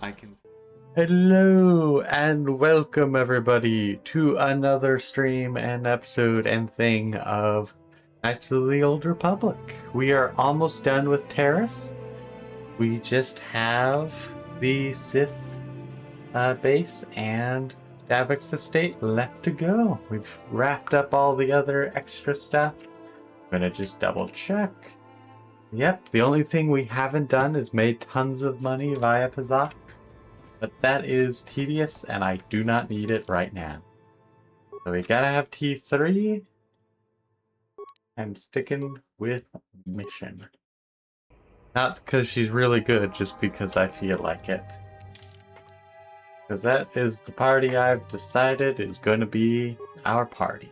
I can. Hello and welcome everybody to another stream and episode and thing of Knights of the Old Republic. We are almost done with Terrace. We just have the Sith base and Davik's estate left to go. We've wrapped up all the other extra stuff. I'm gonna just double check. Yep, the only thing we haven't done is made tons of money via Pazak. But that is tedious, and I do not need it right now. So we gotta have T3. I'm sticking with mission. Not because she's really good, just because I feel like it. Because that is the party I've decided is going to be our party.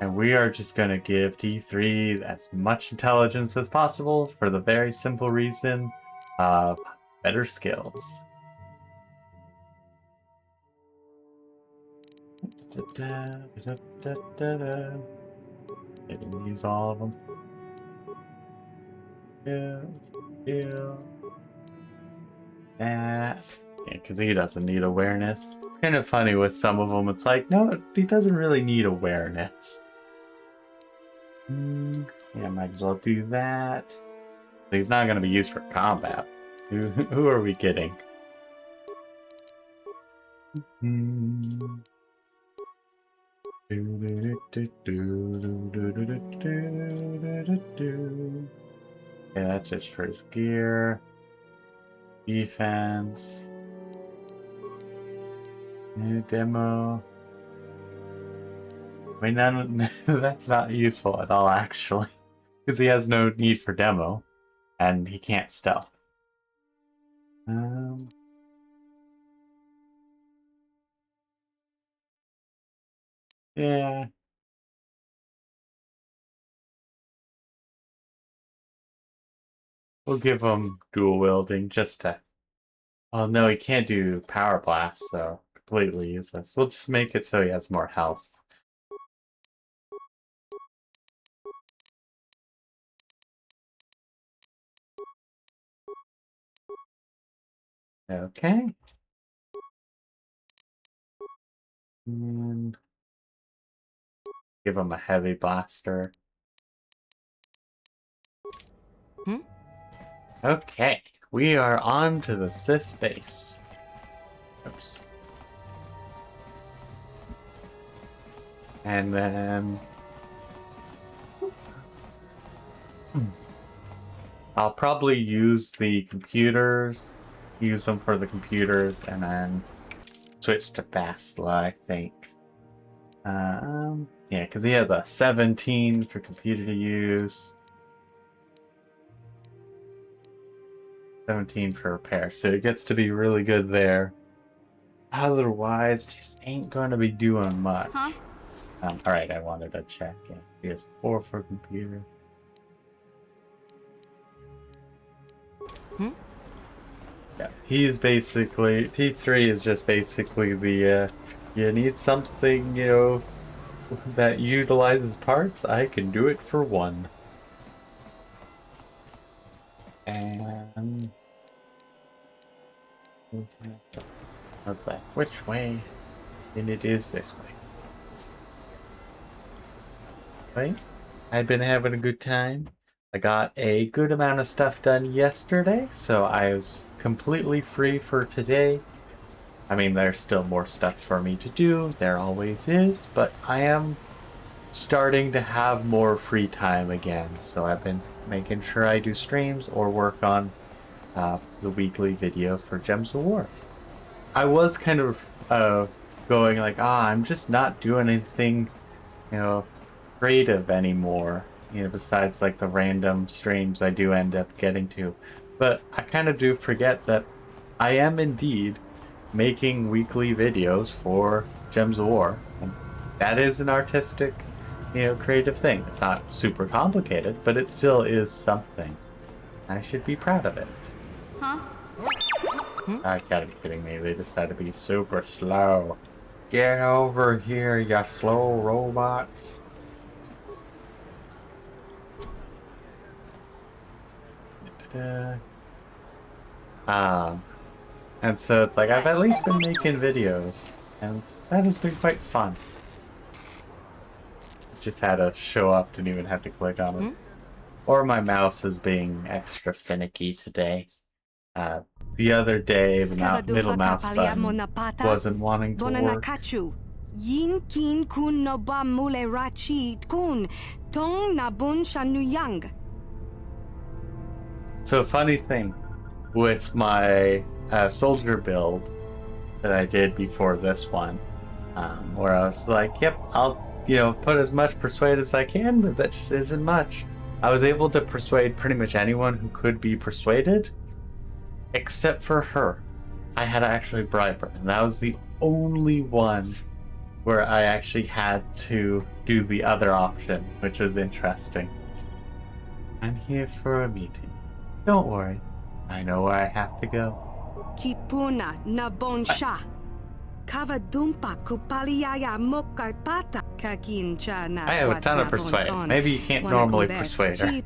And we are just going to give T3 as much intelligence as possible for the very simple reason of better skills. Didn't use all of them. Yeah. That. Yeah, because he doesn't need awareness. It's kind of funny with some of them. It's like, no, he doesn't really need awareness. Yeah, might as well do that. He's not going to be used for combat. Who are we kidding? Yeah, that's just for his gear. Defense. New demo. I mean, that's not useful at all, actually. Because he has no need for demo. And he can't stealth. Yeah. We'll give him dual wielding just to... Oh no, he can't do power blast, so completely useless. We'll just make it so he has more health. Okay. And give him a heavy blaster. Okay, we are on to the Sith base. Oops. And then... I'll probably use the computers, use them for the computers, and then switch to Bastila, I think. Yeah, because he has a 17 for computer to use. 17 for repair, so it gets to be really good there. Otherwise, just ain't going to be doing much. Huh? Alright, I wanted to check. Yeah, he has 4 for computer. Yeah, he's basically... T3 is just basically the, you need something, you know, that utilizes parts? I can do it for 1. And... What's that? Which way? And it is this way. Right? I've been having a good time. I got a good amount of stuff done yesterday, so I was completely free for today. I mean, there's still more stuff for me to do. There always is, but I am starting to have more free time again. So I've been making sure I do streams or work on the weekly video for Gems of War. I was kind of going like, I'm just not doing anything, you know, creative anymore, you know, besides like the random streams I do end up getting to. But I kind of do forget that I am indeed making weekly videos for Gems of War. And that is an artistic, you know, creative thing. It's not super complicated, but it still is something. I should be proud of it. Huh? I gotta be kidding me. They decided to be super slow. Get over here, you slow robots. And so it's like, I've at least been making videos, and that has been quite fun. Just had to show up, didn't even have to click on it. Or my mouse is being extra finicky today. The other day, the middle mouse button wasn't wanting to work. Yin kin kun no ba mule rachi kun tong nabun shanuyang. So funny thing with my soldier build that I did before this one, where I was like, yep, I'll put as much persuade as I can, but that just isn't much. I was able to persuade pretty much anyone who could be persuaded, except for her. I had to actually bribe her, and that was the only one where I actually had to do the other option, which was interesting. I'm here for a meeting. Don't worry. I know where I have to go. Kipuna na bonsha. Kavadumpa kupaliaya mokapata kakincha na. I have a ton of persuade. Maybe you can't normally persuade her.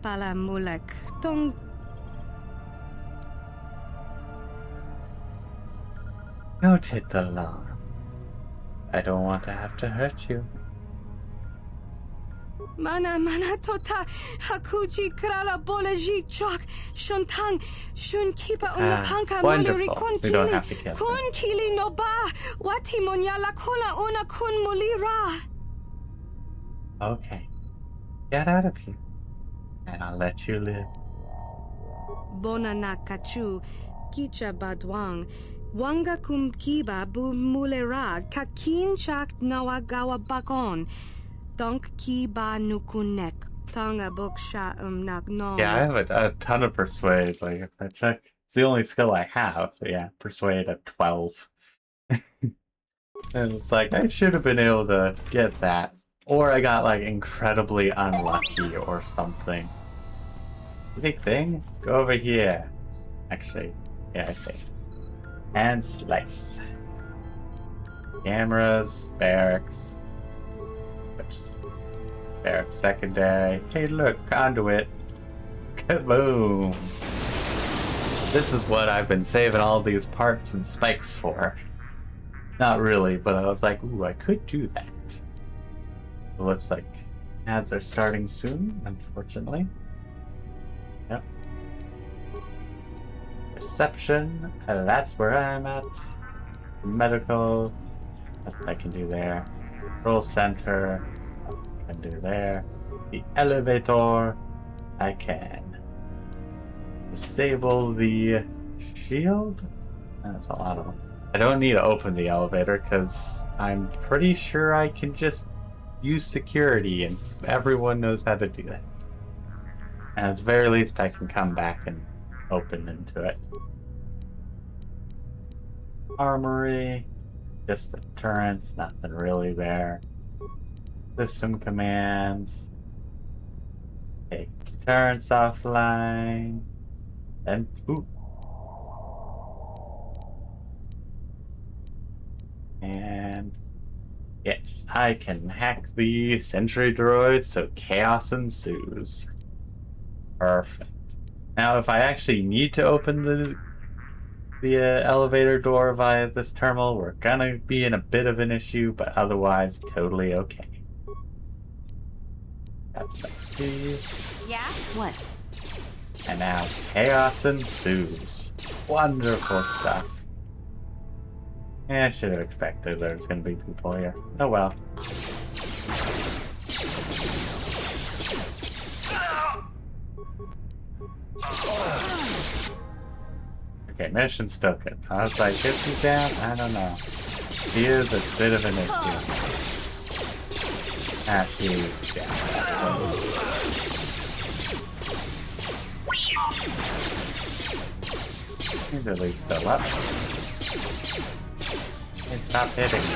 Don't hit the alarm. I don't want to have to hurt you. Mana tota hakuji krala bolaji chok shuntang shun kipa unapanka wonderful. We don't have to kill kun kili no ba wati monyala kuna una kun mulira. Okay. Get out of here. And I'll let you live. Bona kachu kicha badwang. Wanga kum kiba bu mulera kakin chak nawagawa bakon. Donk kiba nukunek. Tonga boksha nak no. Yeah, I have a ton of persuade. Like, if I check, it's the only skill I have. But yeah, persuade at 12. And it's like, I should have been able to get that. Or I got, like, incredibly unlucky or something. Big thing? Go over here. Actually, yeah, I see. And slice. Cameras, barracks. Oops. Barracks secondary. Hey look, conduit. Kaboom! This is what I've been saving all these parts and spikes for. Not really, but I was like, ooh, I could do that. It looks like ads are starting soon, unfortunately. Yep. Reception, that's where I'm at. Medical, nothing I can do there. Control center, I can do there. The elevator, I can. Disable the shield? That's a lot of them. I don't need to open the elevator because I'm pretty sure I can just use security and everyone knows how to do that. And at the very least I can come back and open into it. Armory, just the turrets, nothing really there. System commands. Take turrets offline. And ooh. And yes, I can hack the sentry droids so chaos ensues. Perfect. Now, if I actually need to open the elevator door via this terminal, we're gonna be in a bit of an issue, but otherwise, totally okay. That's XP. Yeah? What? And now, chaos ensues. Wonderful stuff. Yeah, I should have expected there's gonna be people here. Oh well. Okay, mission's still good. I was like, if he's down, I don't know. He is a bit of an issue. Ah, she's down. He's at least still up. Hey, stop hitting me.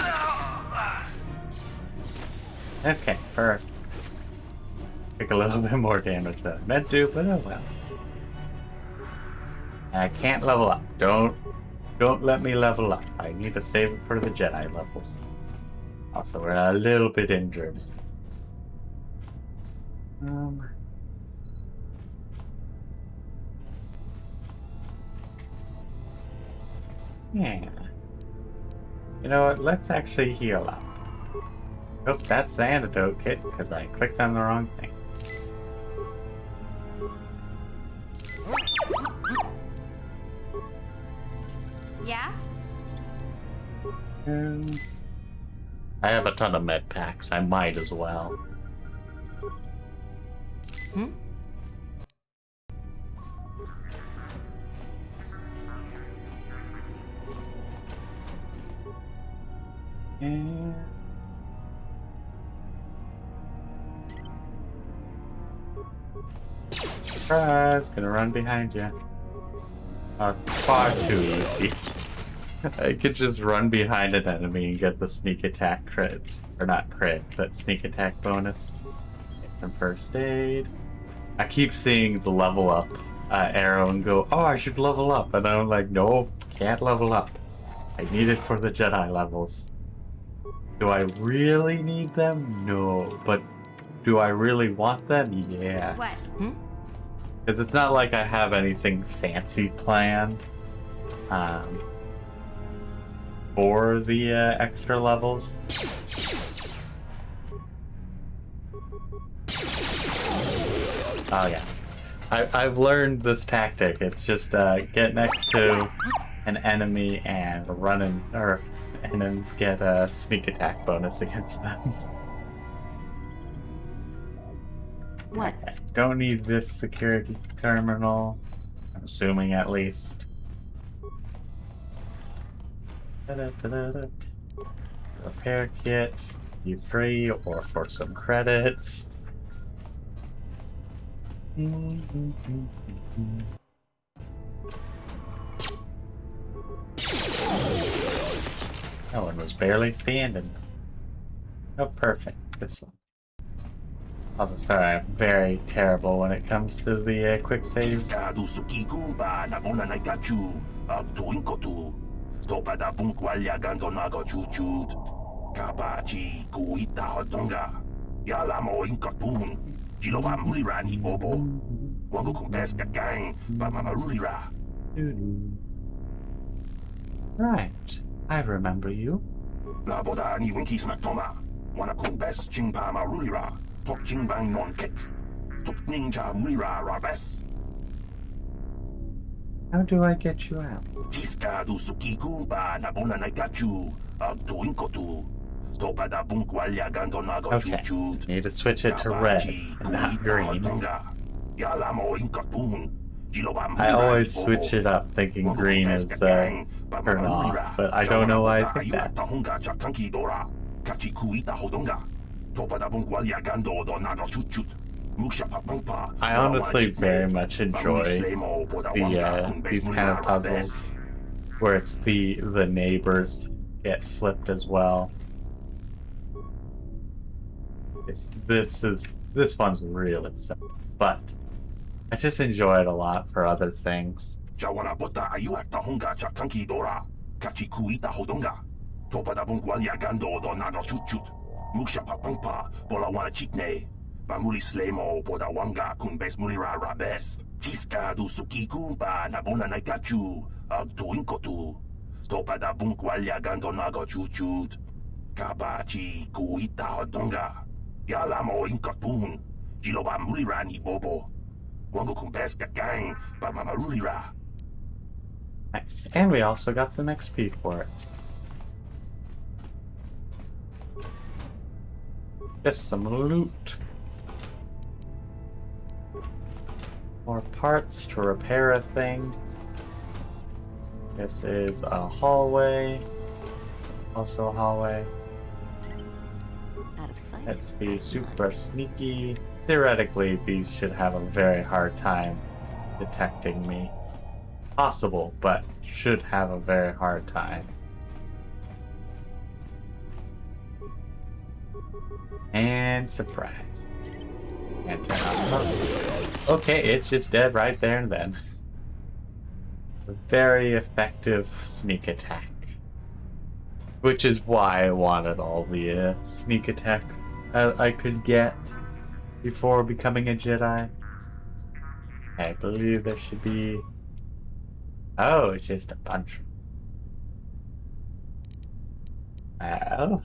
Okay, perfect. Take a little bit more damage than I meant to, but oh well. I can't level up. Don't let me level up. I need to save it for the Jedi levels. Also, we're a little bit injured. Yeah. You know what? Let's actually heal up. Oh, that's the antidote kit, because I clicked on the wrong thing. Yeah? I have a ton of med packs. I might as well. Hmm? And... Surprise! Gonna run behind you. Far too easy. I could just run behind an enemy and get the sneak attack crit. Or not crit, but sneak attack bonus. Get some first aid. I keep seeing the level up arrow and go, oh, I should level up. And I'm like, no, can't level up. I need it for the Jedi levels. Do I really need them? No. But do I really want them? Yes. What? Hmm? Because it's not like I have anything fancy planned for the extra levels. Oh yeah. I've learned this tactic. It's just get next to an enemy and run in, and then get a sneak attack bonus against them. What? Okay. Don't need this security terminal. I'm assuming at least. Repair kit. You free or for some credits. That one was barely standing. Oh, perfect. This one. Also, sorry, I'm very terrible when it comes to the quick saves. Right, I remember you. How do I get you out? Okay, need to switch it to red and not green. I always switch it up thinking green is turned off, but I don't know why I think that. I honestly very much enjoy these kind of puzzles where it's the neighbors get flipped as well. This one's really simple, but I just enjoy it a lot for other things. Nice. And we also got some XP for it. Just some loot. More parts to repair a thing. This is a hallway. Also a hallway. Out of sight. Let's be super sneaky. Theoretically, these should have a very hard time detecting me. Possible, but should have a very hard time. And surprise. And turn off something. Okay, it's just dead right there and then. A very effective sneak attack. Which is why I wanted all the sneak attack I could get before becoming a Jedi. I believe there should be... Oh, it's just a bunch. Well,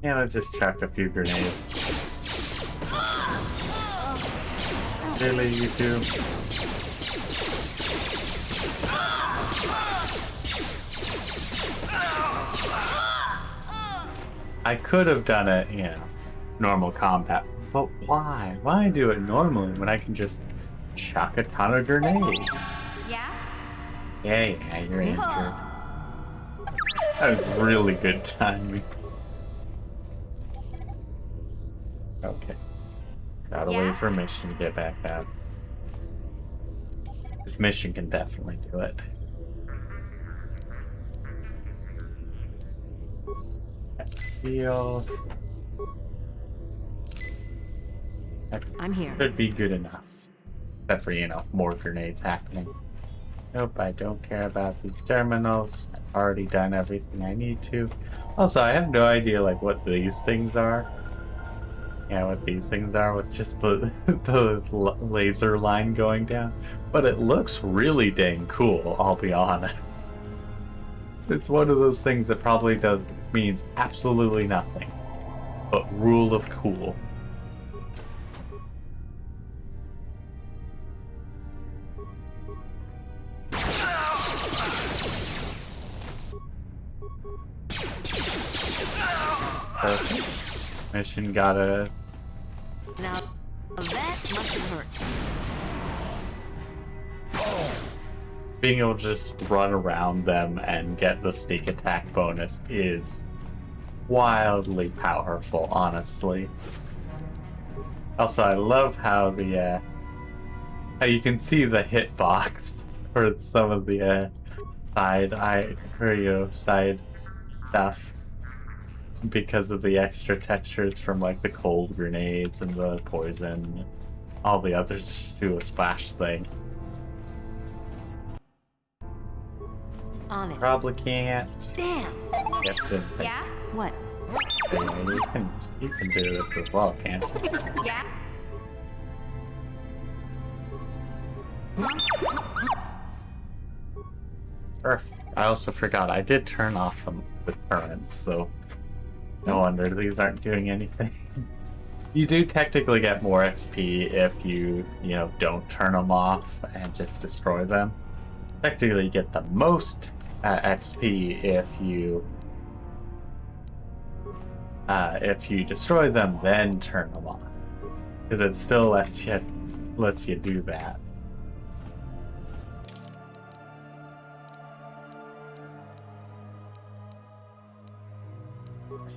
yeah, let's just chuck a few grenades. Really, you two? I could have done it, you know, normal combat, but why? Why do it normally when I can just chuck a ton of grenades? Yeah? Yeah, you're injured. That was really good timing. Okay. Gotta wait for mission to get back out. This mission can definitely do it. Field. I'm here. Should be good enough. Except for, you know, more grenades happening. Nope, I don't care about these terminals. I've already done everything I need to. Also, I have no idea, like, what these things are. Yeah, what these things are with just the, the laser line going down. But it looks really dang cool, I'll be honest. It's one of those things that probably means absolutely nothing. But rule of cool. Perfect. Mission got a... Now, that must have hurt. Being able to just run around them and get the sneak attack bonus is wildly powerful, honestly. Also, I love how the how you can see the hitbox for some of the side stuff because of the extra textures from like the cold grenades and the poison, all the others do a splash thing. On it. Probably can't. Damn. Yep, didn't think. Yeah? What? Yeah, you can do this as well, can't you? Yeah? Perfect. I also forgot I did turn off the currents, so no wonder these aren't doing anything. You do technically get more XP if you know, don't turn them off and just destroy them. Technically, you get the most XP if you destroy them, then turn them off, because it still lets you do that.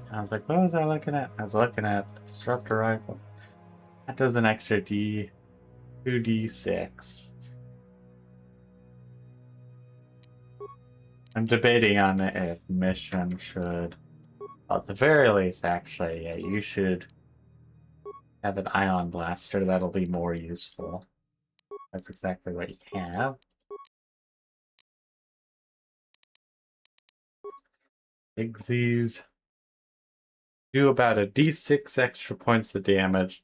I was like, what was I looking at? I was looking at the disruptor rifle. That does an extra 2d6. I'm debating on if mission should, well, at the very least, actually, yeah, you should have an ion blaster. That'll be more useful. That's exactly what you have. Z's do about a d6 extra points of damage.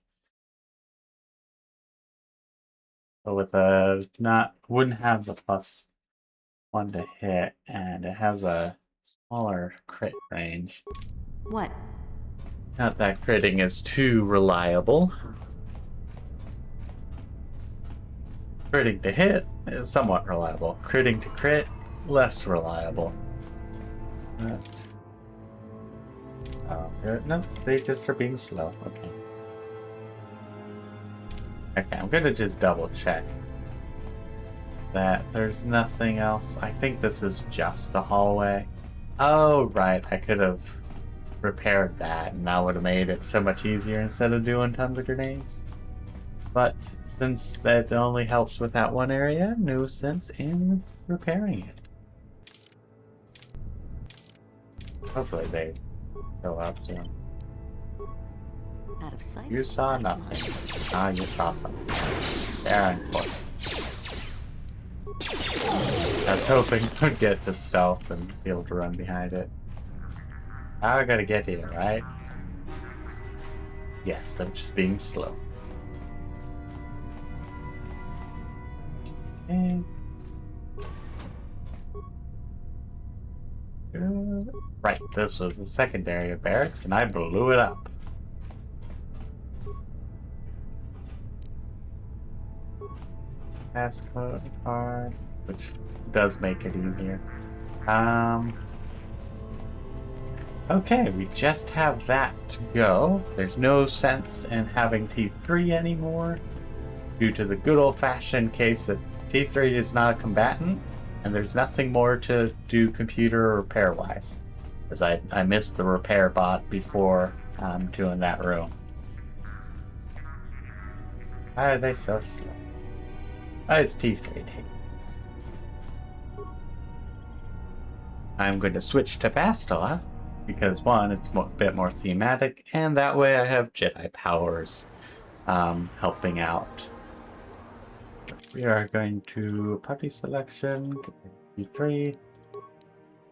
But with a wouldn't have the +1 to hit, and it has a smaller crit range. What? Not that critting is too reliable. Critting to hit is somewhat reliable. Critting to crit, less reliable. No, they just are being slow. Okay. Okay, I'm gonna just double check that there's nothing else. I think this is just a hallway. Oh, right. I could have repaired that, and that would have made it so much easier instead of doing tons of grenades. But since that only helps with that one area, no sense in repairing it. Hopefully they go up soon. Out of sight. You saw nothing. Ah, you saw something. Very important. I was hoping to get to stealth and be able to run behind it. I gotta get here, right? Yes, I'm just being slow. Okay. Right, this was the secondary barracks, and I blew it up. Passcode card, which does make it easier. Okay, we just have that to go. There's no sense in having T3 anymore, due to the good old-fashioned case that T3 is not a combatant, and there's nothing more to do computer repair-wise. Because I missed the repair bot before doing that room. Why are they so slow? Why is T3 taking? I'm going to switch to Bastila, because one, it's a bit more thematic, and that way I have Jedi powers helping out. We are going to puppy selection, T3.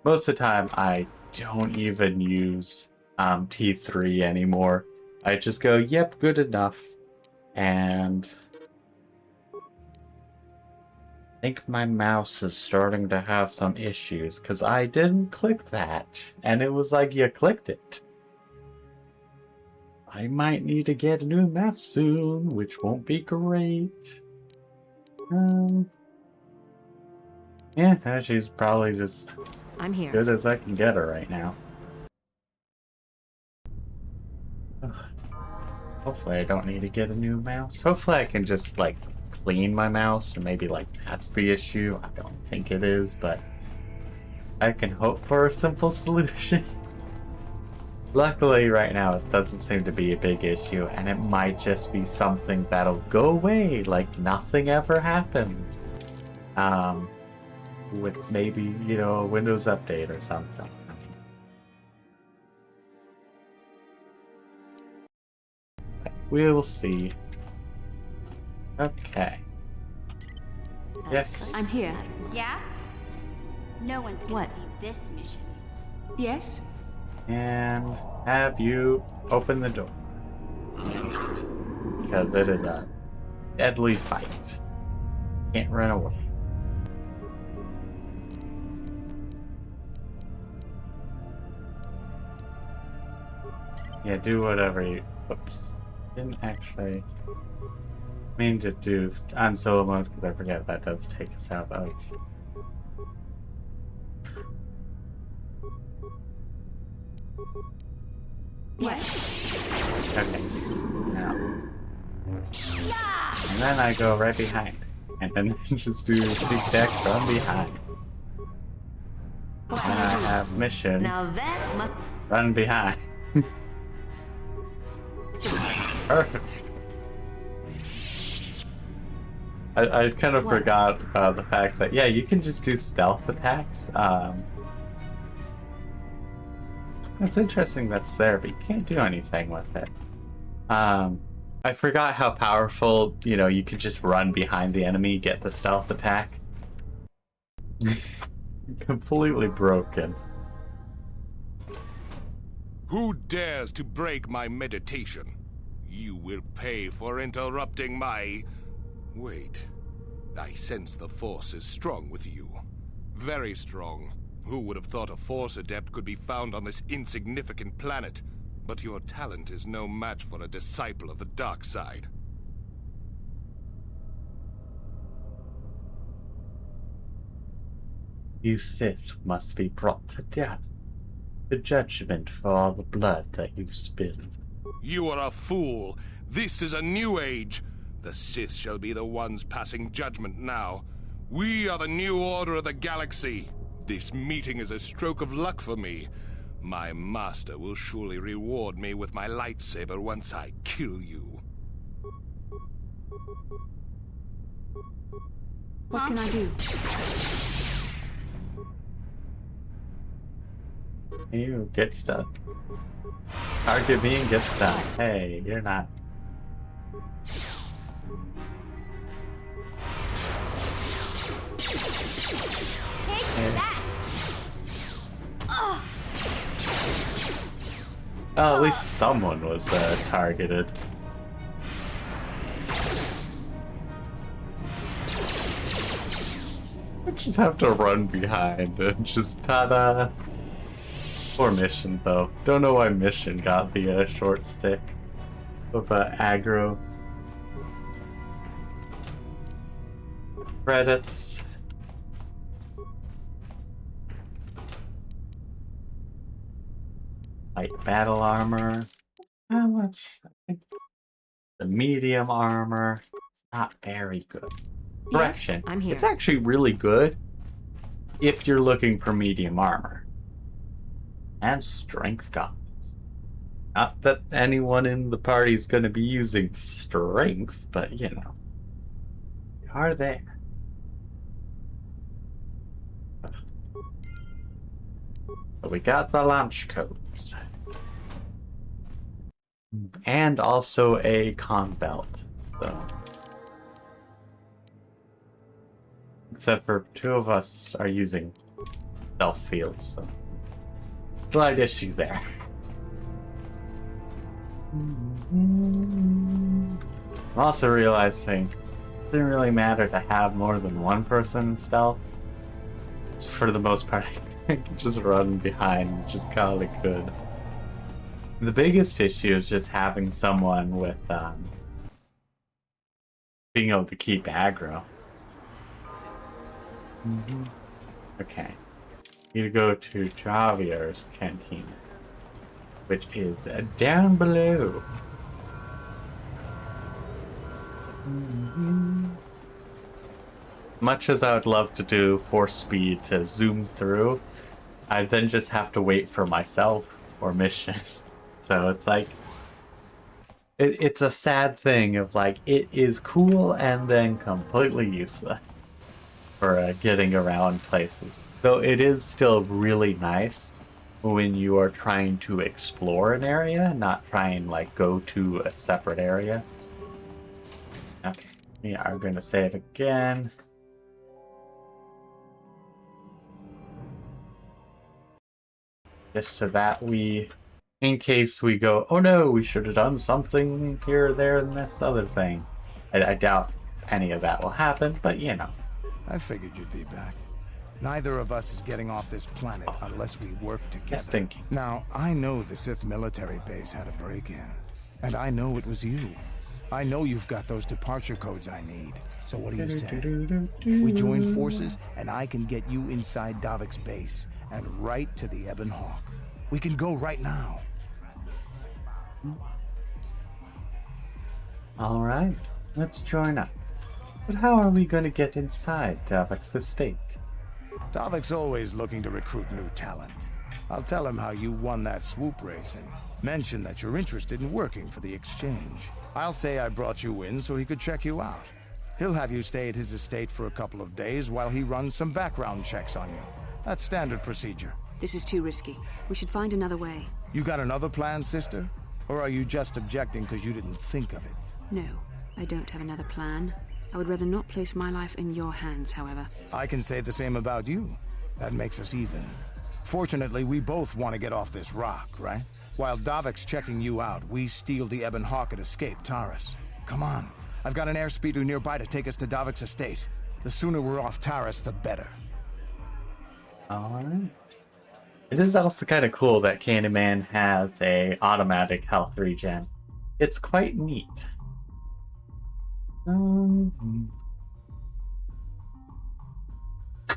Most of the time, I don't even use T3 anymore. I just go, yep, good enough. And I think my mouse is starting to have some issues because I didn't click that. And it was like, you clicked it. I might need to get a new mouse soon, which won't be great. Yeah, she's probably just I'm here. good as I can get her right now. Hopefully I don't need to get a new mouse. Hopefully I can just, like, clean my mouse and maybe, like, that's the issue. I don't think it is, but I can hope for a simple solution. Luckily, right now, it doesn't seem to be a big issue, and it might just be something that'll go away, like nothing ever happened. With maybe, you know, a Windows update or something. We'll see. Okay. Yes. I'm here. Yeah? No one's gonna What? see this mission. Yes? And have you open the door. Because it is a deadly fight. Can't run away. Yeah, do whatever you... Oops. Didn't actually mean to do on solo mode because I forget that does take us out of... Yes. Okay. Now. And then I go right behind. And then just do sneak attacks from behind. What And can I I do? have mission Now that must run behind. Perfect. I kind of What? forgot about the fact that, yeah, you can just do stealth attacks. It's interesting that's there, but you can't do anything with it. I forgot how powerful, you know, you could just run behind the enemy, get the stealth attack. Completely broken. Who dares to break my meditation? You will pay for interrupting my... Wait. I sense the Force is strong with you. Very strong. Who would have thought a Force adept could be found on this insignificant planet? But your talent is no match for a disciple of the dark side. You Sith must be brought to death. The judgment for all the blood that you've spilled. You are a fool. This is a new age. The Sith shall be the ones passing judgment now. We are the new order of the galaxy. This meeting is a stroke of luck for me. My master will surely reward me with my lightsaber once I kill you. What can I do? You get stuck. Target me and get stuck. Hey, you're not. Take that! Ugh. Oh, at least someone was targeted. I just have to run behind and just ta-da! Poor Mission, though. Don't know why Mission got the short stick of aggro. Credits. Light battle armor. How much? I think the medium armor. It's not very good. Correction. Yes, I'm here. It's actually really good if you're looking for medium armor. And strength gauntlets. Not that anyone in the party is going to be using strength, but you know. They are there. So we got the launch codes. And also a con belt. So. Except for 2 of us are using stealth fields, so. Slight issue there. I'm also realizing it doesn't really matter to have more than one person in stealth. It's for the most part, I can just run behind, which is kind of good. The biggest issue is just having someone with being able to keep aggro. Okay. Need to go to Javier's canteen, which is down below. Much as I would love to do force speed to zoom through, I then just have to wait for myself or mission. So it's like, it's a sad thing of like, it is cool and then completely useless for getting around places. Though it is still really nice when you are trying to explore an area, not try and like go to a separate area. Okay, we are going to save again. Just so that we, in case we go, oh no, we should have done something here, there, and this other thing. I doubt any of that will happen, but you know. I figured you'd be back. Neither of us is getting off this planet unless we work together. Stinking. Now, I know the Sith military base had a break-in, and I know it was you. I know you've got those departure codes I need. So what do you say? We join forces, and I can get you inside Davik's base, and right to the Ebon Hawk. We can go right now. Alright, let's join up. But how are we going to get inside Davik's estate? Davik's always looking to recruit new talent. I'll tell him how you won that swoop race and mention that you're interested in working for the exchange. I'll say I brought you in so he could check you out. He'll have you stay at his estate for a couple of days while he runs some background checks on you. That's standard procedure. This is too risky. We should find another way. You got another plan, sister? Or are you just objecting because you didn't think of it? No, I don't have another plan. I would rather not place my life in your hands, however. I can say the same about you. That makes us even. Fortunately, we both want to get off this rock, right? While Davik's checking you out, we steal the Ebon Hawk and escape Taris. Come on. I've got an airspeeder nearby to take us to Davik's estate. The sooner we're off Taris, the better. Alright. It is also kind of cool that Candyman has a automatic health regen. It's quite neat.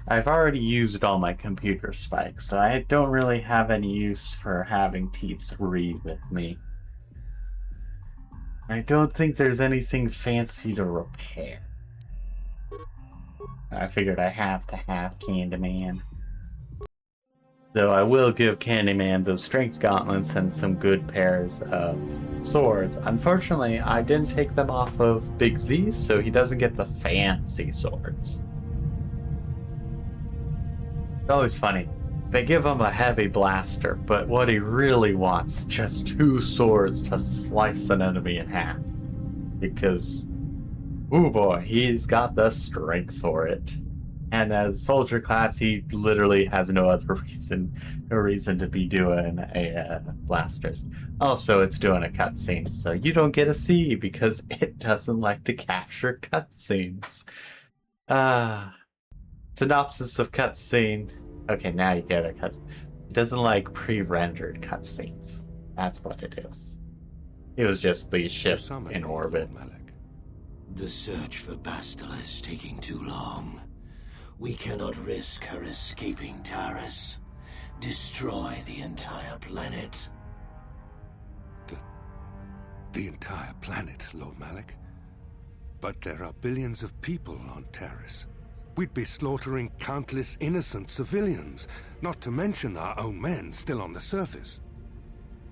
I've already used all my computer spikes, so I don't really have any use for having T3 with me. I don't think there's anything fancy to repair. I figured I have to have Candyman. Though I will give Candyman those strength gauntlets and some good pairs of swords. Unfortunately, I didn't take them off of Big Z, so he doesn't get the fancy swords. It's always funny. They give him a heavy blaster, but what he really wants is just 2 swords to slice an enemy in half. Because, ooh boy, he's got the strength for it. And as soldier class, he literally has no other reason to be doing a blasters. Also, it's doing a cutscene, so you don't get a C because it doesn't like to capture cutscenes. Synopsis of cutscene. Okay, now you get a cutscene. doesn't like pre-rendered cutscenes. That's what it is. It was just the ship in orbit. The search for Bastila is taking too long. We cannot risk her escaping Taris. Destroy the entire planet. The entire planet, Lord Malik? But there are billions of people on Taris. We'd be slaughtering countless innocent civilians, not to mention our own men still on the surface.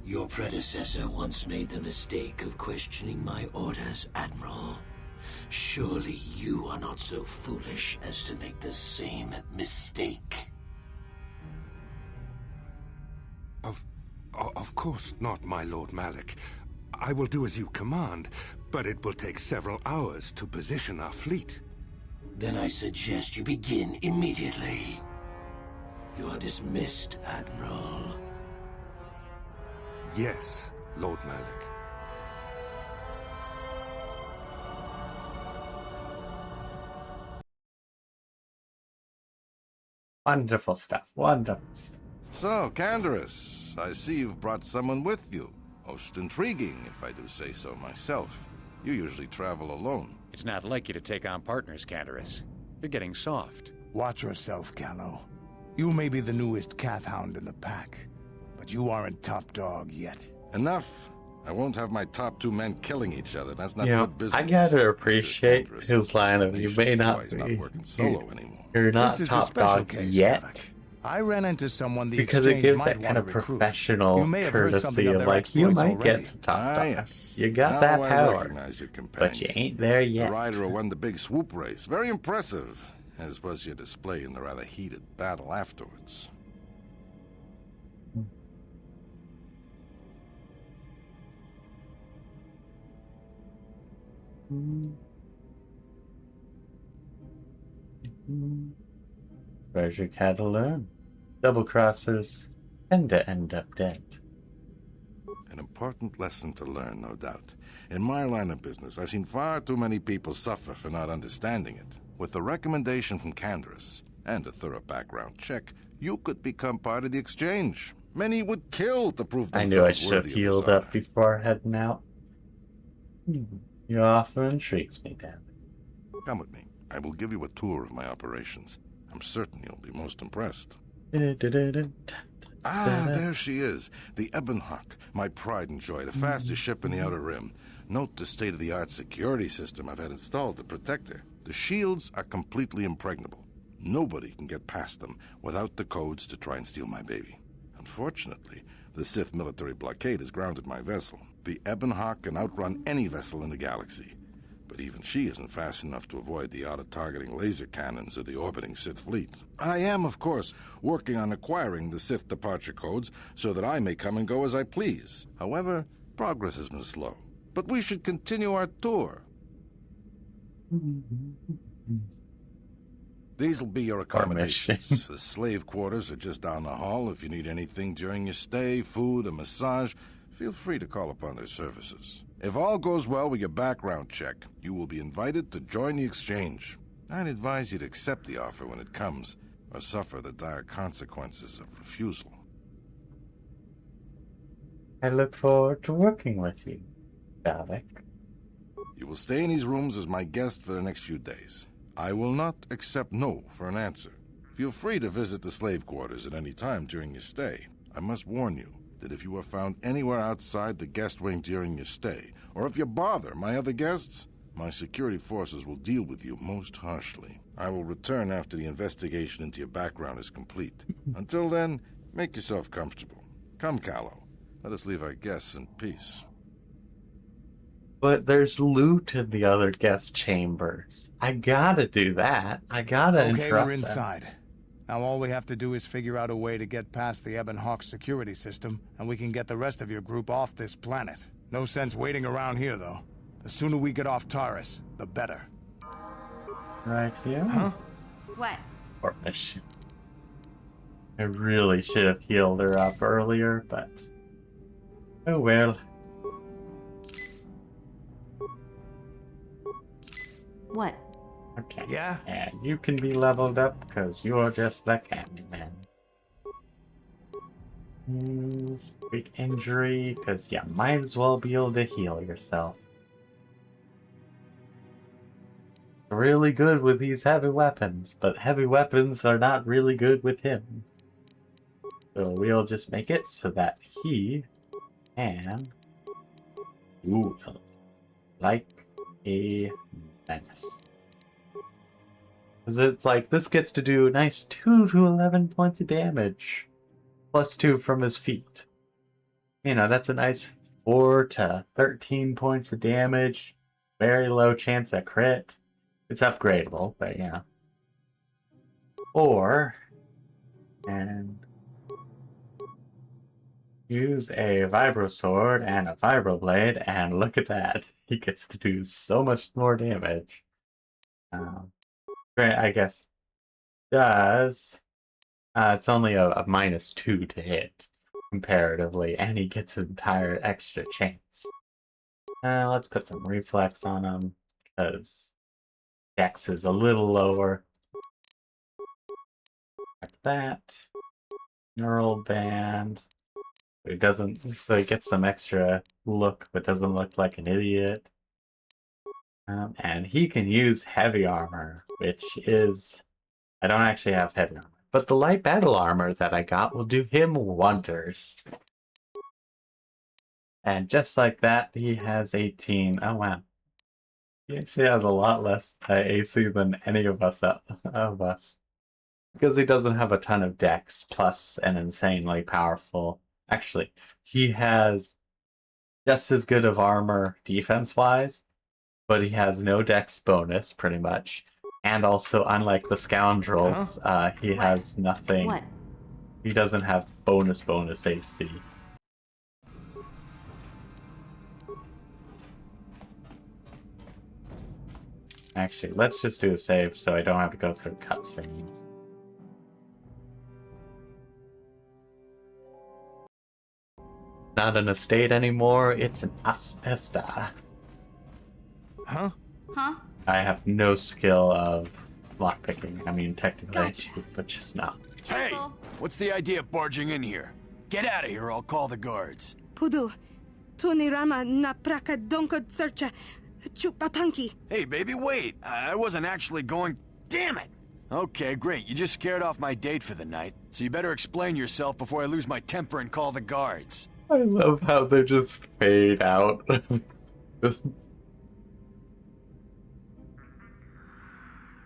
Your predecessor once made the mistake of questioning my orders, Admiral. Surely you are not so foolish as to make the same mistake. Of course not, my Lord Malik. I will do as you command, but it will take several hours to position our fleet. Then I suggest you begin immediately. You are dismissed, Admiral. Yes, Lord Malik. Wonderful stuff. Wonderful stuff. So, Candaris, I see you've brought someone with you. Most intriguing, if I do say so myself. You usually travel alone. It's not like you to take on partners, Candaris. You're getting soft. Watch yourself, Callow. You may be the newest Cath hound in the pack, but you aren't top dog yet. Enough. I won't have my top two men killing each other. That's not You know, good business. I gotta appreciate his line of "You may not Not be, working solo anymore. you're not This is a top special dog case, yet." Davik. I ran into someone the Because it exchange gives might that kind of want to recruit. professional You may have heard courtesy something of of their like, you exploits might get already. to top Ah, dog. yes. You got Now that I power, recognize your companion. but you ain't there yet. The rider who won the big swoop race. Very impressive, as was your display in the rather heated battle afterwards. Treasure had to learn. Double crossers tend to end up dead. An important lesson to learn, no doubt. In my line of business, I've seen far too many people suffer for not understanding it. With the recommendation from Candaris and a thorough background check, you could become part of the exchange. Many would kill to prove I themselves knew I should have worthy of healed this up honor. before heading out. You often intrigues me, Davik. Come with me. I will give you a tour of my operations. I'm certain you'll be most impressed. Ah, there she is. The Ebon Hawk, my pride and joy, the fastest ship in the Outer Rim. Note the state-of-the-art security system I've had installed to protect her. The shields are completely impregnable. Nobody can get past them without the codes to try and steal my baby. Unfortunately, the Sith military blockade has grounded my vessel. The Ebon Hawk can outrun any vessel in the galaxy. But even she isn't fast enough to avoid the auto-targeting laser cannons of the orbiting Sith fleet. I am, of course, working on acquiring the Sith departure codes so that I may come and go as I please. However, progress has been slow. But we should continue our tour. These will be your accommodations. The slave quarters are just down the hall. If you need anything during your stay, food, a massage, feel free to call upon their services. If all goes well with your background check, you will be invited to join the exchange. I'd advise you to accept the offer when it comes, or suffer the dire consequences of refusal. I look forward to working with you, Davik. You will stay in these rooms as my guest for the next few days. I will not accept no for an answer. Feel free to visit the slave quarters at any time during your stay. I must warn you that if you are found anywhere outside the guest wing during your stay, or if you bother my other guests, my security forces will deal with you most harshly. I will return after the investigation into your background is complete. Until then, make yourself comfortable. Come, Callow. Let us leave our guests in peace. But there's loot in the other guest chambers. I gotta do that. I gotta Okay, interrupt we're them. inside. Now all we have to do is figure out a way to get past the Ebon Hawk security system, and we can get the rest of your group off this planet. No sense waiting around here, though. The sooner we get off Taris, the better. Right here? Huh? What? Or mission. I really should have healed her up earlier, but... oh well. What? Okay. Yeah? And you can be leveled up because you're just the Candyman. Weak injury, because you might as well be able to heal yourself. Really good with these heavy weapons, but heavy weapons are not really good with him. So we'll just make it so that he can... Ooh, like a menace. Because it's like, this gets to do a nice 2 to 11 points of damage. Plus 2 from his feet. You know, that's a nice 4 to 13 points of damage. Very low chance at crit. It's upgradable, but yeah. Or, and use a vibro sword and a vibro blade, and look at that. He gets to do so much more damage. Great, I guess. Does. It's only a -2 to hit, comparatively, and he gets an entire extra chance. Let's put some reflex on him, because Dex is a little lower. Like that. Neural band. He doesn't, so he gets some extra look, but doesn't look like an idiot. And he can use heavy armor, which is... I don't actually have heavy armor, but the light battle armor that I got will do him wonders. And just like that, he has 18. Oh wow. He actually has a lot less AC than any of us. Because he doesn't have a ton of dex, plus an insanely powerful... Actually, he has just as good of armor defense-wise, but he has no dex bonus, pretty much. And also, unlike the scoundrels, he has nothing... What? He doesn't have bonus AC. Actually, let's just do a save so I don't have to go through cutscenes. Not an estate anymore, it's an asbesta. Huh? Huh? I have no skill of lockpicking. I mean, technically Gotcha. I do, but just not. Hey! Careful. What's the idea of barging in here? Get out of here or I'll call the guards. Pudu, tunirama na praka donkod searcha chupapanki. Hey, baby, wait! I wasn't actually going... Damn it! Okay, great. You just scared off my date for the night, so you better explain yourself before I lose my temper and call the guards. I love how they just fade out.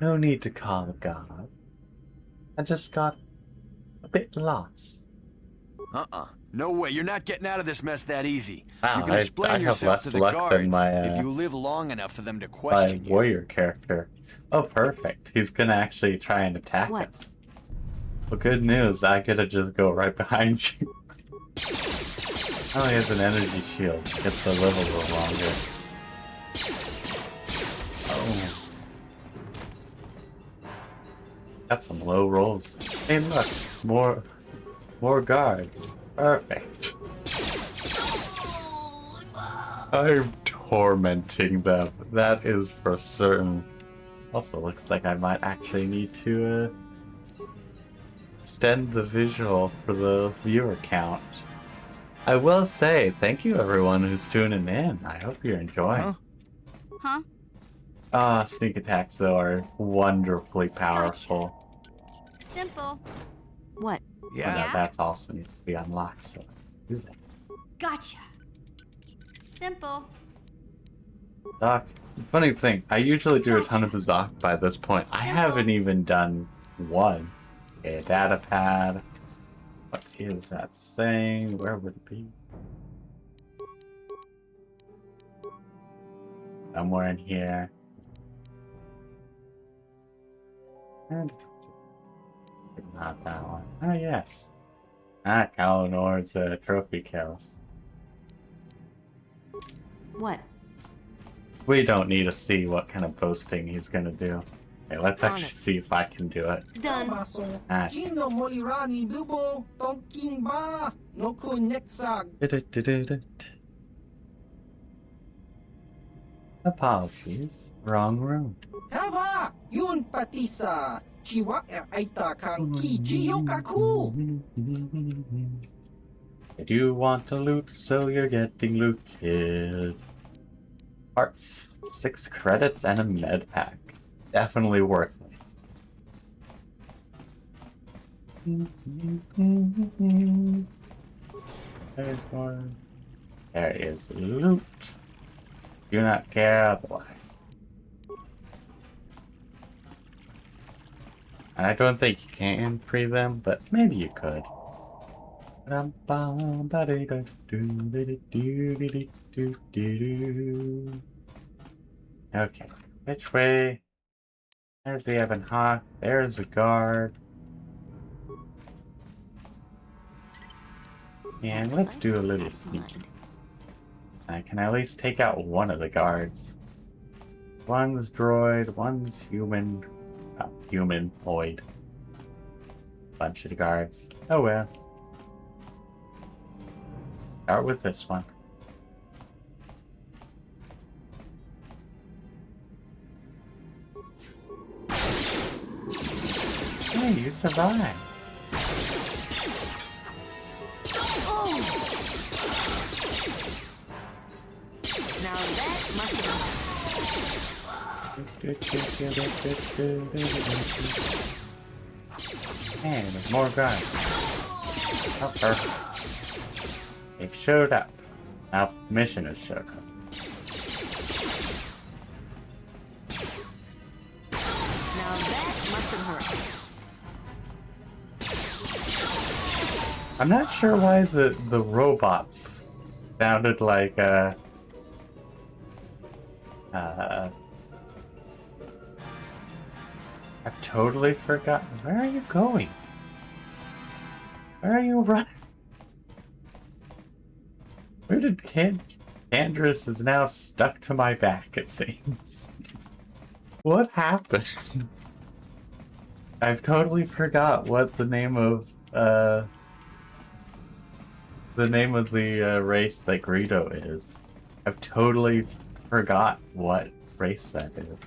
No need to call the guard. I just got a bit lost. No way. You're not getting out of this mess that easy. Wow, you can I explain have yourself less to the luck guards than my, if you live long enough for them to my question you. warrior character. Oh, perfect. He's gonna actually try and attack What? us. Well, good news. I get to just go right behind you. Oh, he has an energy shield. Gets to live a little longer. Oh. Got some low rolls. Hey, look. More guards. Perfect. I'm tormenting them. That is for certain. Also looks like I might actually need to extend the visual for the viewer count. I will say, thank you everyone who's tuning in. I hope you're enjoying. Huh? Sneak attacks though are wonderfully powerful. Simple. What? But Yeah? that's also needs to be unlocked, so do that. Gotcha. Simple. Doc, funny thing, I usually do a ton of the Zoc by this point. I haven't even done one. Okay, data pad. What is that saying? Where would it be? Somewhere in here. And not that one. Oh yes. Kalinor's trophy kills. What? We don't need to see what kind of boasting he's gonna do. Okay, let's actually Honest. see if I can do it. Done. Ah. Gino Molirani Bubo Tonking Ba no Kunexag. Apologies. Wrong room. Kava Yun Patisa Chiwa Aita Kang Ki Jiyokaku. I do want to loot, so you're getting looted. Parts, 6 credits, and a med pack. Definitely worth it. There's one. There is loot. Do not care otherwise. And I don't think you can free them, but maybe you could. Okay, which way? There's the Ebon Hawk, there's the guard. And let's do a little sneaky. I can at least take out one of the guards. One's droid, one's human. Humanoid. Bunch of guards. Oh well. Start with this one. Hey, you survived. Now that must have Hey, there's more guys. Oh, perfect. They've showed up. Now, mission has showed up. Now that must have hurt. I'm not sure why the robots sounded like I've totally forgotten. Where are you going? Where are you running? Where did Candrass is now stuck to my back, it seems. What happened? I've totally forgot what the name of the race that Greedo is. I've totally forgot what race that is.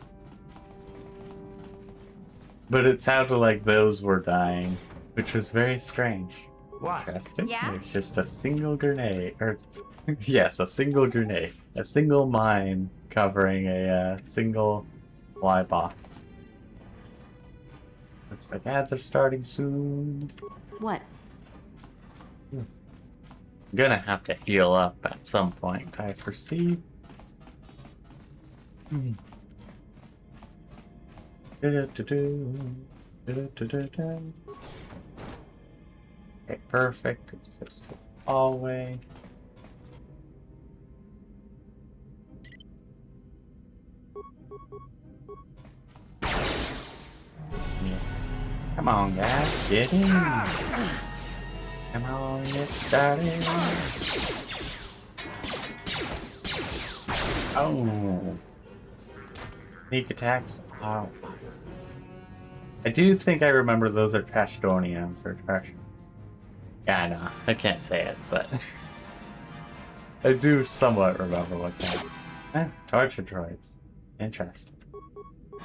But it sounded like those were dying, which was very strange. What? Interesting. Yeah? There's just a single grenade, or yes, a single grenade, a single mine covering a single supply box. Looks like ads are starting soon. What? I'm gonna have to heal up at some point, I foresee. Okay, perfect. It's just a hallway. Yes. Come on, guys, get in. Come on, get started. Oh. Sneak attacks. Oh. I do think I remember those are Trashdonians or Trash. Yeah, I know. I can't say it, but I do somewhat remember what that. Torture droids. Interesting.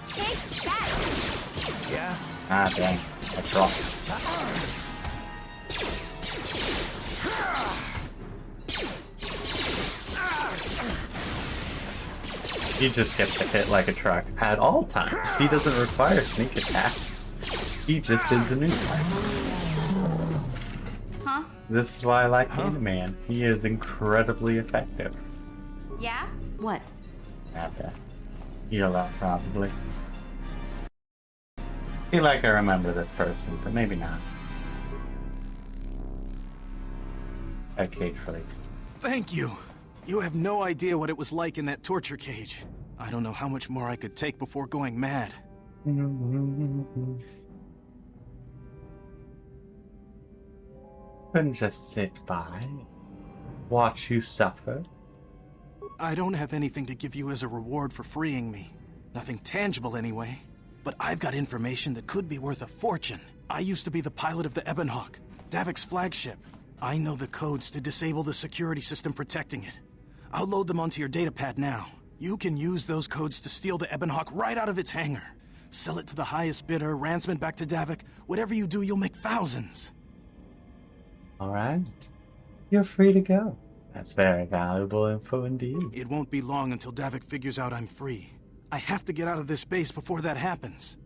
Take that! Yeah? Ah, dang. I dropped. He just gets to hit like a truck at all times. He doesn't require sneak attacks. He just is a noob. Huh? This is why I like Man. He is incredibly effective. Yeah? What? Have to heal up, probably. I feel like I remember this person, but maybe not. Okay, Trace. Thank you. You have no idea what it was like in that torture cage. I don't know how much more I could take before going mad. Couldn't just sit by, watch you suffer. I don't have anything to give you as a reward for freeing me. Nothing tangible anyway. But I've got information that could be worth a fortune. I used to be the pilot of the Ebon Hawk, Davik's flagship. I know the codes to disable the security system protecting it. I'll load them onto your datapad now. You can use those codes to steal the Ebon Hawk right out of its hangar. Sell it to the highest bidder, ransom it back to Davik. Whatever you do, you'll make thousands. Alright. You're free to go. That's very valuable info indeed. It won't be long until Davik figures out I'm free. I have to get out of this base before that happens.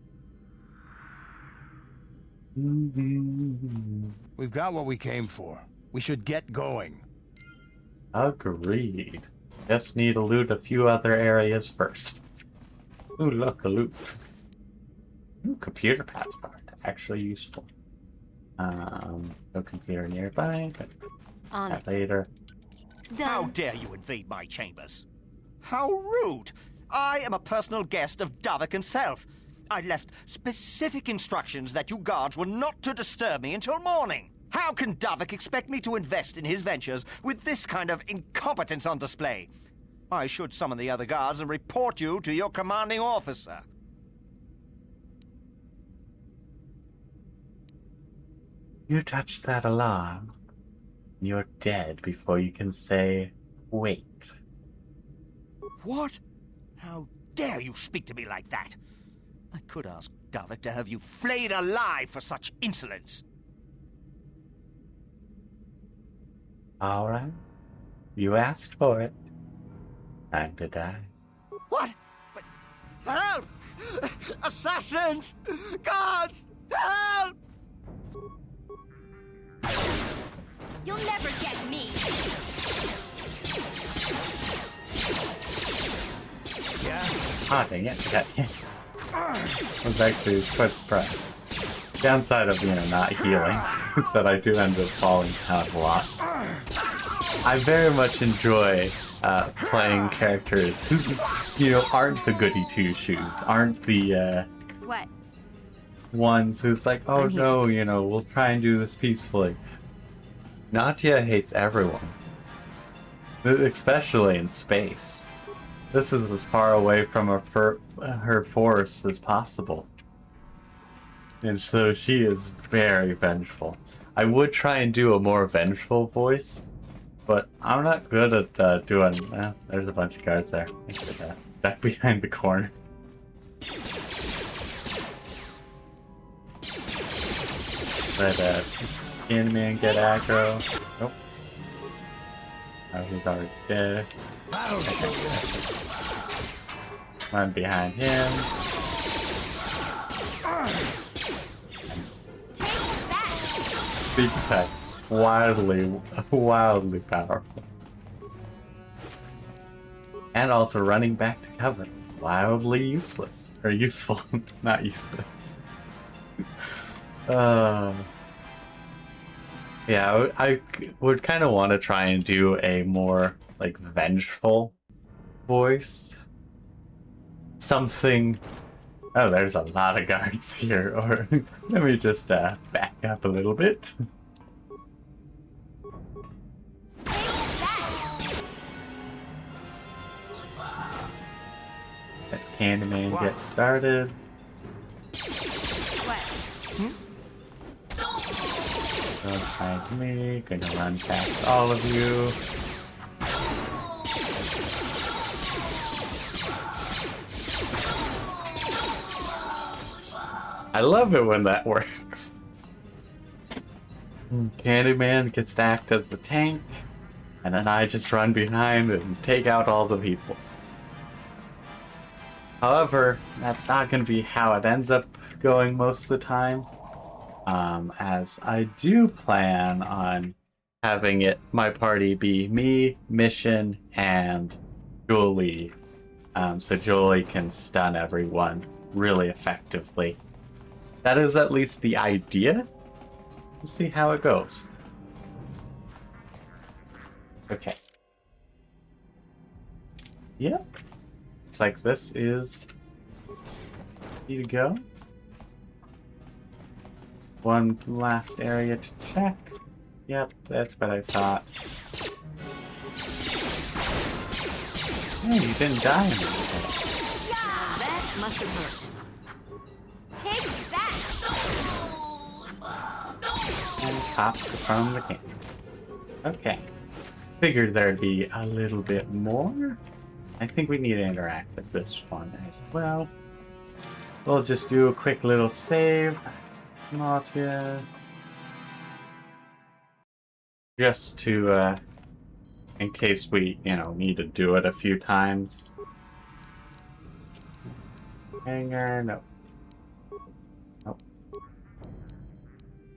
We've got what we came for. We should get going. Agreed. Just need to loot a few other areas first. Ooh, look, a loot. Ooh, computer passport. Actually useful. No computer nearby, but On that it. later. How dare you invade my chambers? How rude! I am a personal guest of Davik himself. I left specific instructions that you guards were not to disturb me until morning. How can Davik expect me to invest in his ventures with this kind of incompetence on display? I should summon the other guards and report you to your commanding officer. You touch that alarm, you're dead before you can say, wait. What? How dare you speak to me like that? I could ask Davik to have you flayed alive for such insolence. Alright. You asked for it. Time to die. What? Help! Assassins! Guards! Help! You'll never get me. Yeah? Ah, dang it. Yeah. I was actually quite surprised. Downside of, not healing is that I do end up falling down a lot. I very much enjoy playing characters who, aren't the goody two-shoes, aren't the, What? ones who's like, oh no, we'll try and do this peacefully. Nadia hates everyone. Especially in space. This is as far away from her force as possible. And so she is very vengeful. I would try and do a more vengeful voice, but I'm not good at doing... there's a bunch of guards there. I should duck behind the corner. Let Candyman get aggro. Nope. Oh, he's already dead. Run behind him. Big attacks. Wildly powerful. And also running back to cover. Wildly useless. Or useful, not useless. Yeah, I would kind of want to try and do a more, vengeful voice. Something... Oh, there's a lot of guards here. Or let me just back up a little bit. Let Candyman get started. Don't find me. Gonna run past all of you. I love it when that works. Candyman gets to act as the tank, and then I just run behind and take out all the people. However, that's not going to be how it ends up going most of the time, as I do plan on having my party be me, Mission, and Julie, so Julie can stun everyone really effectively. That is at least the idea. We'll see how it goes. Okay. Yep. Looks like this is ready to go. One last area to check. Yep, that's what I thought. Hey, you didn't die in anything. That must have hurt. Take that! And pop from the cameras. Okay. Figured there'd be a little bit more. I think we need to interact with this one as well. We'll just do a quick little save. Not yet. Just to, in case we, need to do it a few times. Hanger, no. Nope.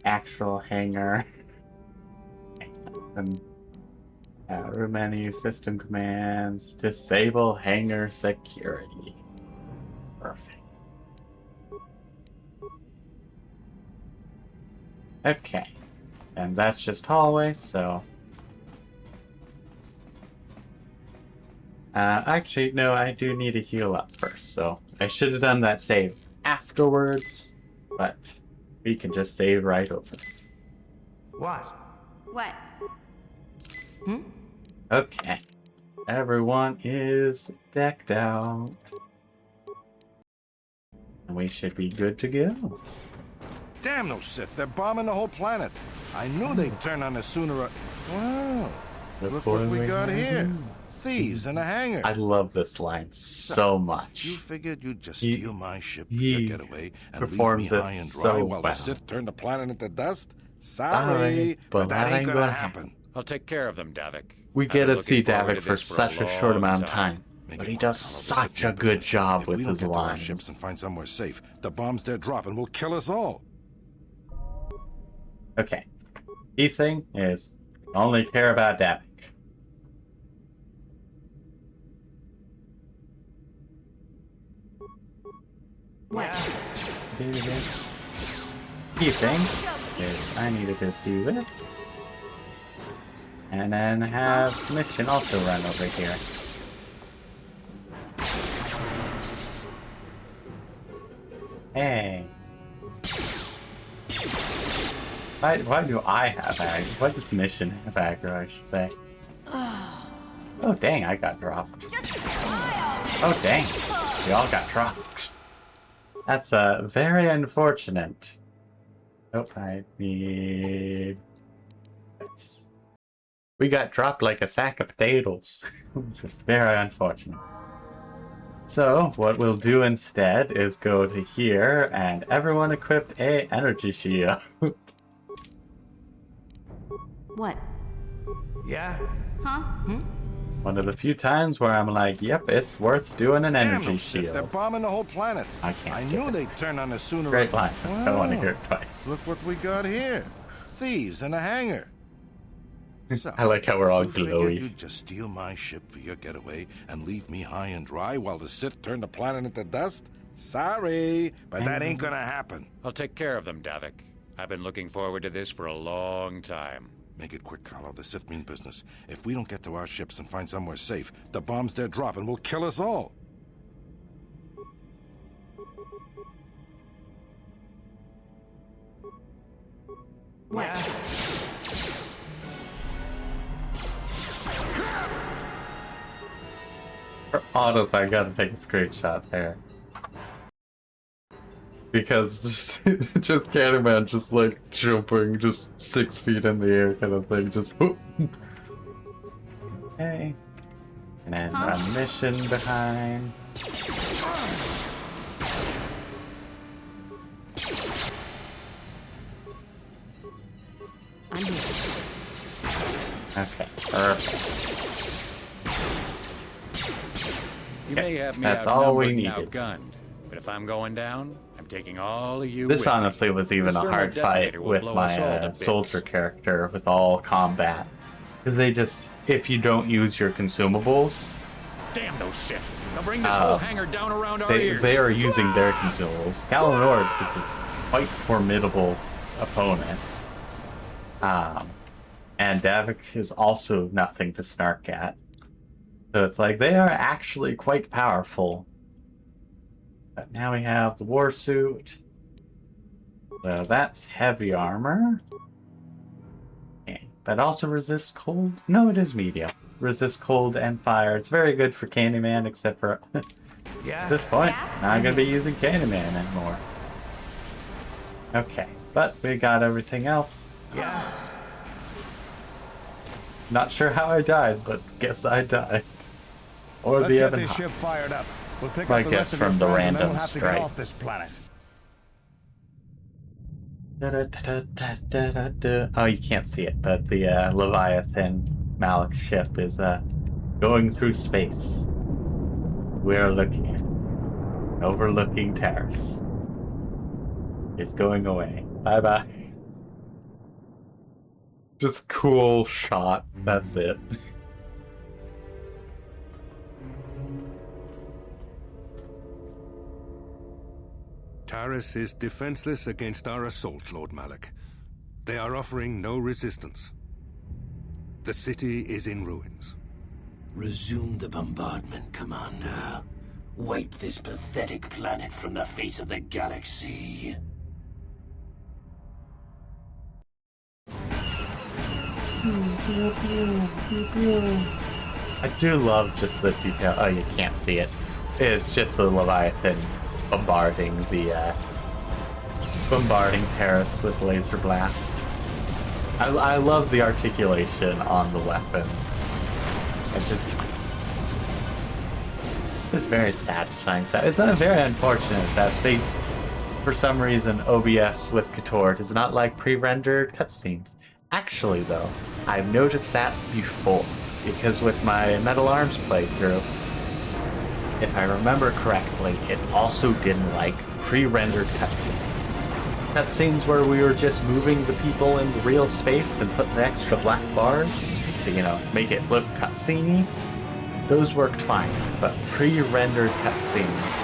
Actual hanger. And room menu, system commands, disable hanger security. Perfect. Okay. And that's just hallway, so... actually, no, I do need to heal up first, so I should have done that save afterwards, but we can just save right over. What? What? Okay. Everyone is decked out. And we should be good to go. Damn those Sith, they're bombing the whole planet. I knew they'd turn on us sooner or... Wow, look what we got here. Thieves in a hangar. I love this line so much. You figured you'd just steal my ship for your getaway and leave me high and dry so while well. the Sith turn the planet into dust? Sorry, but that ain't gonna happen. I'll take care of them, Davik. We get to see Davik for such a short amount of time, but he does such a good job with his If we don't get to our lines. ships and find somewhere safe, the bombs they're dropping will kill us all. Okay. Key thing is, only care about Davik. What? Key thing is, I need to just do this. And then have mission also run over here. Hey. Why do I have aggro? What does mission have aggro, I should say? Oh dang, I got dropped. Oh dang, we all got dropped. That's very unfortunate. Nope, I need... We got dropped like a sack of potatoes. Which was very unfortunate. So, what we'll do instead is go to here, and everyone equip a energy shield. What? Yeah? Huh? One of the few times where I'm like, yep, it's worth doing an Damn energy those Sith, they're shield. bombing the whole planet. I can't I skip knew it. they'd turn on us sooner or... Great line. I don't want to Wow. hear it twice. Look what we got here. Thieves in a hangar. So, I like how we're all you figured glowy. you'd just steal my ship for your getaway and leave me high and dry while the Sith turn the planet into dust? Sorry, but that ain't gonna happen. I'll take care of them, Davik. I've been looking forward to this for a long time. Make it quick, Carlo. The Sith mean business. If we don't get to our ships and find somewhere safe, the bombs they're dropping will kill us all. What? For honest, I gotta take a screenshot there. Because just Candyman just like jumping just 6 feet in the air kind of thing, just whoop. Okay. And then a mission behind. I'm here. Okay, perfect. You may have me That's all we outnumbered and needed. outgunned, but if I'm going down, I'm taking all of you This with me. honestly was even This a thermal hard fight detonator will with blow my us all to bits. soldier character with all combat. Because they just, if you don't use your consumables, Damn those Sith! They'll bring this whole hangar down around our ears. they are using their consumables. Galanord is a quite formidable opponent. And Davik is also nothing to snark at. So it's like, they are actually quite powerful. But now we have the war suit. So that's heavy armor. Okay. But also resists cold? No, it is medium. Resists cold and fire. It's very good for Candyman, except for at this point, not going to be using Candyman anymore. Okay, but we got everything else. Yeah. Not sure how I died, but guess I died. Or Let's the get Evan this Hawk. ship fired up. We'll pick I up the guess rest of from your the friends and then random we'll have to get off this strikes. planet. Oh, you can't see it, but the Leviathan Malik's ship is going through space. We're looking at it. Overlooking Terrace. It's going away. Bye-bye. Just cool shot. That's it. Taris is defenseless against our assault, Lord Malik. They are offering no resistance. The city is in ruins. Resume the bombardment, Commander. Wipe this pathetic planet from the face of the galaxy. I do love just the detail. Oh, you can't see it. It's just the Leviathan bombarding the bombarding Terrace with laser blasts. I love the articulation on the weapons. It's very satisfying stuff. It's very unfortunate that they, for some reason, OBS with KOTOR does not like pre-rendered cutscenes. Actually, though, I've noticed that before, because with my Metal Arms playthrough, if I remember correctly, it also didn't like pre-rendered cutscenes. Cutscenes where we were just moving the people into real space and putting the extra black bars to, you know, make it look cutscene-y. Those worked fine, but pre-rendered cutscenes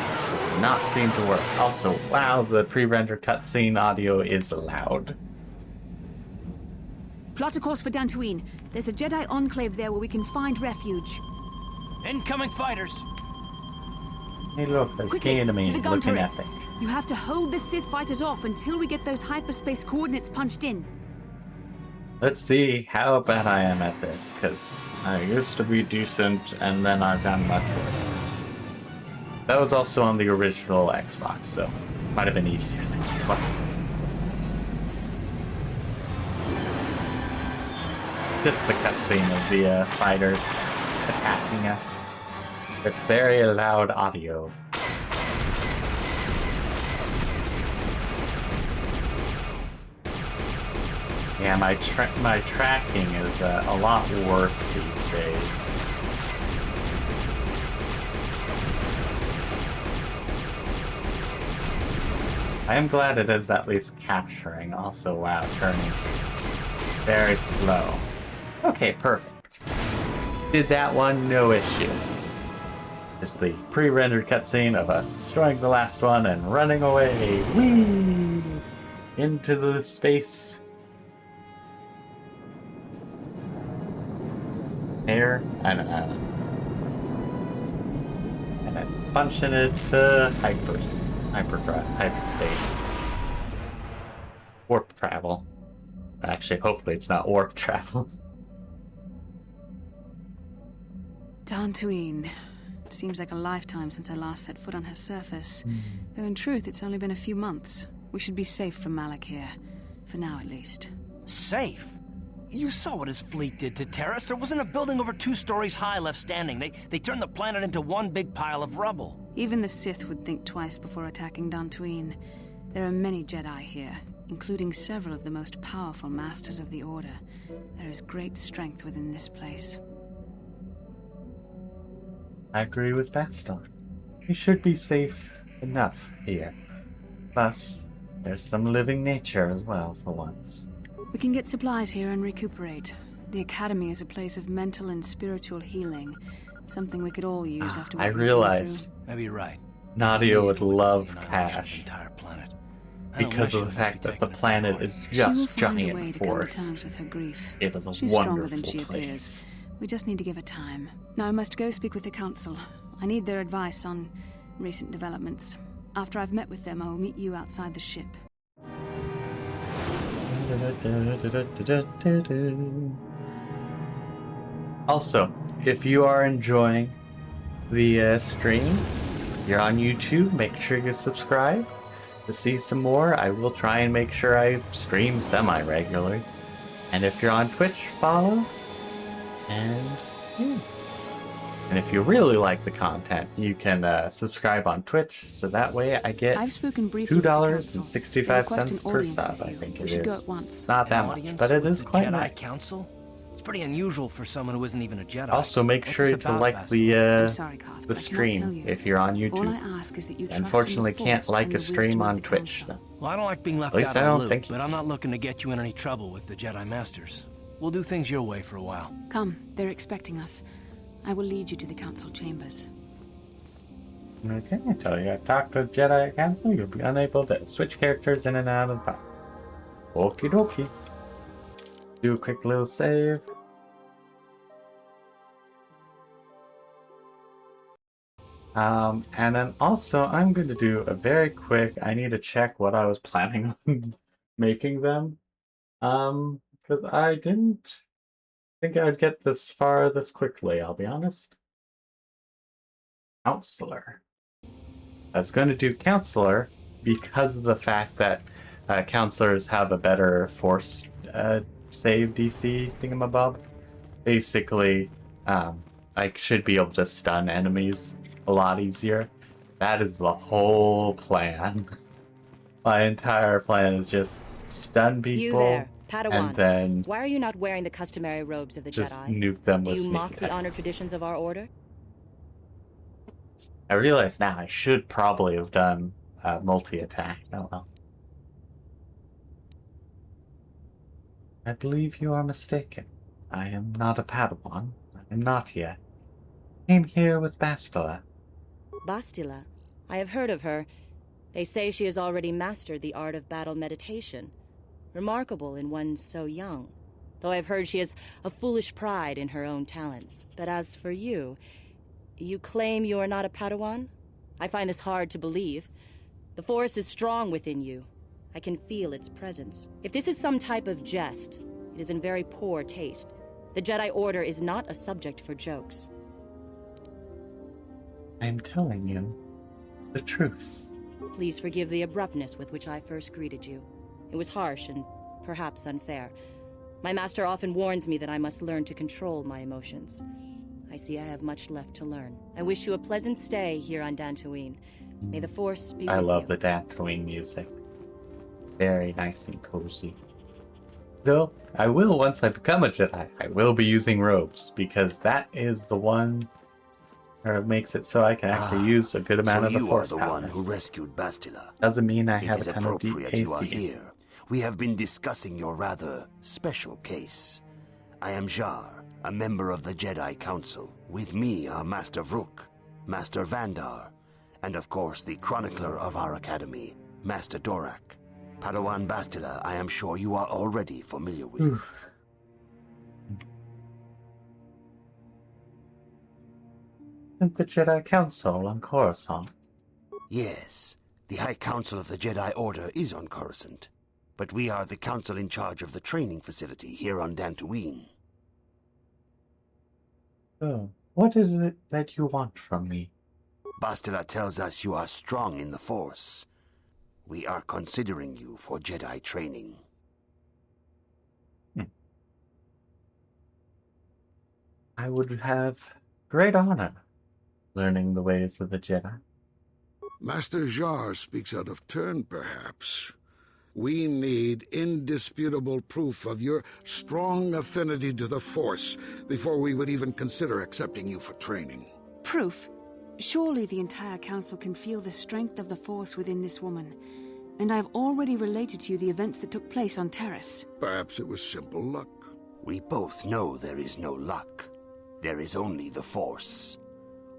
did not seem to work. Also, wow, the pre-rendered cutscene audio is loud. Plot a course for Dantooine. There's a Jedi enclave there where we can find refuge. Incoming fighters! Hey look, there's Quickly, Kane to me, to the gun looking turret. epic. You have to hold the Sith fighters off until we get those hyperspace coordinates punched in. Let's see how bad I am at this, because I used to be decent, and then I've gotten much worse. That was also on the original Xbox, so might have been easier than what. Just the cutscene of the fighters attacking us with very loud audio. Yeah, my tracking is a lot worse these days. I am glad it is at least capturing. Also, wow, turning very slow. Okay, perfect. Did that one, no issue. Just the pre-rendered cutscene of us destroying the last one and running away. Whee! Into the space. Here, and then punching it to hyperspace. Warp travel. Actually, hopefully it's not warp travel. Dantooine. It seems like a lifetime since I last set foot on her surface. Though in truth, it's only been a few months. We should be safe from Malik here. For now, at least. Safe? You saw what his fleet did to Terrace. There wasn't a building over 2 stories high left standing. They turned the planet into one big pile of rubble. Even the Sith would think twice before attacking Dantooine. There are many Jedi here, including several of the most powerful masters of the Order. There is great strength within this place. I agree with Baston. We should be safe enough here. Plus, there's some living nature as well, for once. We can get supplies here and recuperate. The Academy is a place of mental and spiritual healing. Something we could all use after what I we've been realized through. Maybe you're right. Nadia would love the Cash entire planet. because of the fact that the planet is She will just find a way giant to come to force. terms with her grief. It is a She's stronger wonderful than she place. appears. We just need to give her time. Now I must go speak with the Council. I need their advice on recent developments. After I've met with them, I will meet you outside the ship. Also, if you are enjoying the stream, you're on YouTube, make sure you subscribe to see some more. I will try and make sure I stream semi-regularly. And if you're on Twitch, follow. And yeah. And if you really like the content, you can subscribe on Twitch, so that way I get I've spoken briefly with the council. They request $2.65 an per audience sub, with I you. think We it should go is. at once. It's not that much, Audience but it with is the quite Jedi nice. Council? It's pretty unusual for someone who isn't even a Jedi. Also, make What's sure this to about, like Bastila? I'm sorry, Carth, the but I cannot tell stream you. if you're on All YouTube. I ask is that you trust in the Unfortunately, can't Force like and a the stream wisdom of on the Twitch, council. though. Well, I don't like being left At least out I of don't the loop, think you but I'm not looking to get you in any trouble with the Jedi Masters. We'll do things your way for a while. Come, they're expecting us. I will lead you to the council chambers. Okay, until you talk to Jedi Council, you'll be unable to switch characters in and out of the Okie dokie. Do a quick little save. And then also, I'm going to do a very quick, I need to check what I was planning on making them. Because I didn't think I would get this far this quickly, I'll be honest. Counselor. I was going to do Counselor because of the fact that Counselors have a better Force save DC thingamabob. Basically, I should be able to stun enemies a lot easier. That is the whole plan. My entire plan is just stun people. You there, Padawan. And then why are you not wearing the customary robes of the just Jedi? nuke them Do with you sneak mock the attacks. honored traditions of our order? I realize now I should probably have done multi-attack. Oh well. I believe you are mistaken. I am not a Padawan. I am not yet. Came here with Bastila. Bastila. I have heard of her. They say she has already mastered the art of battle meditation. Remarkable in one so young. Though I've heard she has a foolish pride in her own talents. But as for you, you claim you are not a Padawan? I find this hard to believe. The Force is strong within you. I can feel its presence. If this is some type of jest, it is in very poor taste. The Jedi Order is not a subject for jokes. I am telling you the truth. Please forgive the abruptness with which I first greeted you. It was harsh and perhaps unfair. My master often warns me that I must learn to control my emotions. I see I have much left to learn. I wish you a pleasant stay here on Dantooine. May the Force be with you. I love the Dantooine music. Very nice and cozy. Though, I will, once I become a Jedi, I will be using robes, because that is the one where it makes it so I can actually use a good amount of the Force you are the one powers. who rescued Bastila. Doesn't mean I have It a is ton of appropriate you are DAC. here. We have been discussing your rather special case. I am Jar, a member of the Jedi Council. With me are Master Vrook, Master Vandar, and of course the chronicler of our academy, Master Dorak. Padawan Bastila, I am sure you are already familiar with. The Jedi Council on Coruscant. Yes, the High Council of the Jedi Order is on Coruscant, but we are the council in charge of the training facility here on Dantooine. So, what is it that you want from me? Bastila tells us you are strong in the Force. We are considering you for Jedi training. I would have great honor learning the ways of the Jedi. Master Jar speaks out of turn, perhaps. We need indisputable proof of your strong affinity to the Force before we would even consider accepting you for training. Proof? Surely the entire council can feel the strength of the Force within this woman. And I've already related to you the events that took place on Terrace. Perhaps it was simple luck. We both know there is no luck. There is only the Force.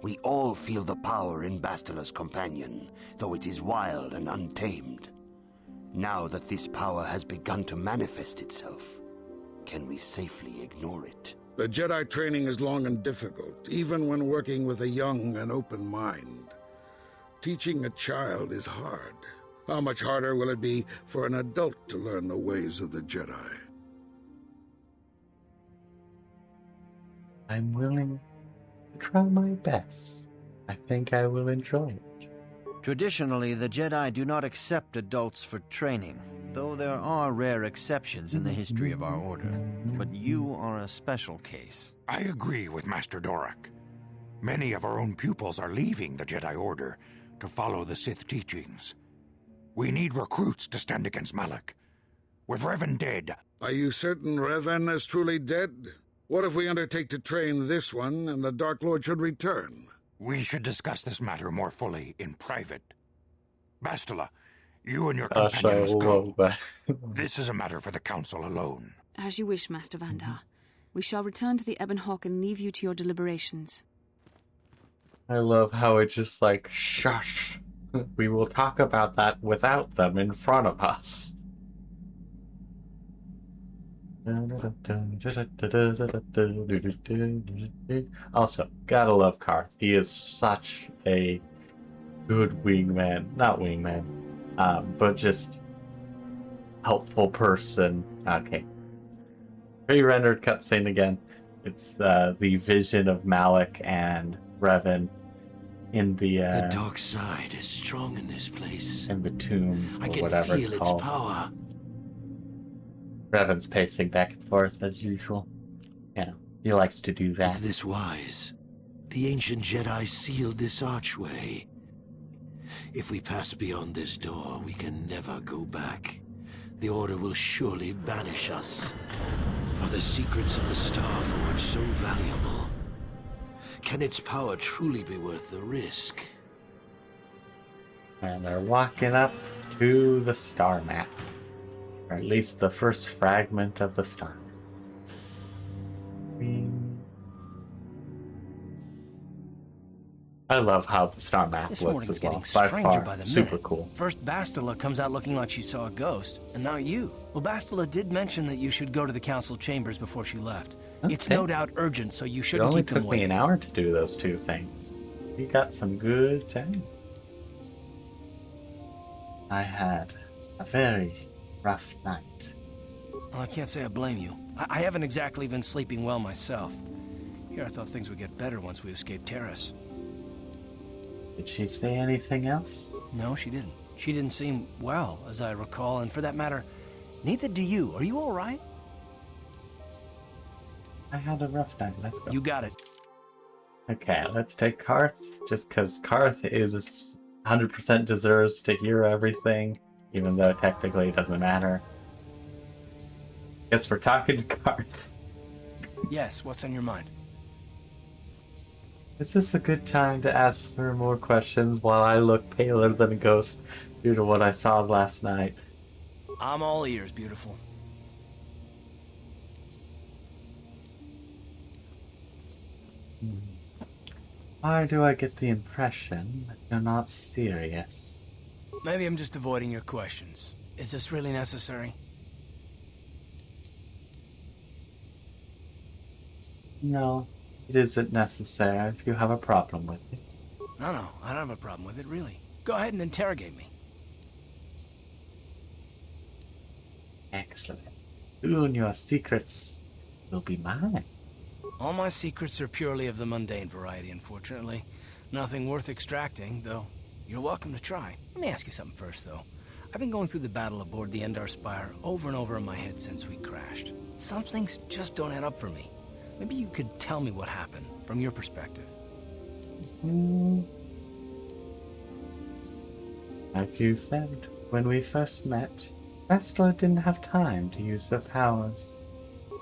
We all feel the power in Bastila's companion, though it is wild and untamed. Now that this power has begun to manifest itself, can we safely ignore it? The Jedi training is long and difficult, even when working with a young and open mind. Teaching a child is hard. How much harder will it be for an adult to learn the ways of the Jedi? I'm willing to try my best. I think I will enjoy it. Traditionally, the Jedi do not accept adults for training, though there are rare exceptions in the history of our order. But you are a special case. I agree with Master Dorak. Many of our own pupils are leaving the Jedi Order to follow the Sith teachings. We need recruits to stand against Malak. With Revan dead... Are you certain Revan is truly dead? What if we undertake to train this one and the Dark Lord should return? We should discuss this matter more fully in private. Bastila, you and your Gosh, companion I must go. love that. This is a matter for the Council alone. As you wish, Master Vandar. We shall return to the Ebon Hawk and leave you to your deliberations. I love how it's just like, shush. We will talk about that without them in front of us. Also, gotta love Carth. He is such a good wingman. Not wingman, but just helpful person. Okay. Pre-rendered cutscene again. It's the vision of Malak and Revan in the dark side is strong in this place. In the tomb, or I can whatever feel it's called. its power. Revan's pacing back and forth as usual. Yeah, he likes to do that. Is this wise? The ancient Jedi sealed this archway. If we pass beyond this door, we can never go back. The Order will surely banish us. Are the secrets of the Star Forge so valuable? Can its power truly be worth the risk? And they're walking up to the star map. Or at least the first fragment of the star. I love how the star map This looks morning's as well. getting By stranger far, by the super minute. cool. First Bastila comes out looking like she saw a ghost, and now you. Well, Bastila did mention that you should go to the council chambers before she left. Okay. It's no doubt urgent, so you It shouldn't only keep them took me waiting. an hour to do those two things. You got some good time. I had a very rough night. Well, I can't say I blame you. I haven't exactly been sleeping well myself. Here I thought things would get better once we escaped Terrace. Did she say anything else? No, she didn't. She didn't seem well, as I recall, and for that matter, neither do you. Are you all right? I had a rough night. Let's go. You got it. Okay, let's take Carth, just because Carth is 100% deserves to hear everything, even though technically it doesn't matter. Guess we're talking to Carth. Yes, what's on your mind? Is this a good time to ask her more questions while I look paler than a ghost due to what I saw last night? I'm all ears, beautiful. Why do I get the impression that you're not serious? Maybe I'm just avoiding your questions. Is this really necessary? No, it isn't necessary if you have a problem with it. No, I don't have a problem with it, really. Go ahead and interrogate me. Excellent. Soon your secrets will be mine. All my secrets are purely of the mundane variety, unfortunately. Nothing worth extracting, though you're welcome to try. Let me ask you something first, though. I've been going through the battle aboard the Endar Spire over and over in my head since we crashed. Some things just don't add up for me. Maybe you could tell me what happened, from your perspective. Like you said, when we first met, Bastila didn't have time to use her powers.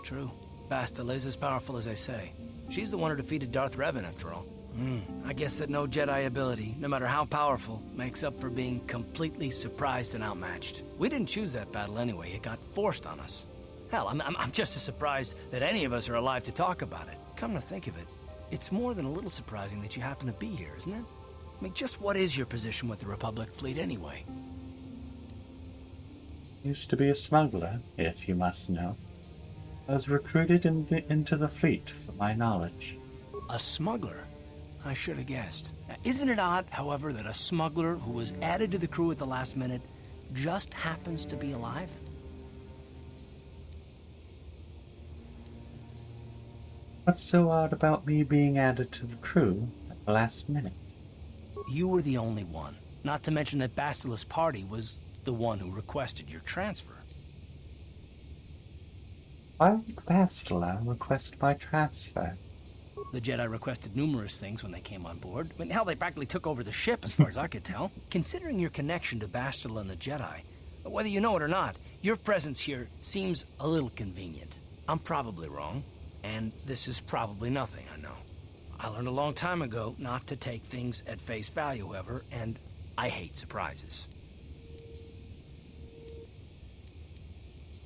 True. Bastila is as powerful as they say. She's the one who defeated Darth Revan, after all. I guess that no Jedi ability, no matter how powerful, makes up for being completely surprised and outmatched. We didn't choose that battle anyway. It got forced on us. Hell, I'm just as surprised that any of us are alive to talk about it. Come to think of it, it's more than a little surprising that you happen to be here, isn't it? I mean, just what is your position with the Republic fleet anyway? Used to be a smuggler, if you must know. I was recruited into the fleet for my knowledge. A smuggler? I should have guessed. Now, isn't it odd, however, that a smuggler who was added to the crew at the last minute just happens to be alive? What's so odd about me being added to the crew at the last minute? You were the only one. Not to mention that Bastila's party was the one who requested your transfer. Why would Bastila request my transfer? The Jedi requested numerous things when they came on board. I mean, hell, they practically took over the ship, as far as I could tell. Considering your connection to Bastila and the Jedi, whether you know it or not, your presence here seems a little convenient. I'm probably wrong, and this is probably nothing, I know. I learned a long time ago not to take things at face value, however, and I hate surprises.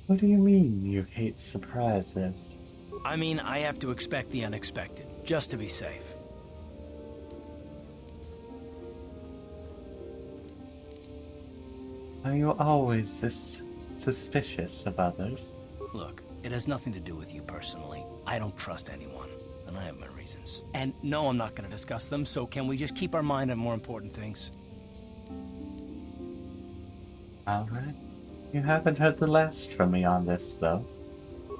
What do you mean you hate surprises? I mean, I have to expect the unexpected, just to be safe. Are you always this suspicious of others? Look, it has nothing to do with you personally. I don't trust anyone, and I have my reasons. And no, I'm not going to discuss them, so can we just keep our mind on more important things? Alright. You haven't heard the last from me on this, though.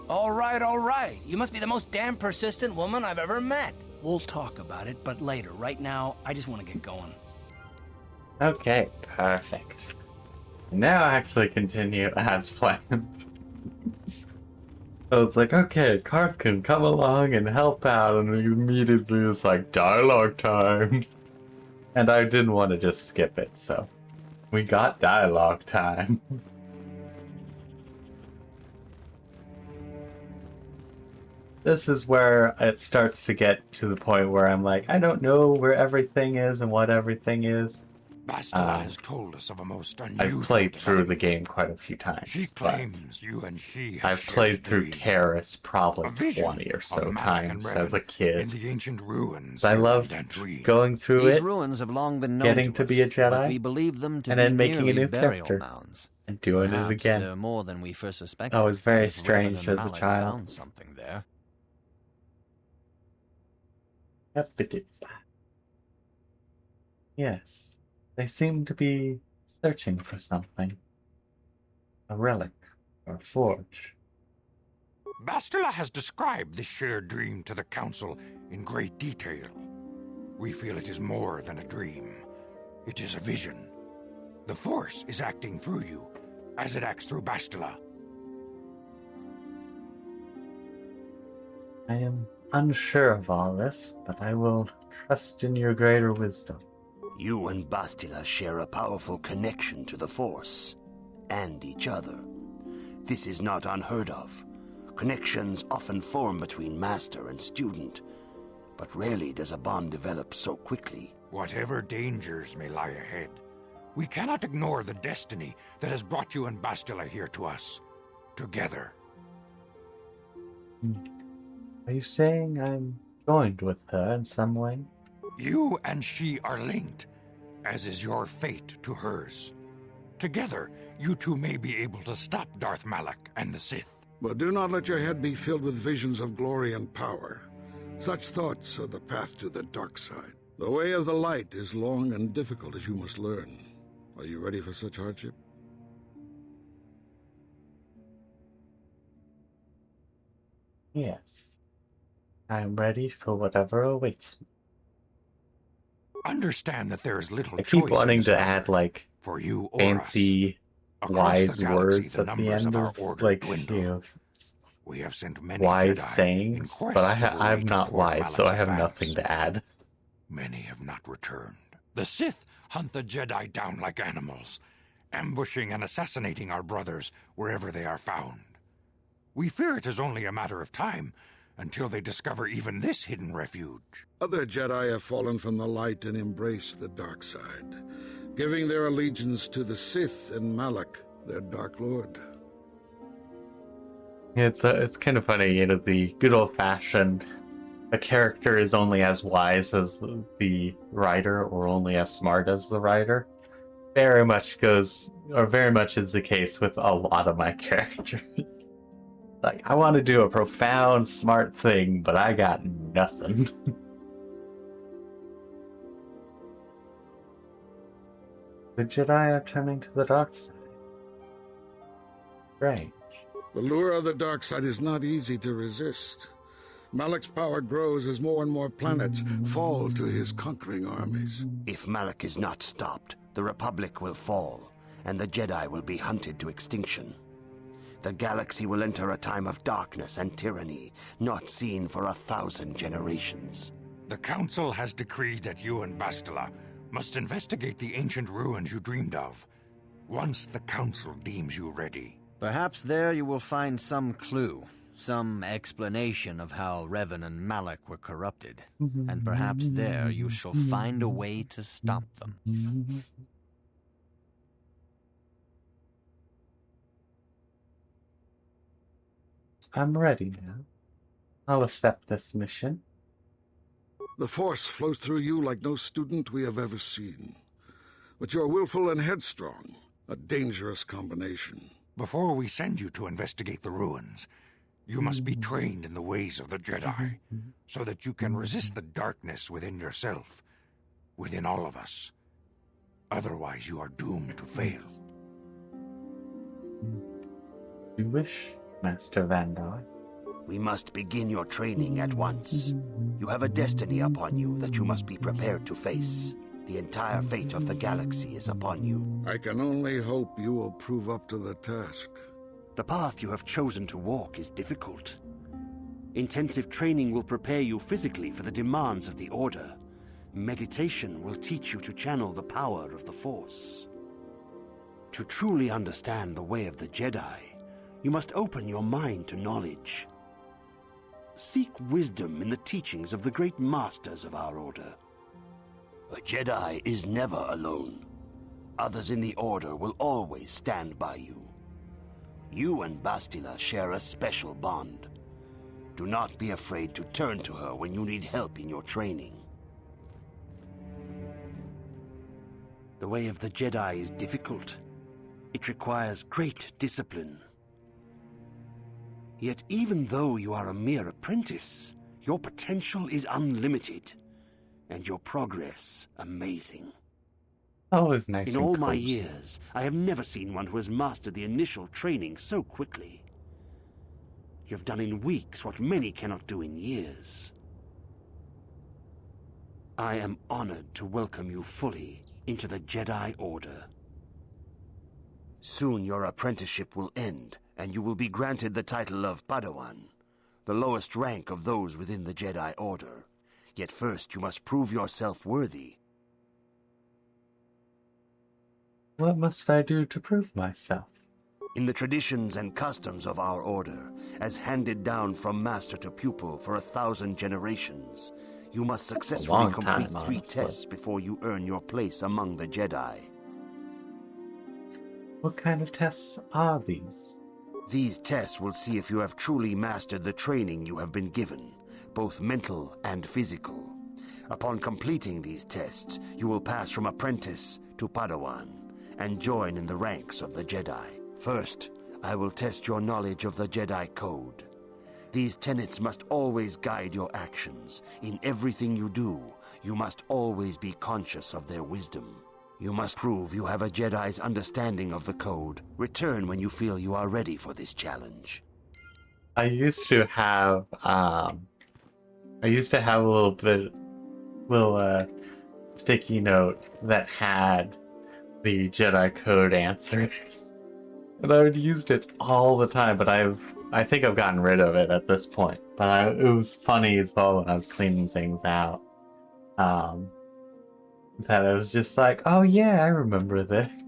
All right. You must be the most damn persistent woman I've ever met. We'll talk about it, but later. Right now, I just want to get going. Okay, perfect. Now actually continue as planned. I was like, okay, Carth can come along and help out, and immediately it's like, dialogue time. And I didn't want to just skip it, so we got dialogue time. This is where it starts to get to the point where I'm like, I don't know where everything is and what everything is. Bastila has told us of a most unusual I've played through the game quite a few times. She claims you and she have I've played through Terrace probably 20 or so times as a kid. In the ancient ruins, so I love going through These it, ruins have long been known getting to be a but we Jedi, believe them to and be then making a new burial character mounds. and doing Perhaps it again. They're more than we first suspected. Oh, it was very if Revan strange and as a Malak child. Found something there. Yes, they seem to be searching for something. A relic or a forge. Bastila has described this shared dream to the Council in great detail. We feel it is more than a dream. It is a vision. The Force is acting through you, as it acts through Bastila. I am unsure of all this, but I will trust in your greater wisdom. You and Bastila share a powerful connection to the Force, and each other. This is not unheard of. Connections often form between master and student, but rarely does a bond develop so quickly. Whatever dangers may lie ahead, we cannot ignore the destiny that has brought you and Bastila here to us, together. Are you saying I'm joined with her in some way? You and she are linked, as is your fate to hers. Together, you two may be able to stop Darth Malak and the Sith. But do not let your head be filled with visions of glory and power. Such thoughts are the path to the dark side. The way of the light is long and difficult, as you must learn. Are you ready for such hardship? Yes. I'm ready for whatever awaits me. Understand that there is little I keep choice wanting to in this add, matter, like, for you or fancy, us. wise The galaxy, words the at the numbers end of our of, order like, dwindle. you know, We have sent many wise Jedi sayings, in quest but of a way I'm to not thwart wise, so I Malak's have advance. nothing to add. Many have not returned. The Sith hunt the Jedi down like animals, ambushing and assassinating our brothers wherever they are found. We fear it is only a matter of time until they discover even this hidden refuge. Other Jedi have fallen from the light and embraced the dark side, giving their allegiance to the Sith and Malak, their Dark Lord. It's kind of funny, you know, the good old-fashioned, a character is only as wise as the writer, or only as smart as the writer. Very much is the case with a lot of my characters. Like, I want to do a profound, smart thing, but I got nothing. The Jedi are turning to the dark side. Right. The lure of the dark side is not easy to resist. Malak's power grows as more and more planets fall to his conquering armies. If Malak is not stopped, the Republic will fall, and the Jedi will be hunted to extinction. The galaxy will enter a time of darkness and tyranny, not seen for 1,000 generations. The Council has decreed that you and Bastila must investigate the ancient ruins you dreamed of, once the Council deems you ready. Perhaps there you will find some clue, some explanation of how Revan and Malak were corrupted. And perhaps there you shall find a way to stop them. I'm ready now. I'll accept this mission. The Force flows through you like no student we have ever seen. But you're willful and headstrong, a dangerous combination. Before we send you to investigate the ruins, you must be trained in the ways of the Jedi, so that you can resist the darkness within yourself, within all of us. Otherwise, you are doomed to fail. You wish, Master Vandar. We must begin your training at once. You have a destiny upon you that you must be prepared to face. The entire fate of the galaxy is upon you. I can only hope you will prove up to the task. The path you have chosen to walk is difficult. Intensive training will prepare you physically for the demands of the Order. Meditation will teach you to channel the power of the Force. To truly understand the way of the Jedi, you must open your mind to knowledge. Seek wisdom in the teachings of the great masters of our Order. A Jedi is never alone. Others in the Order will always stand by you. You and Bastila share a special bond. Do not be afraid to turn to her when you need help in your training. The way of the Jedi is difficult. It requires great discipline. Yet even though you are a mere apprentice, your potential is unlimited, and your progress amazing. Always nice. In all my years, I have never seen one who has mastered the initial training so quickly. You have done in weeks what many cannot do in years. I am honored to welcome you fully into the Jedi Order. Soon your apprenticeship will end, and you will be granted the title of Padawan, the lowest rank of those within the Jedi Order. Yet first you must prove yourself worthy. What must I do to prove myself? In the traditions and customs of our Order, as handed down from master to pupil for 1,000 generations, you must successfully complete 3 tests before you earn your place among the Jedi. What kind of tests are these? These tests will see if you have truly mastered the training you have been given, both mental and physical. Upon completing these tests, you will pass from apprentice to Padawan, and join in the ranks of the Jedi. First, I will test your knowledge of the Jedi Code. These tenets must always guide your actions. In everything you do, you must always be conscious of their wisdom. You must prove you have a Jedi's understanding of the Code. Return when you feel you are ready for this challenge. I used to have a little sticky note that had the Jedi Code answers. And I would used it all the time, but I think I've gotten rid of it at this point. But it was funny as well when I was cleaning things out. That I was just like, oh yeah, I remember this.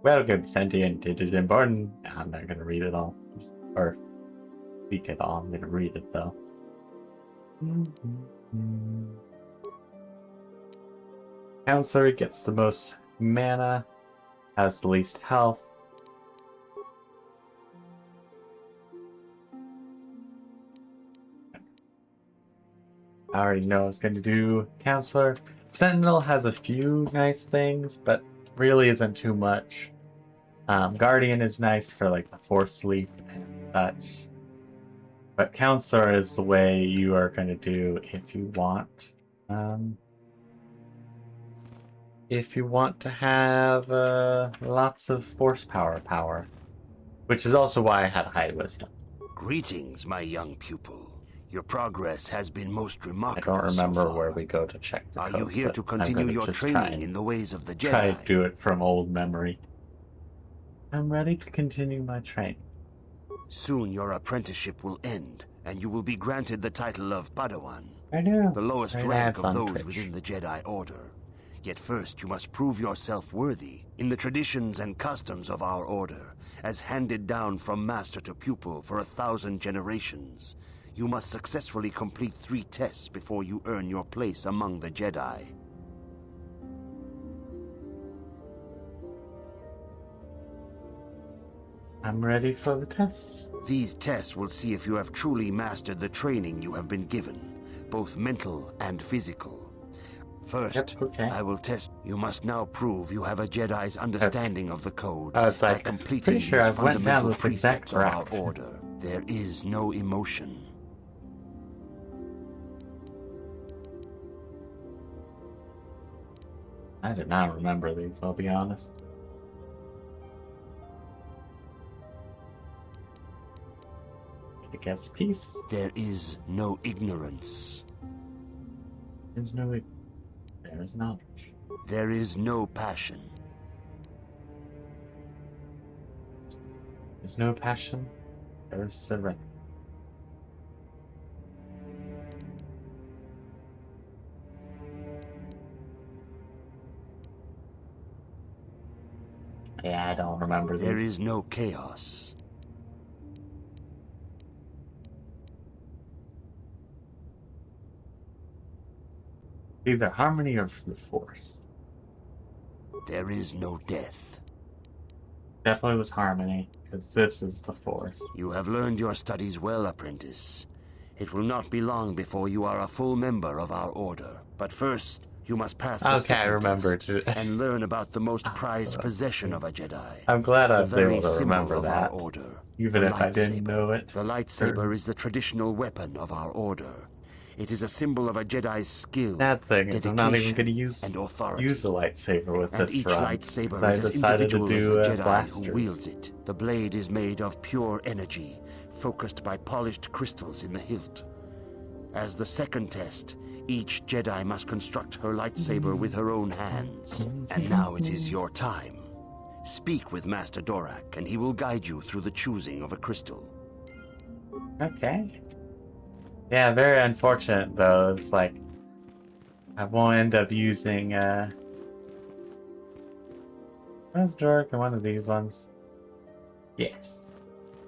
Welcome, sentient citizen born. I'm not gonna read it all. Or speak it all. I'm gonna read it though. Counselor gets the most mana, has the least health. I already know I was going to do Counselor. Sentinel has a few nice things, but really isn't too much. Guardian is nice for like the Force sleep and such. But Counselor is the way you are going to do if you want. If you want to have lots of Force power. Which is also why I had high wisdom. Greetings, my young pupil. Your progress has been most remarkable. I don't remember where we go to check the code. Are you here to continue your training in the ways of the Jedi? Try to do it from old memory. I'm ready to continue my training. Soon your apprenticeship will end, and you will be granted the title of Padawan. I know. The lowest Right, rank ads of on those Twitch. within the Jedi Order. Yet first you must prove yourself worthy in the traditions and customs of our order, as handed down from master to pupil for 1,000 generations. You must successfully complete 3 tests before you earn your place among the Jedi. I'm ready for the tests. These tests will see if you have truly mastered the training you have been given, both mental and physical. First, I will test. You must now prove you have a Jedi's understanding of the code I was by like, completing pretty sure these I went down fundamental this exact precepts of our route. order. There is no emotion. I did not remember these, I'll be honest. I guess peace. There is no ignorance. There's no. There is knowledge. There is no passion. There's no passion. There is serenity. Yeah, I don't remember these. There is no chaos. Either harmony or the force. There is no death. Definitely was harmony, because this is the force. You have learned your studies well, apprentice. It will not be long before you are a full member of our order. But first, you must pass the second test and learn about the most prized possession of a Jedi. I'm glad I was the very able to symbol remember of that, our order, even the if I didn't lightsaber. know it. The lightsaber is the traditional weapon of our order. It is a symbol of a Jedi's skill, That thing is I'm not even going to and authority. use the lightsaber with And this each run. lightsaber 'Cause I is as decided to individual as do the Jedi blasters. who wields it. The blade is made of pure energy, focused by polished crystals in the hilt. As the second test, each Jedi must construct her lightsaber with her own hands. And now it is your time. Speak with Master Dorak, and he will guide you through the choosing of a crystal. Okay. Yeah, very unfortunate though. It's like I won't end up using where's Dork and one of these ones? Yes.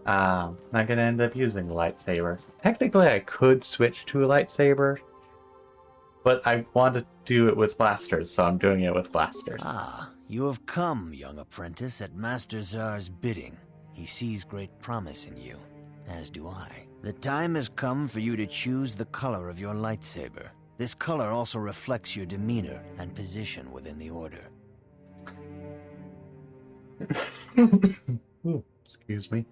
Not gonna end up using lightsabers. Technically I could switch to a lightsaber, but I want to do it with blasters, so I'm doing it with blasters. Ah, you have come, young apprentice, at Master Zar's bidding. He sees great promise in you, as do I. The time has come for you to choose the color of your lightsaber. This color also reflects your demeanor and position within the Order. Ooh, excuse me.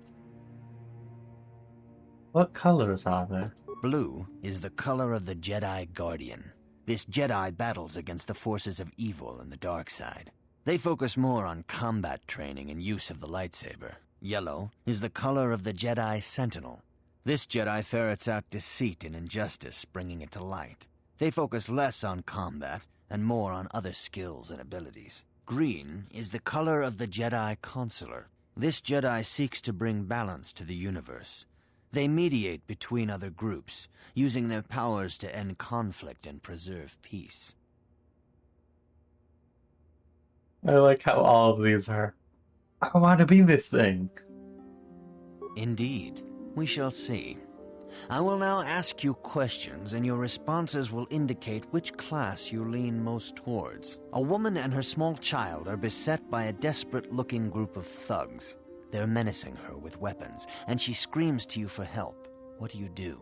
What colors are there? Blue is the color of the Jedi Guardian. This Jedi battles against the forces of evil and the dark side. They focus more on combat training and use of the lightsaber. Yellow is the color of the Jedi Sentinel. This Jedi ferrets out deceit and injustice, bringing it to light. They focus less on combat and more on other skills and abilities. Green is the color of the Jedi Consular. This Jedi seeks to bring balance to the universe. They mediate between other groups, using their powers to end conflict and preserve peace. I like how all of these are. I want to be this thing. Indeed. We shall see. I will now ask you questions, and your responses will indicate which class you lean most towards. A woman and her small child are beset by a desperate-looking group of thugs. They're menacing her with weapons, and she screams to you for help. What do?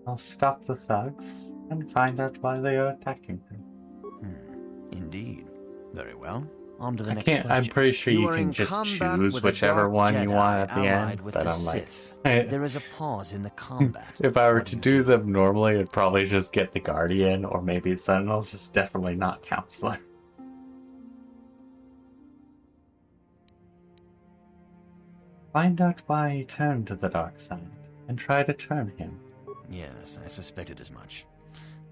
I'll stop the thugs and find out why they are attacking her. Indeed. Very well. On to the I next can't. question. I'm pretty sure you are can in just combat choose with a whichever dark one you Jedi want at the allied end. with But the I'm like, Sith. There is a pause in the combat. if I were to do them normally, it'd probably just get the Guardian or maybe the Sentinels. Just definitely not Counselor. Find out why he turned to the dark side and try to turn him. Yes, I suspected as much.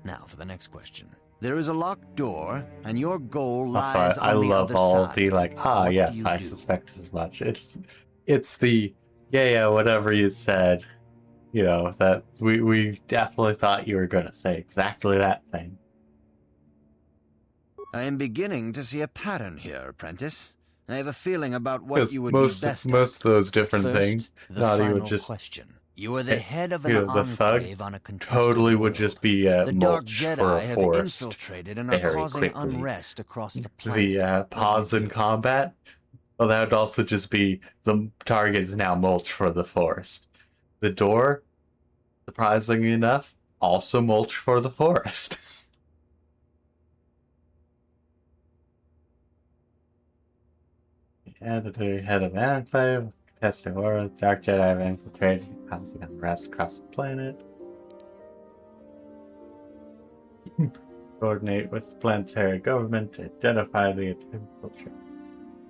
Now for the next question. There is a locked door, and your goal Also, lies I on the love other all side. the like, What do yes, you I do? suspected as much. It's the yeah, whatever you said. You know, that we definitely thought you were gonna say exactly that thing. I am beginning to see a pattern here, apprentice. I have a feeling about what Because you would be best most of those different First, things, the Naughty would final just question. You are the head of an you know, the thug enclave on a contested totally would world. just be The Dark mulch for a Jedi have forest infiltrated and are very causing quickly. unrest across the planet. The pause in combat, well, that would also just be the target is now mulch for the forest. The door, surprisingly enough, also mulch for the forest. Editor, head of Enclave, contesting auras, Dark Jedi have infiltrated, causing unrest across the planet. Coordinate with the planetary government to identify the infiltration.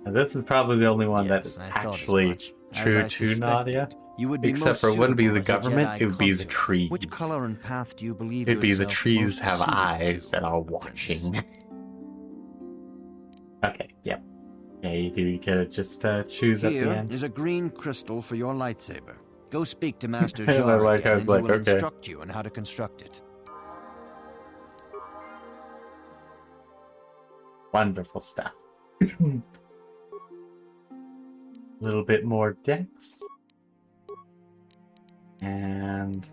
And this is probably the only one that is actually true to Nadia. Except for it wouldn't be the government, it would be the trees. Which color and path do you believe It'd be the yourself trees most have suited eyes to, and are watching. Okay, yep. Yeah, you do. You could just choose at the Here end. is a green crystal for your lightsaber. Go speak to Master And I Jar like, again, I was and he like, will okay. instruct you on how to construct it. Wonderful stuff. A little bit more dex. And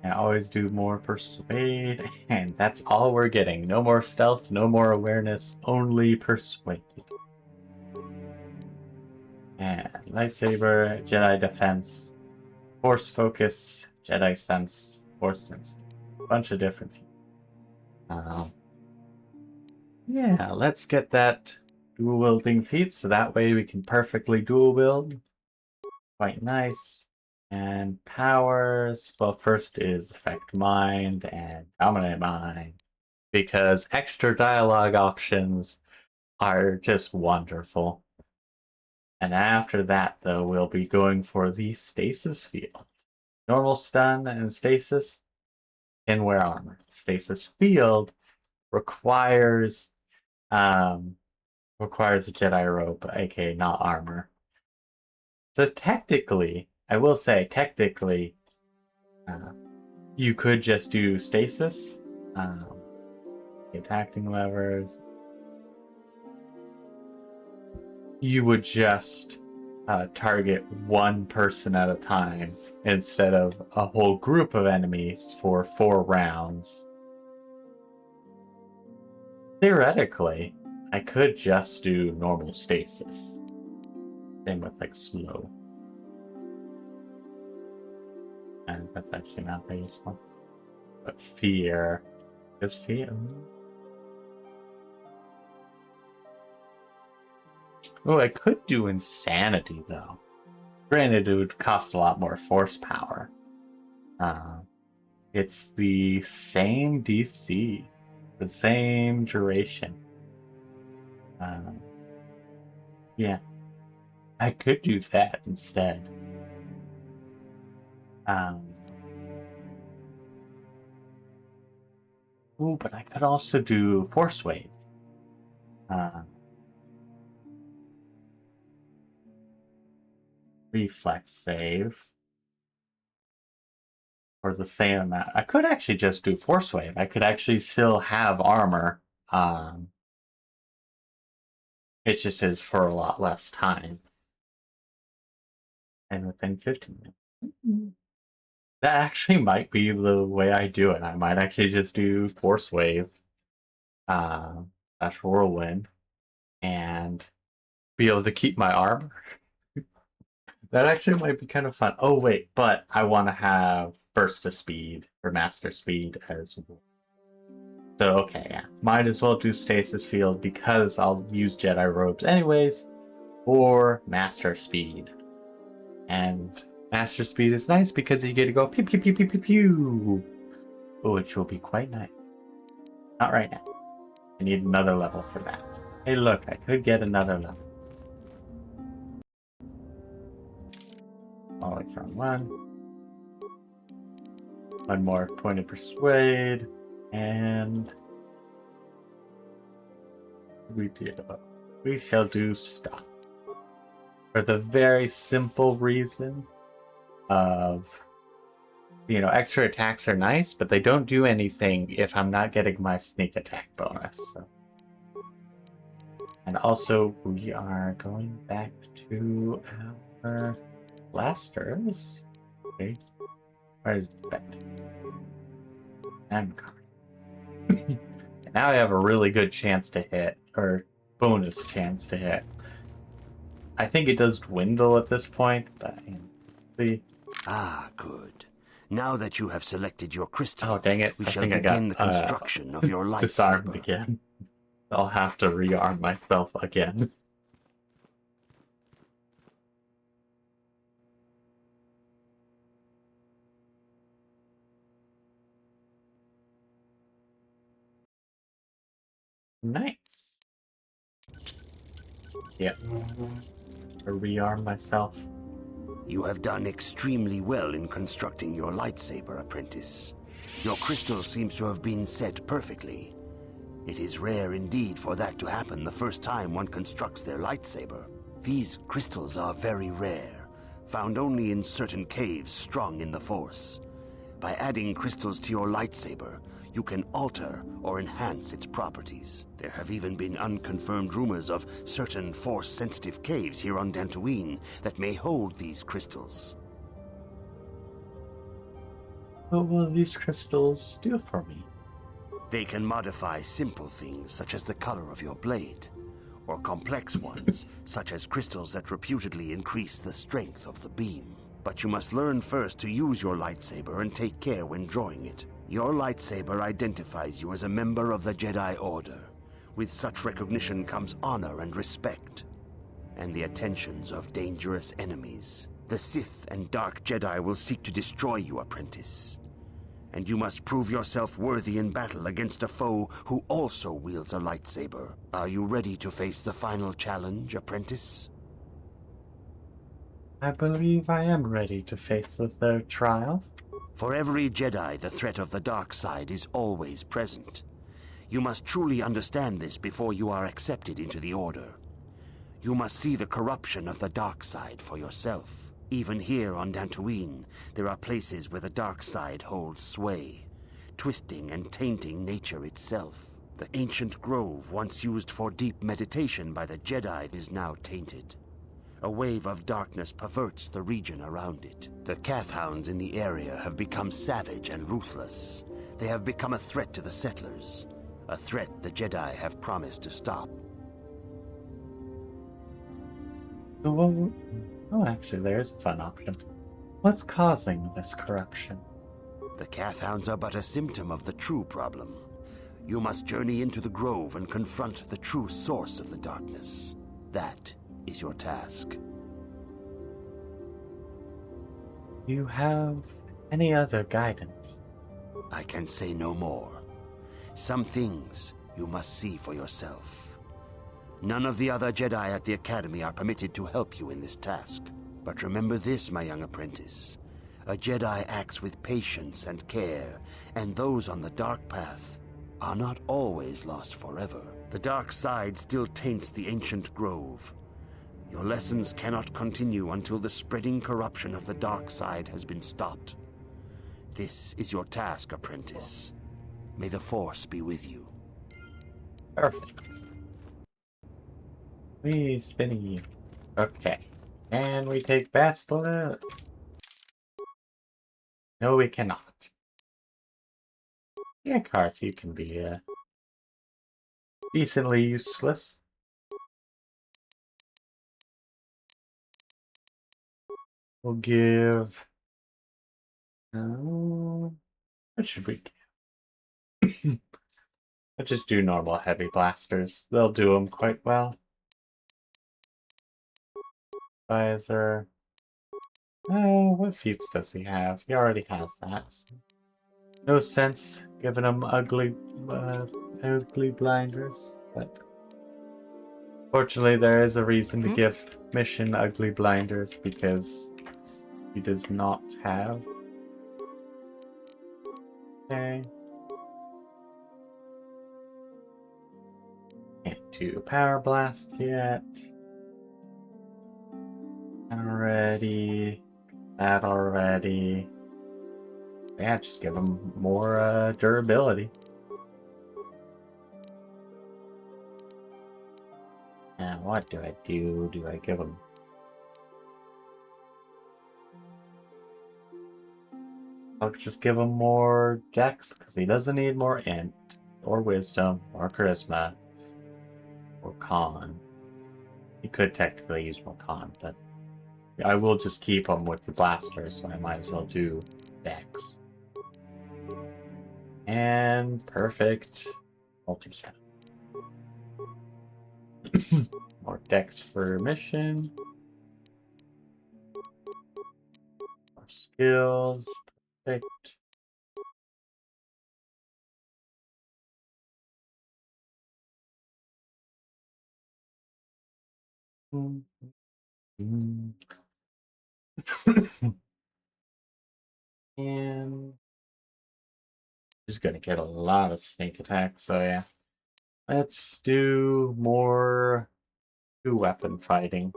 I always do more persuade. And that's all we're getting. No more stealth, no more awareness, only persuade. And lightsaber, Jedi defense, force focus, Jedi sense, force sense. A bunch of different people. Yeah, let's get that dual wielding feat so that way we can perfectly dual wield. Quite nice. And powers, well, first is affect mind and dominate mind, because extra dialogue options are just wonderful. And after that, though, we'll be going for the stasis field. Normal stun and stasis can wear armor. Stasis field requires a Jedi robe, aka not armor. So technically, I will say, you could just do stasis, attacking levers. You would just target one person at a time instead of a whole group of enemies for 4 rounds. Theoretically, I could just do normal stasis. Same with like slow. And that's actually not very useful. But fear. Is fear. Oh, I could do insanity though. Granted, it would cost a lot more force power. It's the same DC, the same duration. Yeah, I could do that instead. Ooh, but I could also do Force Wave. Reflex save. For the same amount. I could actually just do Force Wave. I could actually still have armor. It just is for a lot less time. And within 15 minutes. That actually might be the way I do it. I might actually just do Force Wave. That's Whirlwind. And be able to keep my armor. That actually might be kind of fun. Oh, wait, but I want to have Burst of Speed or Master Speed as well. So, okay, yeah. Might as well do Stasis Field because I'll use Jedi Robes anyways, or Master Speed. And Master Speed is nice because you get to go pew pew pew pew pew pew, which will be quite nice. Not right now. I need another level for that. Hey, look, I could get another level. Always wrong one. One more point of persuade, and we do? We shall do stop. For the very simple reason of, extra attacks are nice, but they don't do anything if I'm not getting my sneak attack bonus. So. And also, we are going back to our blasters. Okay. Where's Bet? And Carth. And now I have a really good chance to hit, or bonus chance to hit. I think it does dwindle at this point, but see. Ah, good. Now that you have selected your crystal, oh dang it! we I shall think begin I got the construction of your lightsaber. disarmed again. I'll have to rearm myself again. Nice. Yep. Rearm myself. You have done extremely well in constructing your lightsaber, apprentice. Your crystal seems to have been set perfectly. It is rare indeed for that to happen the first time one constructs their lightsaber. These crystals are very rare, found only in certain caves strong in the Force. By adding crystals to your lightsaber, you can alter or enhance its properties. There have even been unconfirmed rumors of certain Force-sensitive caves here on Dantooine that may hold these crystals. What will these crystals do for me? They can modify simple things such as the color of your blade, or complex ones such as crystals that reputedly increase the strength of the beam. But you must learn first to use your lightsaber and take care when drawing it. Your lightsaber identifies you as a member of the Jedi Order. With such recognition comes honor and respect, and the attentions of dangerous enemies. The Sith and Dark Jedi will seek to destroy you, apprentice. And you must prove yourself worthy in battle against a foe who also wields a lightsaber. Are you ready to face the final challenge, apprentice? I believe I am ready to face the third trial. For every Jedi, the threat of the dark side is always present. You must truly understand this before you are accepted into the Order. You must see the corruption of the dark side for yourself. Even here on Dantooine, there are places where the dark side holds sway, twisting and tainting nature itself. The ancient grove once used for deep meditation by the Jedi is now tainted. A wave of darkness perverts the region around it. The Cathhounds in the area have become savage and ruthless. They have become a threat to the settlers, a threat the Jedi have promised to stop. Oh, actually, there is a fun option. What's causing this corruption? The Cathhounds are but a symptom of the true problem. You must journey into the grove and confront the true source of the darkness. That is your task. You have any other guidance? I can say no more. Some things you must see for yourself. None of the other Jedi at the Academy are permitted to help you in this task. But remember this, my young apprentice. A Jedi acts with patience and care, and those on the dark path are not always lost forever. The dark side still taints the ancient grove. Your lessons cannot continue until the spreading corruption of the dark side has been stopped. This is your task, apprentice. May the Force be with you. Perfect. We spinny. Okay. And we take Bastila. No, we cannot. Yeah, Carth, you can be decently useless. We'll give... what should we give? Let's just do normal heavy blasters. They'll do them quite well. Visor. Oh, what feats does he have? He already has that. So no sense giving him ugly blinders, but fortunately there is a reason to give Mission ugly blinders because he does not have. Okay. Yeah. to Power Blast yet. Already. That already. Yeah, just give them more durability. Now, what do I do? Do I give him? I'll just give him more dex, because he doesn't need more int, or wisdom, or charisma, or con. He could technically use more con, but I will just keep him with the blaster, so I might as well do dex. And perfect. Ultrasound. More dex for mission. More skills. Perfect. And he's gonna get a lot of sneak attacks, so yeah. Let's do more two-weapon fighting.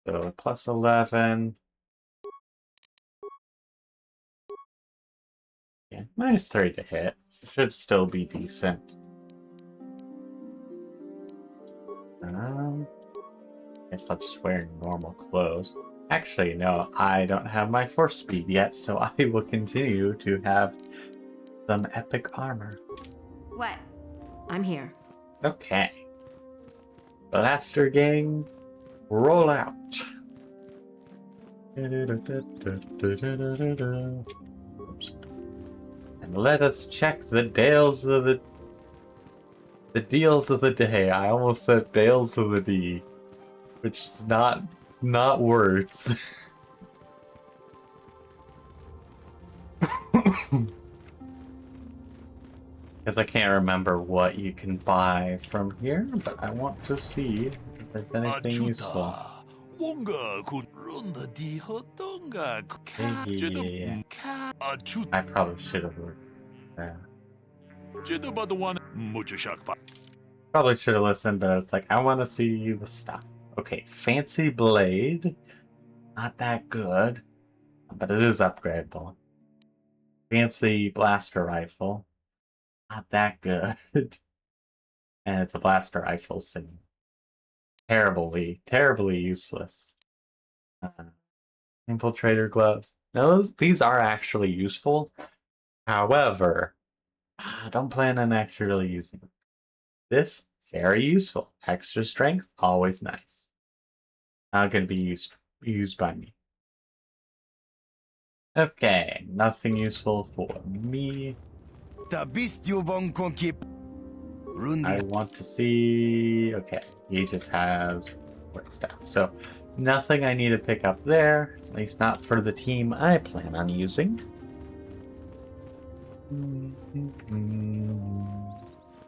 So plus 11. Yeah, minus 3 to hit. Should still be decent. Guess I'll just wear normal clothes. Actually, no, I don't have my force speed yet, so I will continue to have some epic armor. What? I'm here. Okay. Blaster gang, roll out. Oops. And let us check the deals of the deals of the day. I almost said deals of the D, which is not words. Because I can't remember what you can buy from here, but I want to see if there's anything useful. Yeah. I probably should have. Probably should have listened, but I was like, I want to see the stuff. Okay, fancy blade. Not that good, but it is upgradable. Fancy blaster rifle. Not that good. And it's a blaster rifle, so terribly useless. Infiltrator gloves. No, these are actually useful. However, I don't plan on actually really using them. This, very useful. Extra strength, always nice. Not going to be used by me. Okay, nothing useful for me. I want to see... Okay, he just has work stuff. So, nothing I need to pick up there. At least not for the team I plan on using.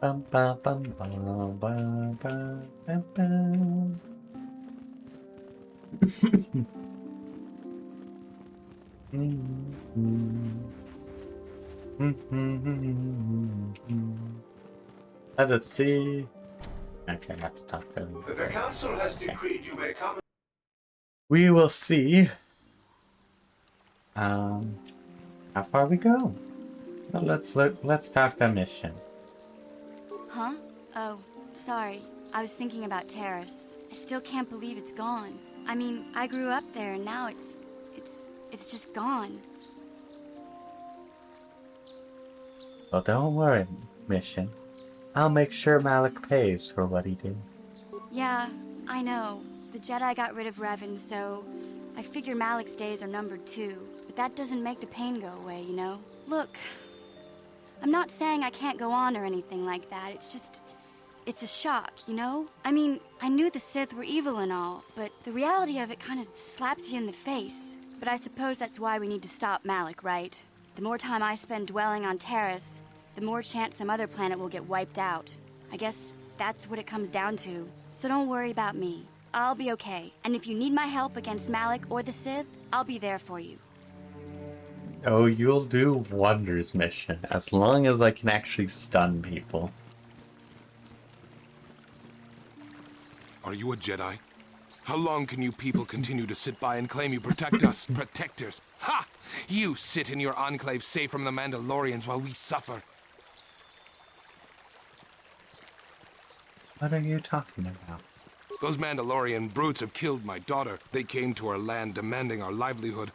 Bum, bum, bum, bum, bum, bum, bum. Let us see. Okay, I have to talk to them. The council has decreed you may come. We will see. How far we go. So let's talk the mission. Huh? Oh, sorry. I was thinking about Terrace. I still can't believe it's gone. I mean, I grew up there and now it's just gone. Well, don't worry, Mission. I'll make sure Malik pays for what he did. Yeah, I know. The Jedi got rid of Revan, so I figure Malik's days are numbered too. But that doesn't make the pain go away, you know? Look, I'm not saying I can't go on or anything like that. It's just, it's a shock, you know? I mean, I knew the Sith were evil and all, but the reality of it kind of slaps you in the face. But I suppose that's why we need to stop Malik, right? The more time I spend dwelling on Terrace, the more chance some other planet will get wiped out. I guess that's what it comes down to. So don't worry about me. I'll be okay. And if you need my help against Malik or the Sith, I'll be there for you. Oh, you'll do wonders, Mission, as long as I can actually stun people. Are you a Jedi? How long can you people continue to sit by and claim you protect us, protectors? Ha! You sit in your enclave safe from the Mandalorians while we suffer. What are you talking about? Those Mandalorian brutes have killed my daughter. They came to our land demanding our livelihood.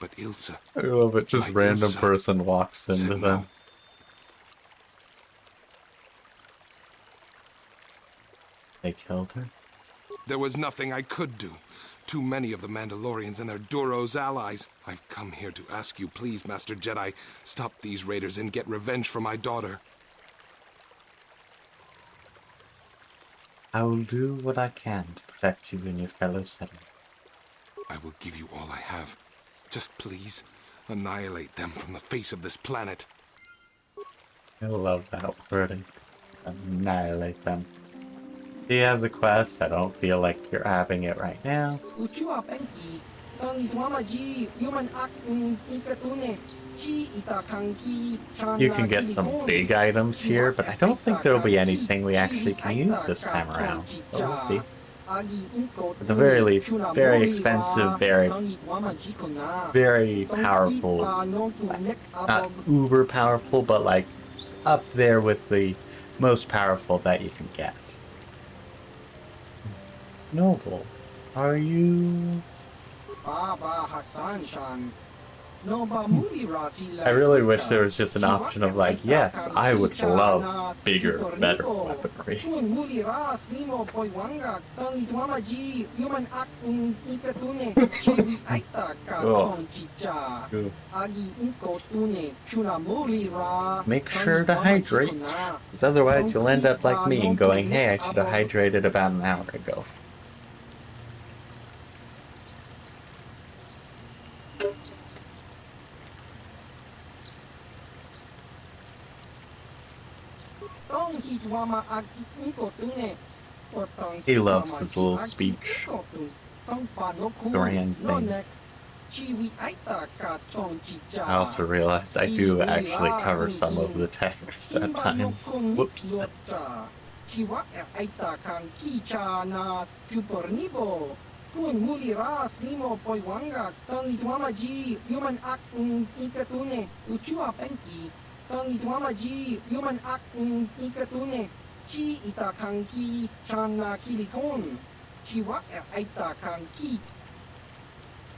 But Ilsa... I love it. Just my random Ilsa person walks into said them. no. They killed her? There was nothing I could do. Too many of the Mandalorians and their Duros allies. I've come here to ask you, please, Master Jedi, stop these raiders and get revenge for my daughter. I will do what I can to protect you and your fellow settler. I will give you all I have. Just please, annihilate them from the face of this planet. I love that wording. Annihilate them. He has a quest. I don't feel like you're having it right now. You can get some big items here, but I don't think there'll be anything we actually can use this time around. But we'll see. At the very least, very expensive, very powerful. Not uber powerful, but like up there with the most powerful that you can get. Noble, are you... I really wish there was just an option of like, yes, I would love bigger, better weaponry. Make sure to hydrate, because otherwise you'll end up like me and going, hey, I should have hydrated about an hour ago. He loves his little speech. Grand thing. I also realized I do actually cover some of the text at times. Whoops.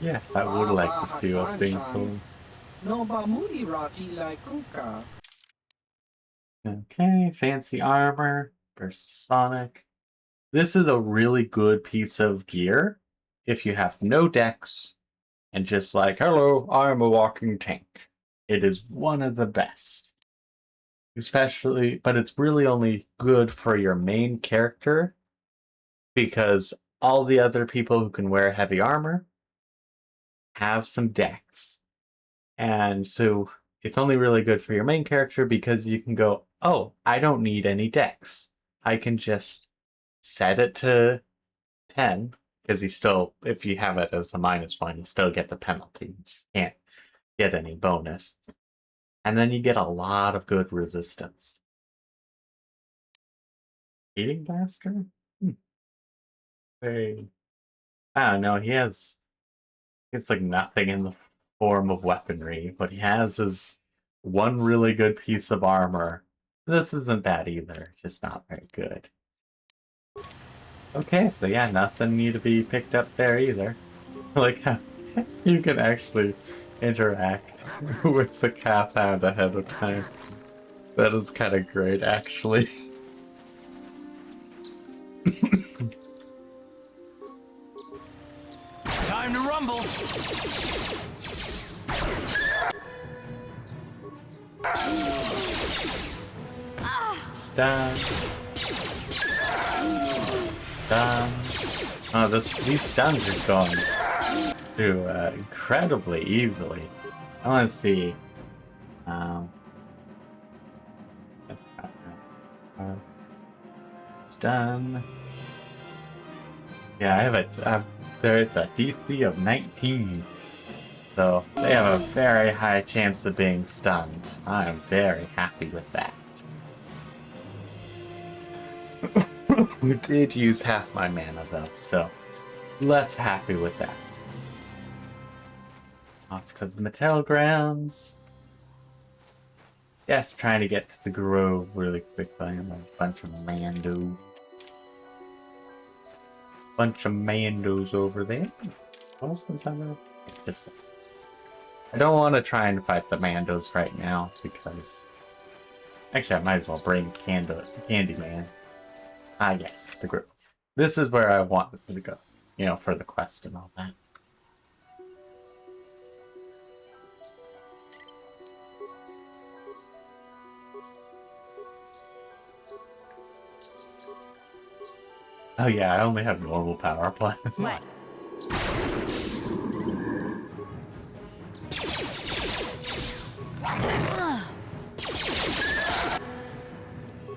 Yes, I would like to see what's being sold. Okay, fancy armor versus Sonic. This is a really good piece of gear if you have no dex and just like, hello, I'm a walking tank. It is one of the best. Especially, but it's really only good for your main character because all the other people who can wear heavy armor have some dex. And so it's only really good for your main character because you can go, oh, I don't need any dex. I can just set it to 10 because you still, if you have it as a -1, you still get the penalty. You just can't get any bonus. And then you get a lot of good resistance. Eating Bastard? Very... I don't know, he has like nothing in the form of weaponry. What he has is one really good piece of armor. This isn't bad either, just not very good. Okay, so yeah, nothing need to be picked up there either. Like how you can actually interact with the Cathar ahead of time. That is kind of great, actually. Time to rumble! Stun. Stun. Oh, these stuns are going through incredibly easily. I want to see. Stun. Yeah, I have there's a DC of 19. So they have a very high chance of being stunned. I am very happy with that. We did use half my mana though, so less happy with that. Off to the Mattel grounds. Yes, trying to get to the Grove really quick by a bunch of Mandos. Bunch of Mandos over there. What else is that? Just, I don't want to try and fight the Mandos right now because actually I might as well bring Candyman. Ah yes, the Grove. This is where I want to go, you know, for the quest and all that. Oh yeah, I only have normal power plants. What?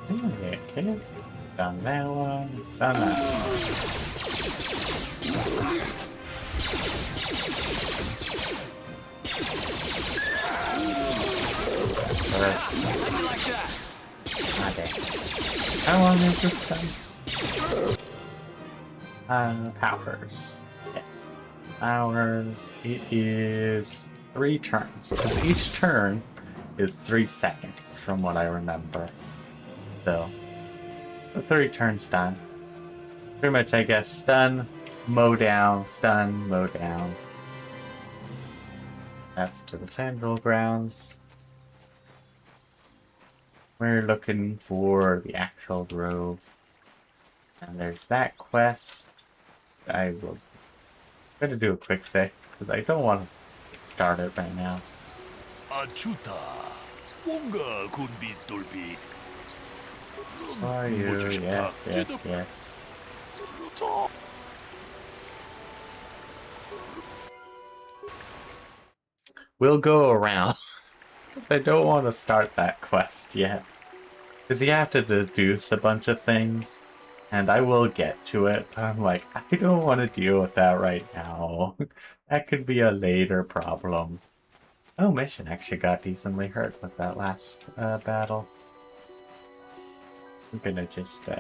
Yeah, kids. Done that one. Done that one. How long is this thing? Powers. Yes. Powers. It is 3 turns. Because each turn is 3 seconds from what I remember. So, 3 turns done. Pretty much, I guess, stun, mow down, stun, mow down. That's to the Sandal Grounds. We're looking for the actual grove. And there's that quest. I will try to do a quick save, because I don't want to start it right now. Achuta, Wonga kunbis dolpi. Are you? Yes, yes, yes. We'll go around. Because I don't want to start that quest yet. Because you have to deduce a bunch of things. And I will get to it, but I'm like, I don't want to deal with that right now. That could be a later problem. Oh, Mission actually got decently hurt with that last battle. I'm gonna just sneak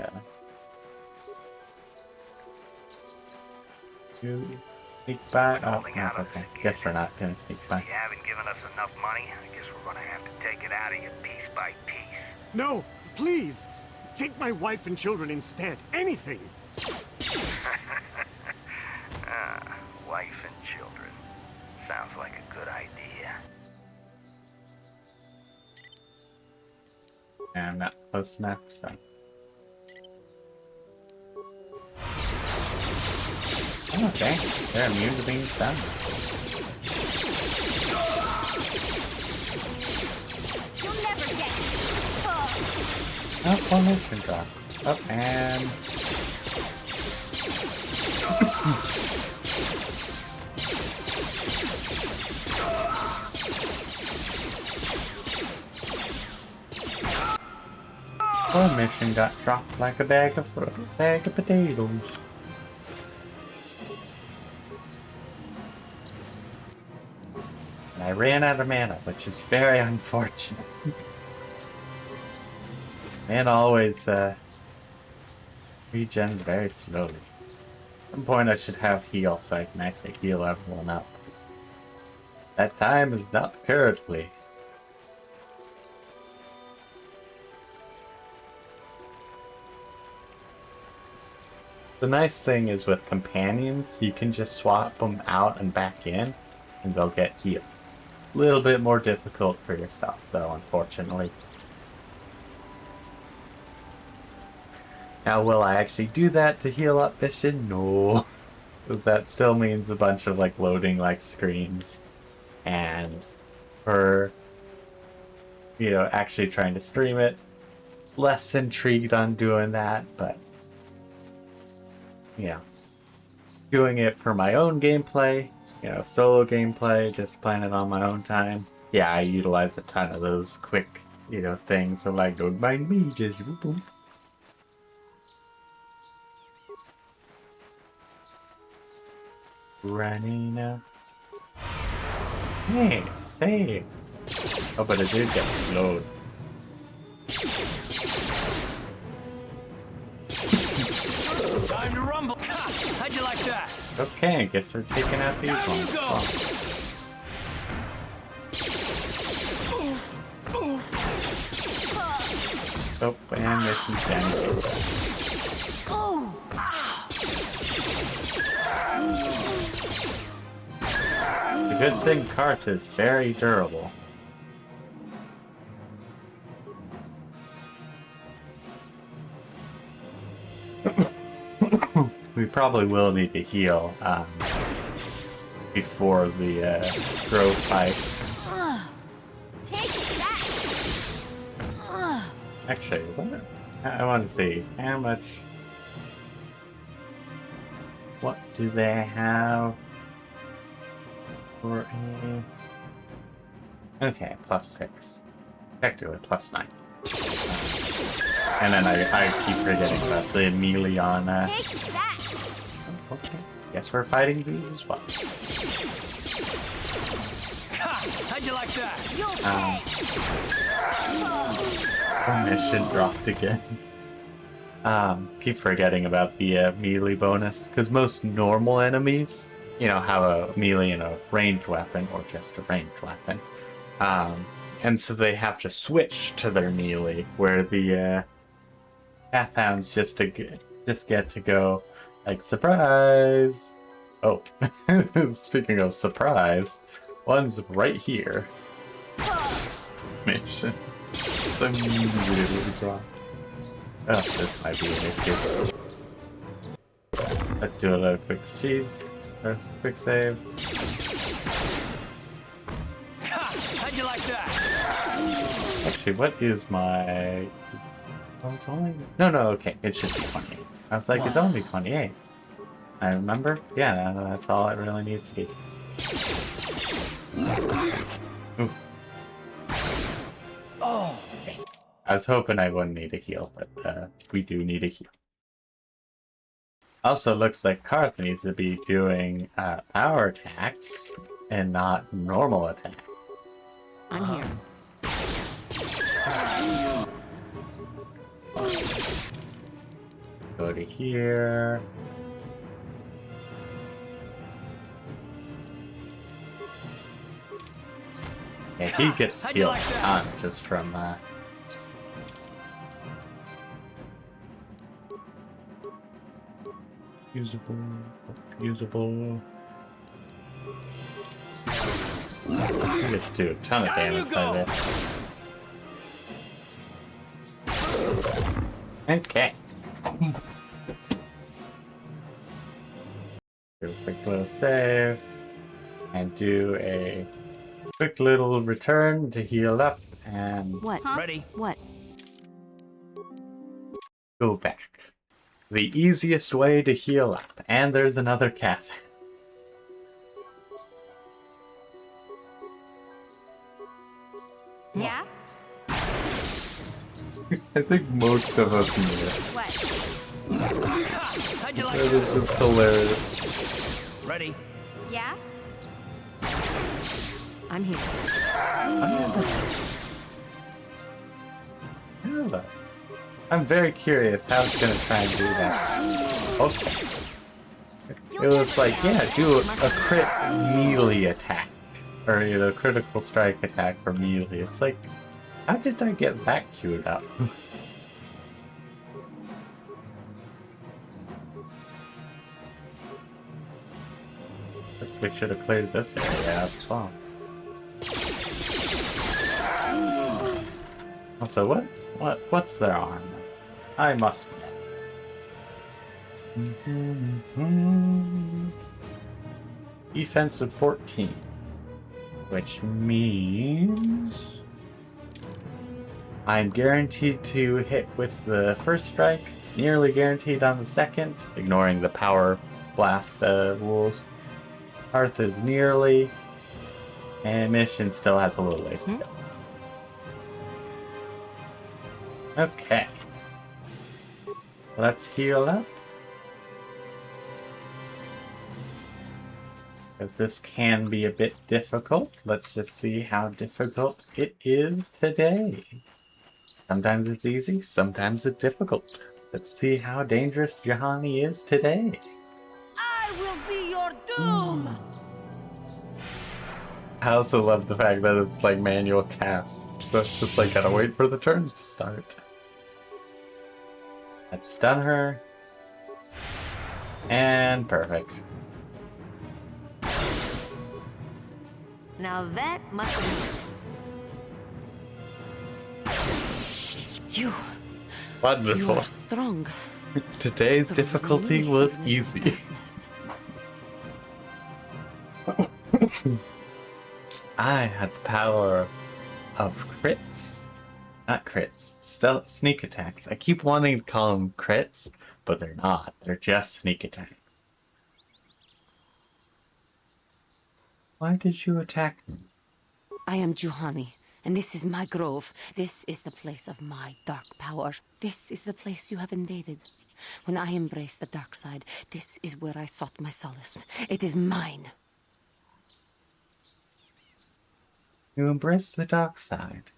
by. Oh, no, okay. Guess we're not gonna sneak by. You haven't given us enough money. I guess we're gonna have to take it out of you piece by piece. No, please! Take my wife and children instead. Anything! Wife and children. Sounds like a good idea. And I'm not close enough, so. Oh, okay. They're immune to being stunned. You'll never get it. Oh, formation drop. Up and... Formation got dropped like a bag of potatoes. And I ran out of mana, which is very unfortunate. Man always regens very slowly. At some point I should have heal so I can actually heal everyone up. That time is not currently. The nice thing is with companions, you can just swap them out and back in, and they'll get healed. A little bit more difficult for yourself though, unfortunately. Now, will I actually do that to heal up Mission? No. Because that still means a bunch of, like, loading, like, screens. And for, you know, actually trying to stream it, less intrigued on doing that, but, you know, doing it for my own gameplay, you know, solo gameplay, just playing it on my own time. Yeah, I utilize a ton of those quick, you know, things. So, like, don't mind me, just whoop whoop. Running up. Hey, save. Oh, but it did get slowed. Time to rumble. How'd you like that? Okay, I guess we're taking out these Down you ones. go. Oh, and mission's down. The good thing Carth is very durable. We probably will need to heal before the grow fight. Take that! Actually, what? I want to see how much. What do they have for a? Okay, +6. Effectively +9. And then I keep forgetting about the melee on that. Take that! Okay, guess we're fighting these as well. How'd you like that? You'll Our mission dropped again. Keep forgetting about the melee bonus, because most normal enemies, you know, have a melee and a ranged weapon, or just a ranged weapon. And so they have to switch to their melee, where the Cathhounds just get to go, like, surprise! Oh, speaking of surprise, one's right here. Mission. Immediately drop. Oh, this might be an issue. Let's do a little quick cheese. Or quick save. How'd you like that? Actually, what is my... Oh, it's only... No, okay, it should be 28. I was like, it's only 28. I remember? Yeah, that's all it really needs to be. Oof. Oh. Okay. I was hoping I wouldn't need a heal, but we do need a heal. Also, looks like Carth needs to be doing power attacks and not normal attacks. I'm here. Go to here. Yeah, he gets healed a ton just from usable. He gets to do a ton of damage by this. Okay. Do a quick little save and do a quick little return to heal up and What? Huh? Ready? What? go back. The easiest way to heal up. And there's another cat. Yeah? I think most of us miss. What? How'd you like That is that? just hilarious. Ready? Yeah? I'm here. I'm very curious how it's gonna try and do that. Okay. It was like, yeah, do a crit melee attack. Or, you know, critical strike attack for melee. It's like, how did I get that queued up? Guess we should have cleared this area out as well. Also, what's their armor? I must know. Defense of 14. Which means I'm guaranteed to hit with the first strike, nearly guaranteed on the second, ignoring the power blast rules. Carth is nearly, and mission still has a little ways to go. Okay. Let's heal up. Because this can be a bit difficult. Let's just see how difficult it is today. Sometimes it's easy, sometimes it's difficult. Let's see how dangerous Juhani is today. I will be your doom! I also love the fact that it's like manual cast, so it's just like gotta wait for the turns to start. Let's stun her. And perfect. Now that must have You Wonderful. are strong. Today's Strong difficulty really was even in easy. darkness. I had the power of crits. Not crits. Stealth sneak attacks. I keep wanting to call them crits, but they're not. They're just sneak attacks. Why did you attack me? I am Juhani, and this is my grove. This is the place of my dark power. This is the place you have invaded. When I embraced the dark side, this is where I sought my solace. It is mine. You embraced the dark side.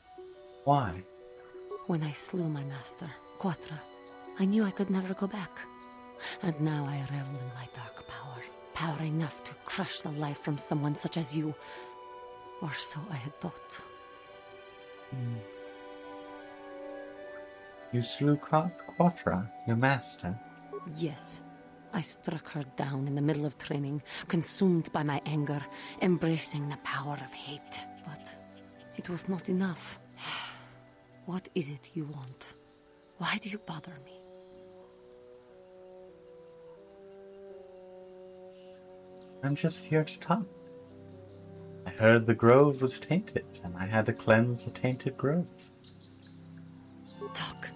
Why? When I slew my master, Cathar, I knew I could never go back. And now I revel in my dark power. Power enough to crush the life from someone such as you. Or so I had thought. You slew Quatra, your master. Yes. I struck her down in the middle of training, consumed by my anger, embracing the power of hate. But it was not enough. What is it you want? Why do you bother me? I'm just here to talk. I heard the grove was tainted, and I had to cleanse the tainted grove. Talk?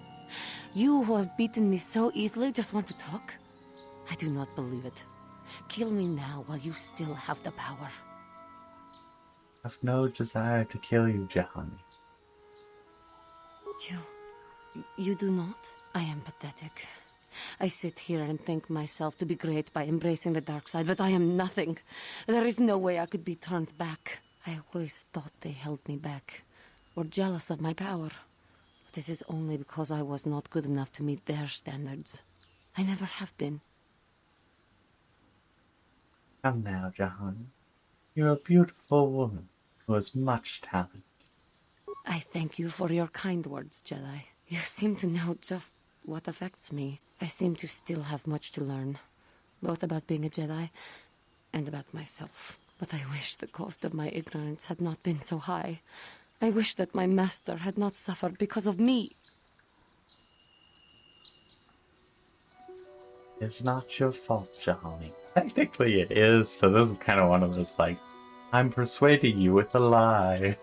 You who have beaten me so easily just want to talk? I do not believe it. Kill me now while you still have the power. I've no desire to kill you, Juhani. You do not? I am pathetic. I sit here and think myself to be great by embracing the dark side, but I am nothing. There is no way I could be turned back. I always thought they held me back, were jealous of my power. But it is only because I was not good enough to meet their standards. I never have been. Come now, Juhani. You're a beautiful woman who has much talent. I thank you for your kind words, Jedi. You seem to know just what affects me. I seem to still have much to learn, both about being a Jedi and about myself. But I wish the cost of my ignorance had not been so high. I wish that my master had not suffered because of me. It's not your fault, Juhani. Technically it is, so this is kind of one of those, like, I'm persuading you with a lie.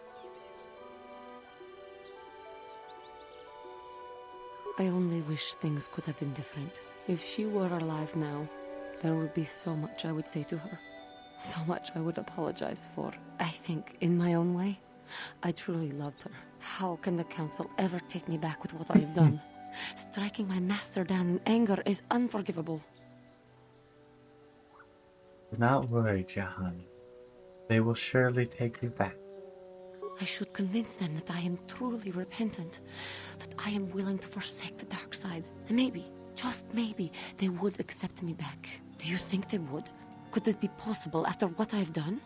I only wish things could have been different. If she were alive now, there would be so much I would say to her. So much I would apologize for. I think, in my own way, I truly loved her. How can the Council ever take me back with what I've done? Striking my master down in anger is unforgivable. Do not worry, Juhani. They will surely take you back. I should convince them that I am truly repentant, that I am willing to forsake the dark side. And maybe, just maybe, they would accept me back. Do you think they would? Could it be possible after what I've done?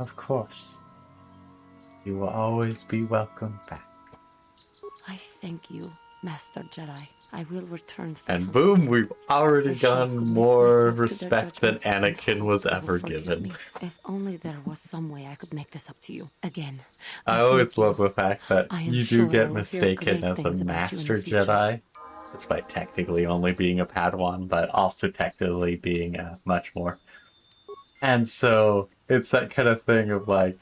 Of course. You will always be welcome back. I thank you, Master Jedi. I will return to the And Council. boom, we've already I shall gotten submit more myself to their respect than judgment, and Anakin was hope you ever will forgive given. me. If only there was some way I could make this up to you. Again, I always thank you. love the fact that I am you sure do I get will hear mistaken great as a things about you in the Master future. Jedi, despite technically only being a Padawan, but also technically being a much more. And so it's that kind of thing of like,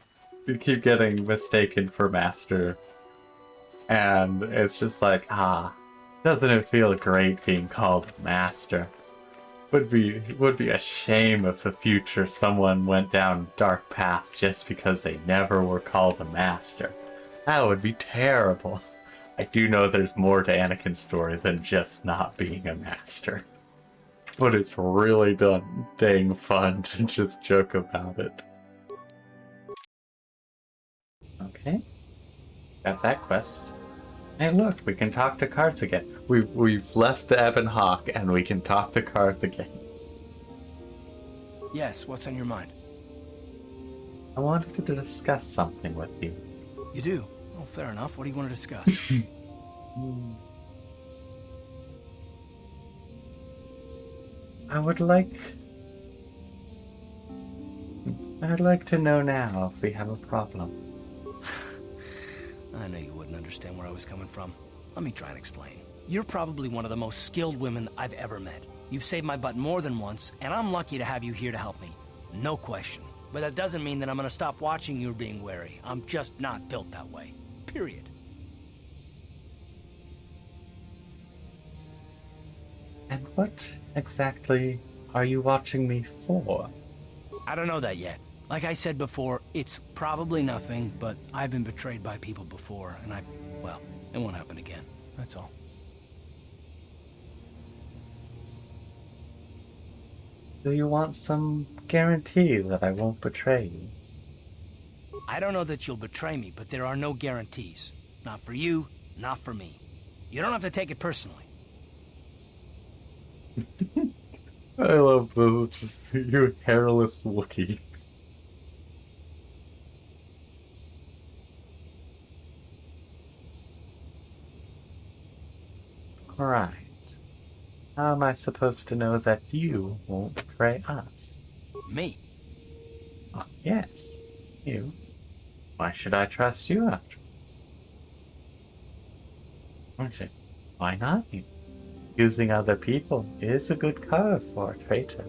you keep getting mistaken for Master, and it's just like, doesn't it feel great being called Master? Would be a shame if the future someone went down a dark path just because they never were called a master. That would be terrible. I do know there's more to Anakin's story than just not being a master. But it's really dang fun to just joke about it. Okay. Got that quest. Hey, look, we can talk to Carth again. We've left the Ebon Hawk, and we can talk to Carth again. Yes, what's on your mind? I wanted to discuss something with you. You do? Oh, fair enough. What do you want to discuss? I'd like to know now if we have a problem. I know you wouldn't understand where I was coming from. Let me try and explain. You're probably one of the most skilled women I've ever met. You've saved my butt more than once, and I'm lucky to have you here to help me. No question. But that doesn't mean that I'm gonna stop watching you being wary. I'm just not built that way. Period. And what exactly are you watching me for? I don't know that yet. Like I said before, it's probably nothing, but I've been betrayed by people before, and well, it won't happen again. That's all. Do you want some guarantee that I won't betray you? I don't know that you'll betray me, but there are no guarantees. Not for you, not for me. You don't have to take it personally. I love this. It's just you hairless Wookiee. Right. How am I supposed to know that you won't betray us? Me? Oh, yes, you. Why should I trust you after? Why not you? Using other people is a good code for a traitor.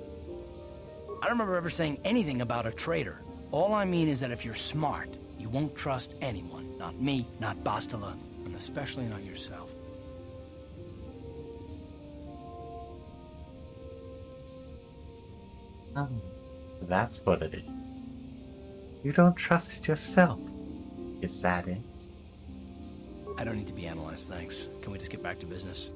I don't remember ever saying anything about a traitor. All I mean is that if you're smart, you won't trust anyone. Not me, not Bastila, and especially not yourself. Oh, that's what it is. You don't trust yourself. Is that it? I don't need to be analyzed, thanks. Can we just get back to business?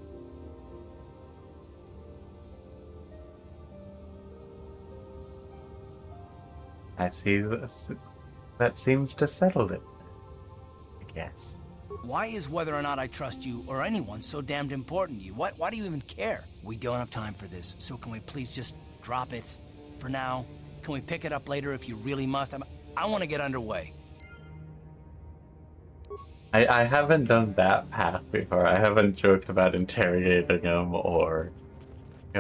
I see that seems to settle it, I guess. Why is whether or not I trust you or anyone so damned important to you? Why do you even care? We don't have time for this, so can we please just drop it for now? Can we pick it up later if you really must? I want to get underway. I haven't done that path before. I haven't joked about interrogating him or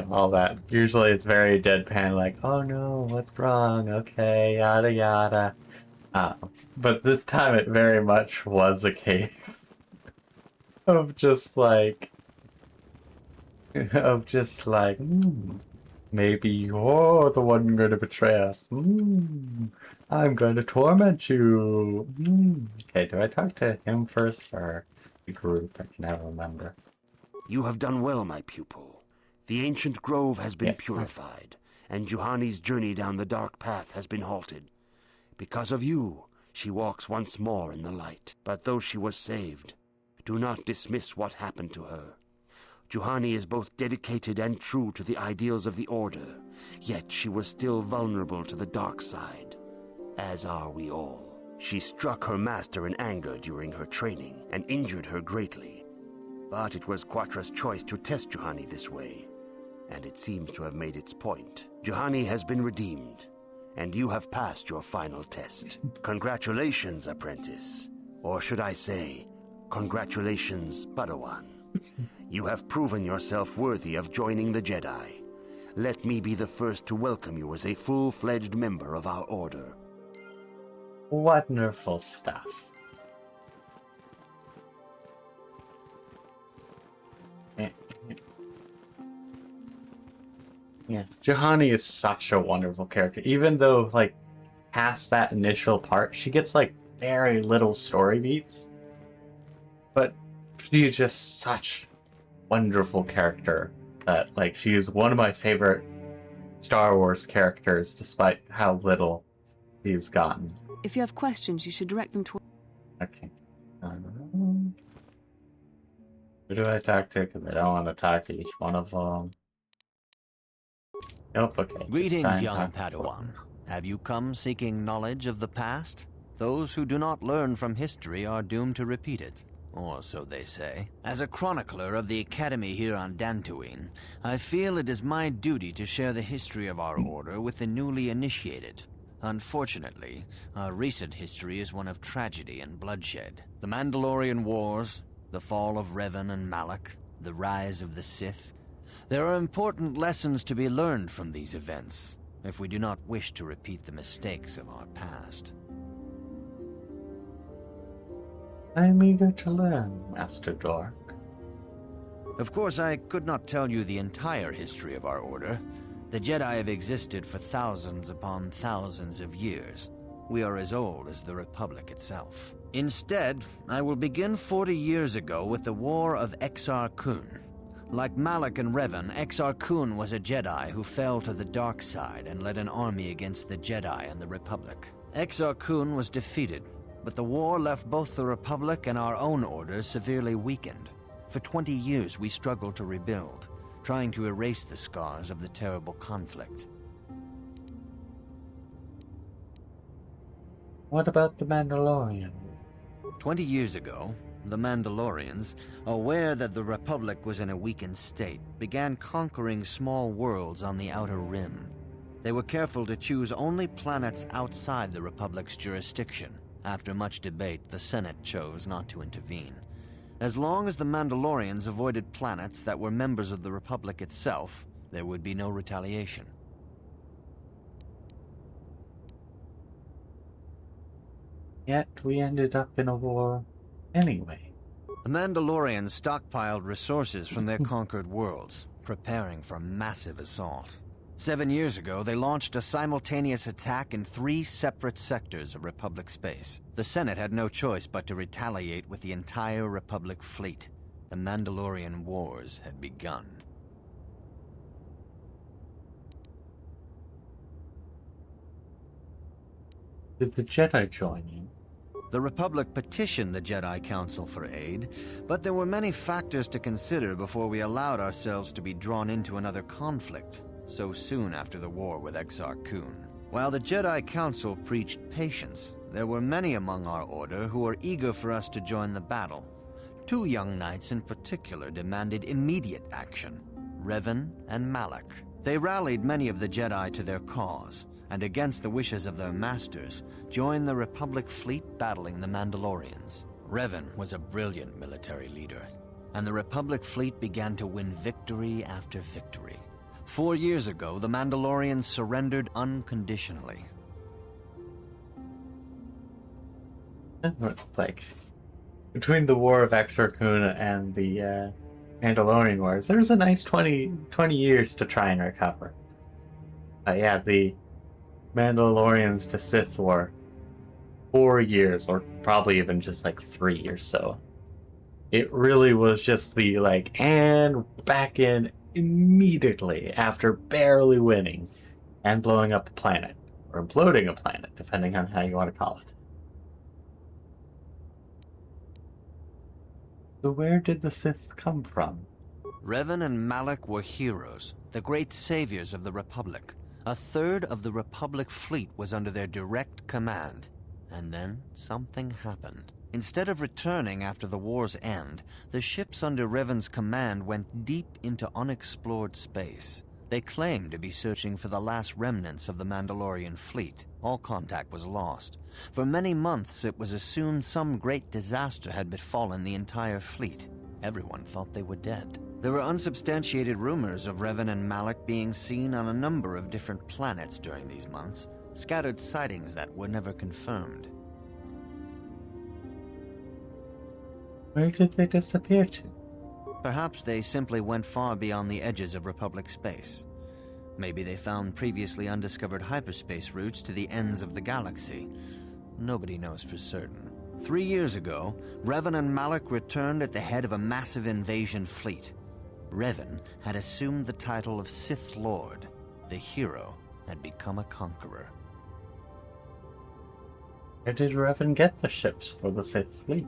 all that. Usually it's very deadpan, like, oh no, what's wrong? Okay, yada yada. But this time it very much was a case of just like, maybe you're the one going to betray us. I'm going to torment you. Okay, do I talk to him first or the group? I can never remember. You have done well, my pupil. The ancient grove has been purified, and Juhani's journey down the dark path has been halted. Because of you, she walks once more in the light. But though she was saved, do not dismiss what happened to her. Juhani is both dedicated and true to the ideals of the Order, yet she was still vulnerable to the dark side, as are we all. She struck her master in anger during her training and injured her greatly. But it was Quatra's choice to test Juhani this way, and it seems to have made its point. Juhani has been redeemed, and you have passed your final test. Congratulations, apprentice. Or should I say, congratulations, Padawan. You have proven yourself worthy of joining the Jedi. Let me be the first to welcome you as a full-fledged member of our order. Wonderful stuff. Yeah, Juhani is such a wonderful character. Even though, like, past that initial part, she gets, like, very little story beats. But she is just such a wonderful character that, like, she is one of my favorite Star Wars characters, despite how little she's gotten. If you have questions, you should direct them toward... Okay. Who do I talk to? Because I don't want to talk to each one of them. Nope, okay. Greetings, young Padawan. Have you come seeking knowledge of the past? Those who do not learn from history are doomed to repeat it. or so they say. As a chronicler of the Academy here on Dantooine, I feel it is my duty to share the history of our order with the newly initiated. Unfortunately, our recent history is one of tragedy and bloodshed. The Mandalorian Wars, the fall of Revan and Malak, the rise of the Sith. There are important lessons to be learned from these events, if we do not wish to repeat the mistakes of our past. I'm eager to learn, Master Dork. Of course, I could not tell you the entire history of our order. The Jedi have existed for thousands upon thousands of years. We are as old as the Republic itself. Instead, I will begin 40 years ago with the War of Exar Kun. Like Malak and Revan, Exar Kun was a Jedi who fell to the dark side and led an army against the Jedi and the Republic. Exar Kun was defeated, but the war left both the Republic and our own order severely weakened. For 20 years we struggled to rebuild, trying to erase the scars of the terrible conflict. What about the Mandalorian? 20 years ago, the Mandalorians, aware that the Republic was in a weakened state, began conquering small worlds on the Outer Rim. They were careful to choose only planets outside the Republic's jurisdiction. After much debate, the Senate chose not to intervene. As long as the Mandalorians avoided planets that were members of the Republic itself, there would be no retaliation. Yet we ended up in a war anyway. The Mandalorians stockpiled resources from their conquered worlds, preparing for a massive assault. 7 years ago, they launched a simultaneous attack in 3 separate sectors of Republic space. The Senate had no choice but to retaliate with the entire Republic fleet. The Mandalorian Wars had begun. Did the Jedi join in? The Republic petitioned the Jedi Council for aid, but there were many factors to consider before we allowed ourselves to be drawn into another conflict so soon after the war with Exar Kun. While the Jedi Council preached patience, there were many among our order who were eager for us to join the battle. 2 young knights in particular demanded immediate action, Revan and Malak. They rallied many of the Jedi to their cause, and against the wishes of their masters, joined the Republic fleet battling the Mandalorians. Revan was a brilliant military leader, and the Republic fleet began to win victory after victory. 4 years ago, the Mandalorians surrendered unconditionally. Like, between the War of Exar Kun and the Mandalorian Wars, there's a nice 20 years to try and recover. Yeah, the Mandalorians to Sith War, 4 years, or probably even just like 3 or so. It really was just the and back in immediately after barely winning and blowing up a planet, or imploding a planet, depending on how you want to call it. So where did the Sith come from? Revan and Malak were heroes, the great saviors of the Republic. 1/3 of the Republic fleet was under their direct command. And then something happened. Instead of returning after the war's end, the ships under Revan's command went deep into unexplored space. They claimed to be searching for the last remnants of the Mandalorian fleet. All contact was lost. For many months, it was assumed some great disaster had befallen the entire fleet. Everyone thought they were dead. There were unsubstantiated rumors of Revan and Malak being seen on a number of different planets during these months, scattered sightings that were never confirmed. Where did they disappear to? Perhaps they simply went far beyond the edges of Republic space. Maybe they found previously undiscovered hyperspace routes to the ends of the galaxy. Nobody knows for certain. 3 years ago, Revan and Malak returned at the head of a massive invasion fleet. Revan had assumed the title of Sith Lord. The hero had become a conqueror. Where did Revan get the ships for the Sith fleet?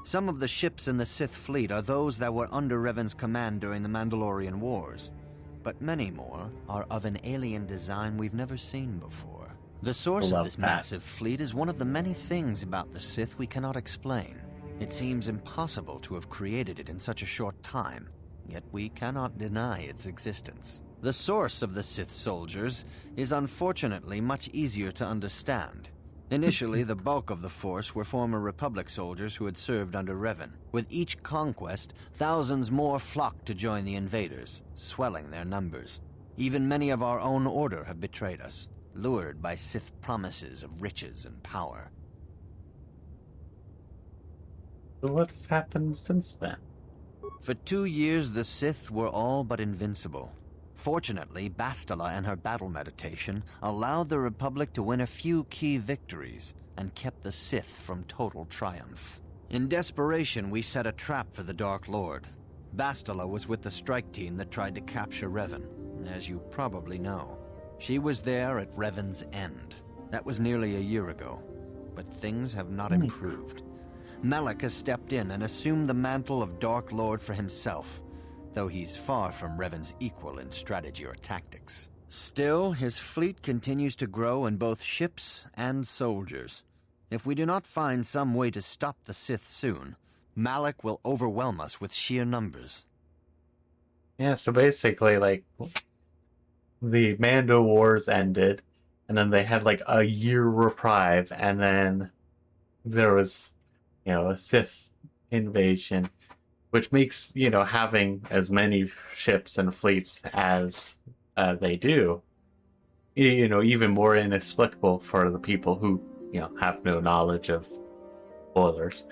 Some of the ships in the Sith fleet are those that were under Revan's command during the Mandalorian Wars, but many more are of an alien design we've never seen before. The source of Love this that. massive fleet is one of the many things about the Sith we cannot explain. It seems impossible to have created it in such a short time, yet we cannot deny its existence. The source of the Sith soldiers is unfortunately much easier to understand. Initially, the bulk of the force were former Republic soldiers who had served under Revan. With each conquest, thousands more flocked to join the invaders, swelling their numbers. Even many of our own order have betrayed us, lured by Sith promises of riches and power. So what's happened since then? For 2 years, the Sith were all but invincible. Fortunately, Bastila and her battle meditation allowed the Republic to win a few key victories and kept the Sith from total triumph. In desperation, we set a trap for the Dark Lord. Bastila was with the strike team that tried to capture Revan, as you probably know. She was there at Revan's end. That was nearly a year ago, but things have not improved. Malak has stepped in and assumed the mantle of Dark Lord for himself, though he's far from Revan's equal in strategy or tactics. Still, his fleet continues to grow in both ships and soldiers. If we do not find some way to stop the Sith soon, Malak will overwhelm us with sheer numbers. Yeah, so basically, like, the Mando Wars ended, and then they had, like, a year reprieve, and then there was, a Sith invasion, which makes, having as many ships and fleets as they do, even more inexplicable for the people who, have no knowledge of spoilers.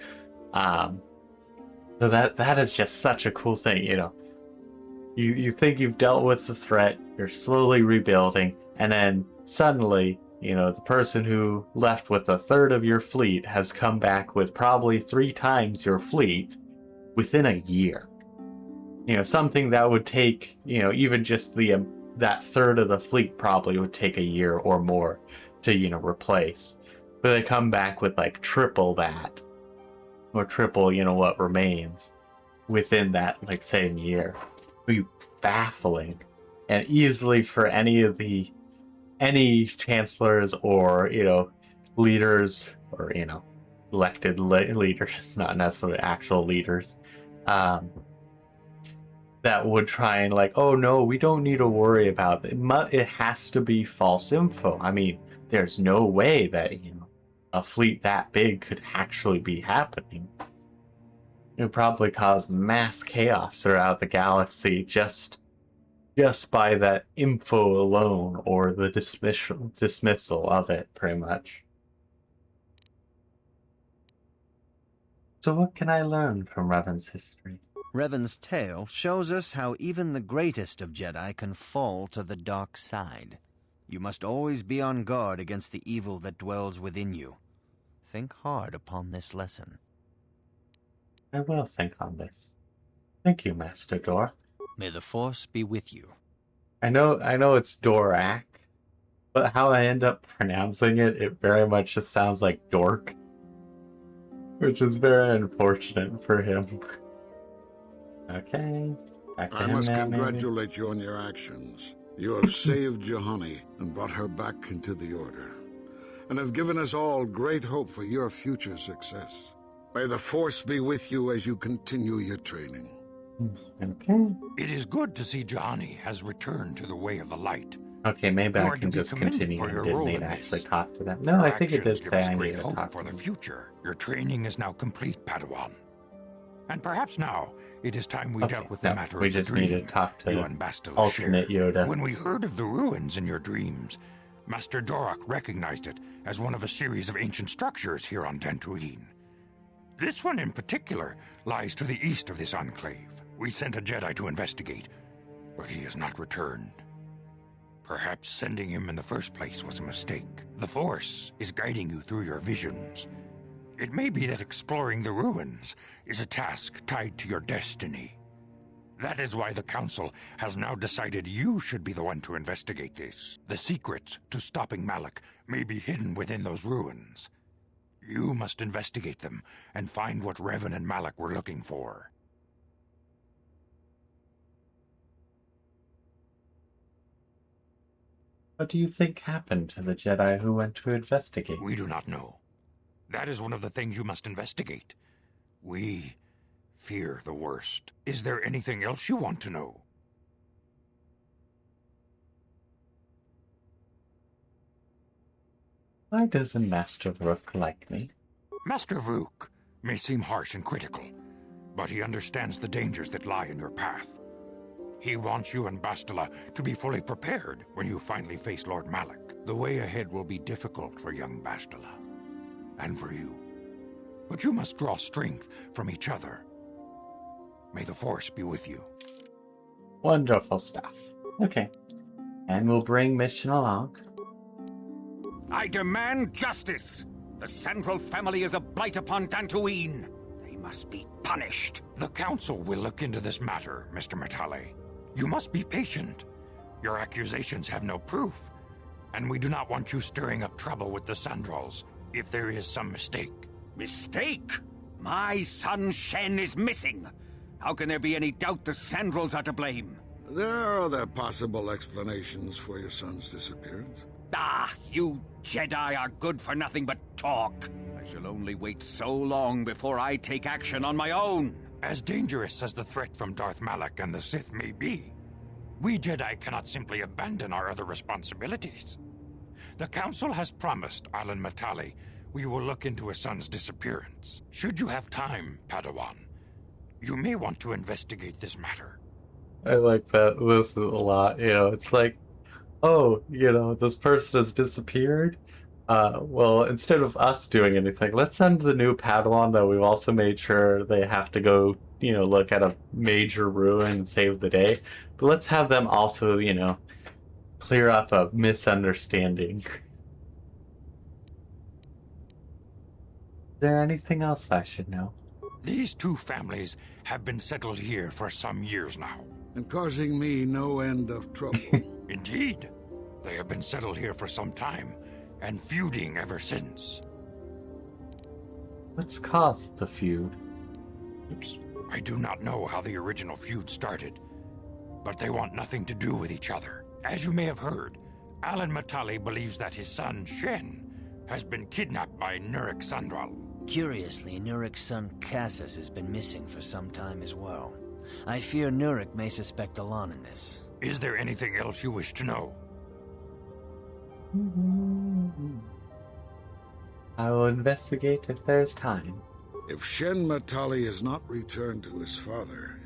So that is just such a cool thing, You think you've dealt with the threat, you're slowly rebuilding, and then suddenly, the person who left with a third of your fleet has come back with probably 3 times your fleet within a year. Something that would take, even just that third of the fleet probably would take a year or more to, replace. But they come back with like triple that, or triple, what remains within that like same year. Be baffling, and easily for any chancellors or leaders or elected leaders, not necessarily actual leaders, that would try and like, oh no, we don't need to worry about it. It has to be false info. I mean, there's no way that a fleet that big could actually be happening. It would probably cause mass chaos throughout the galaxy just by that info alone, or the dismissal of it, pretty much. So what can I learn from Revan's history? Revan's tale shows us how even the greatest of Jedi can fall to the dark side. You must always be on guard against the evil that dwells within you. Think hard upon this lesson. I will think on this. Thank you, Master Dor. May the Force be with you. I know it's Dorak, but how I end up pronouncing it very much just sounds like dork, which is very unfortunate for him. Okay, back to I him must now, congratulate you on your actions. You have saved Juhani and brought her back into the Order, and have given us all great hope for your future success. May the Force be with you as you continue your training. Okay. It is good to see Juhani has returned to the way of the light. Okay, maybe You I are to can be just commended continue for and your didn't role need in to actually this. talk to them. No, Your I think it did actions give say us I great needed to hope talk for to the them. future. Your training is now complete, Padawan. And perhaps now it is time we dealt with the matter we of the just need dream to talk to you and Bastila alternate shared. Yoda. When we heard of the ruins in your dreams, Master Dorak recognized it as one of a series of ancient structures here on Dantooine. This one in particular lies to the east of this enclave. We sent a Jedi to investigate, but he has not returned. Perhaps sending him in the first place was a mistake. The Force is guiding you through your visions. It may be that exploring the ruins is a task tied to your destiny. That is why the Council has now decided you should be the one to investigate this. The secrets to stopping Malak may be hidden within those ruins. You must investigate them and find what Revan and Malak were looking for. What do you think happened to the Jedi who went to investigate? We do not know. That is one of the things you must investigate. We fear the worst. Is there anything else you want to know? Why doesn't Master Rook like me? Master Vuk may seem harsh and critical, but he understands the dangers that lie in your path. He wants you and Bastila to be fully prepared when you finally face Lord Malak. The way ahead will be difficult for young Bastila, and for you. But you must draw strength from each other. May the Force be with you. Wonderful stuff. Okay. And we'll bring Mission along. I demand justice! The Central family is a blight upon Dantooine. They must be punished. The Council will look into this matter, Mr. Matale. You must be patient. Your accusations have no proof, and we do not want you stirring up trouble with the Sandrals if there is some mistake. Mistake? My son Shen is missing. How can there be any doubt the Sandrals are to blame? There are other possible explanations for your son's disappearance. Ah, you Jedi are good for nothing but talk. I shall only wait so long before I take action on my own. As dangerous as the threat from Darth Malak and the Sith may be, we Jedi cannot simply abandon our other responsibilities. The Council has promised Alan Matale we will look into his son's disappearance. Should you have time, Padawan, you may want to investigate this matter. I like that. This is a lot. You know, it's like, oh, you know, this person has disappeared. Well, instead of us doing anything, let's send the new Padawan that we've also made sure they have to go, you know, look at a major ruin and save the day. But let's have them also, you know, clear up a misunderstanding. Is there anything else I should know? These two families have been settled here for some years now. And causing me no end of trouble. Indeed. They have been settled here for some time, and feuding ever since. What's caused the feud? Oops. I do not know how the original feud started, but they want nothing to do with each other. As you may have heard, Alan Matale believes that his son, Shen, has been kidnapped by Nurik Sandral. Curiously, Nurik's son Cassus has been missing for some time as well. I fear Nurik may suspect Alon in this. Is there anything else you wish to know? I will investigate if there's time. If Shen Matale is not returned to his father,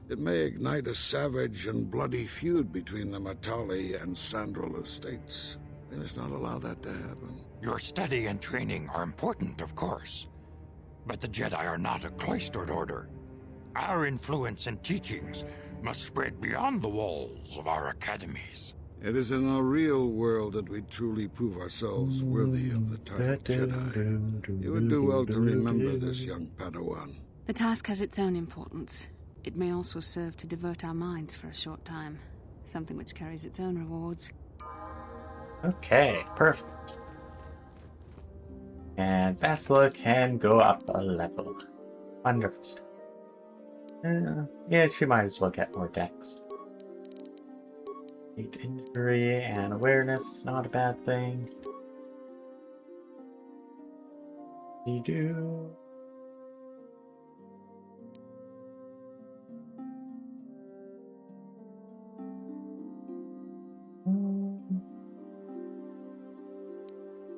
it may ignite a savage and bloody feud between the Matale and Sandral estates. They must not allow that to happen. Your study and training are important, of course. But the Jedi are not a cloistered order. Our influence and teachings must spread beyond the walls of our academies. It is in the real world that we truly prove ourselves worthy of the title Jedi. You would do well to remember this, young Padawan. The task has its own importance. It may also serve to divert our minds for a short time. Something which carries its own rewards. Okay, perfect. And Bastila can go up a level. Wonderful stuff. Yeah, she might as well get more dex. 8 injury and awareness is not a bad thing. You do.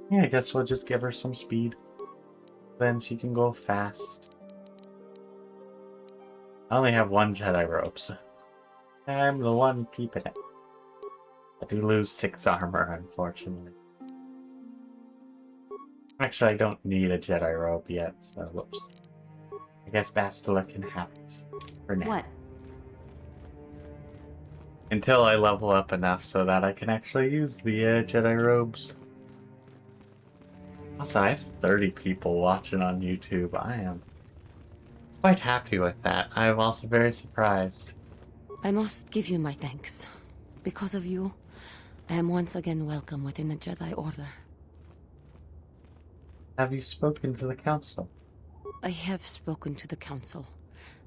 Yeah, I guess we'll just give her some speed. Then she can go fast. I only have 1 Jedi robe, so I'm the one keeping it. I do lose 6 armor, unfortunately. Actually, I don't need a Jedi robe yet, so whoops. I guess Bastila can have it for now. What? Until I level up enough so that I can actually use the Jedi robes. Also, I have 30 people watching on YouTube. I am quite happy with that. I am also very surprised. I must give you my thanks. Because of you, I am once again welcome within the Jedi Order. Have you spoken to the Council? I have spoken to the Council,